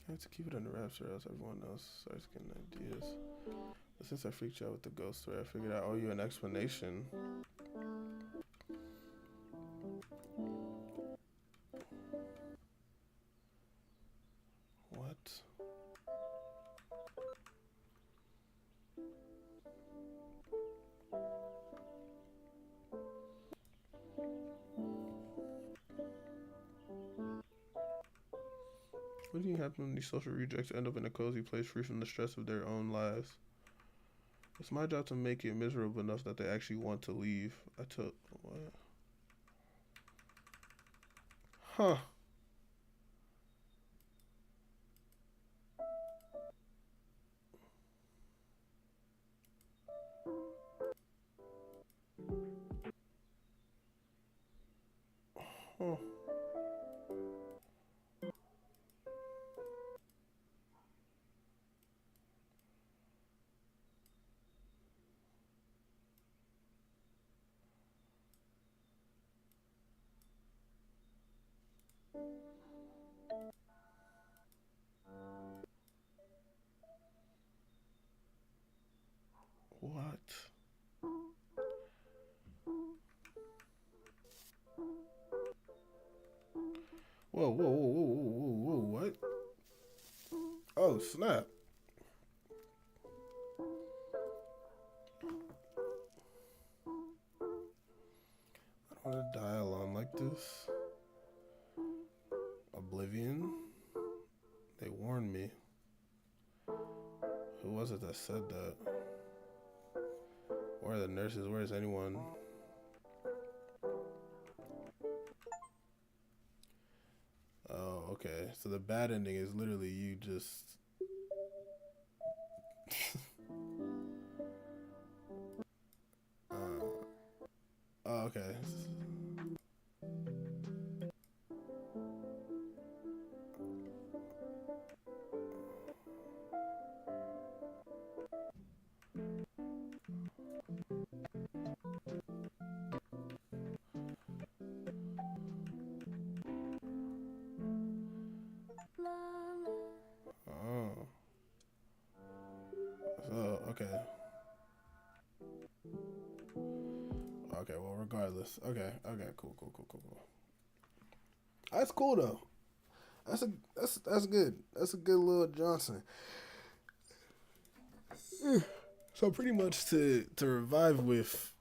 Speaker 1: I have to keep it under wraps or else everyone else starts getting ideas. But since I freaked you out with the ghost story, I figured I owe you an explanation. What? What do you happen when these social rejects end up in a cozy place free from the stress of their own lives? It's my job to make it miserable enough that they actually want to leave. I took... What? Huh. Huh. What? Whoa, whoa, whoa, whoa, whoa, whoa, whoa, what? Oh, snap. I don't want to die alone like this. Oblivion? They warned me. Who was it that said that? Where are the nurses? Where is anyone? Oh, okay. So the bad ending is literally you just... oh, okay. Oh. So, okay. Okay, well, regardless. Okay, cool. That's cool, though. That's good. That's a good little Johnson. So pretty much to revive with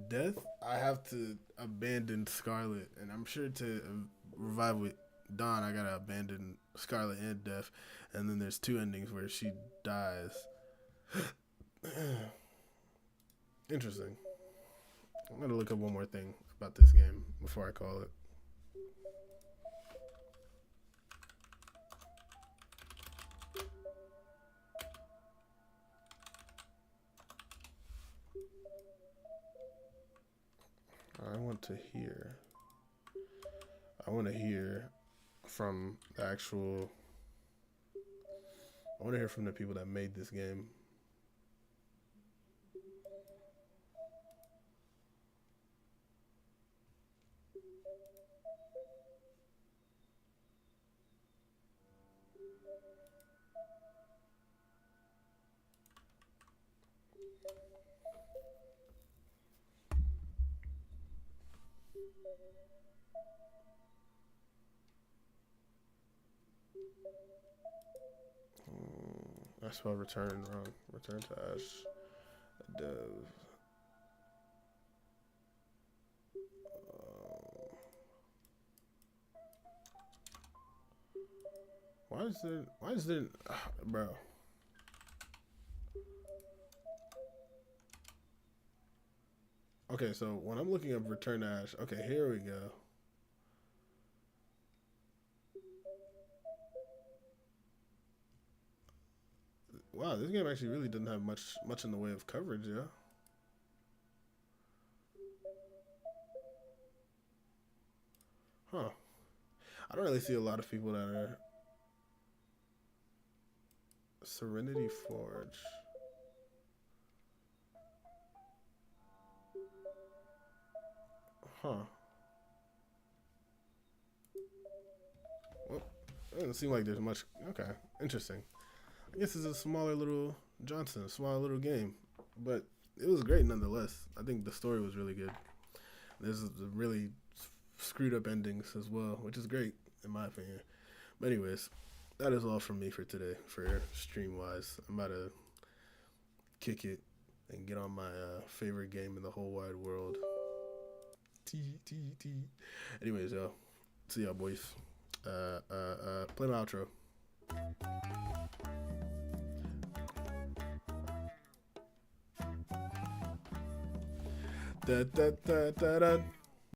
Speaker 1: death, I have to abandon Scarlet, and I'm sure to revive with Dawn, I gotta abandon Scarlet and Death, and then there's two endings where she dies. Interesting. I'm gonna look up one more thing about this game before I call it. I want to hear. I want to hear from the actual. I want to hear from the people that made this game. I spelled return wrong. Return to Ash. Dev. Why is there, bro? Okay, so when I'm looking up return to Ash, okay, here we go. Wow, this game actually really doesn't have much in the way of coverage, yeah. Huh. I don't really see a lot of people that are Serenity Forge. Huh. Well, it doesn't seem like there's much. Okay, interesting. I guess it's a smaller little Johnson, a smaller little game, but it was great nonetheless. I think the story was really good. There's really screwed up endings as well, which is great in my opinion. But anyways, that is all from me for today. For stream wise, I'm about to kick it and get on my favorite game in the whole wide world. T T T. Anyways, y'all, see y'all boys. Play my outro. Da da da da da.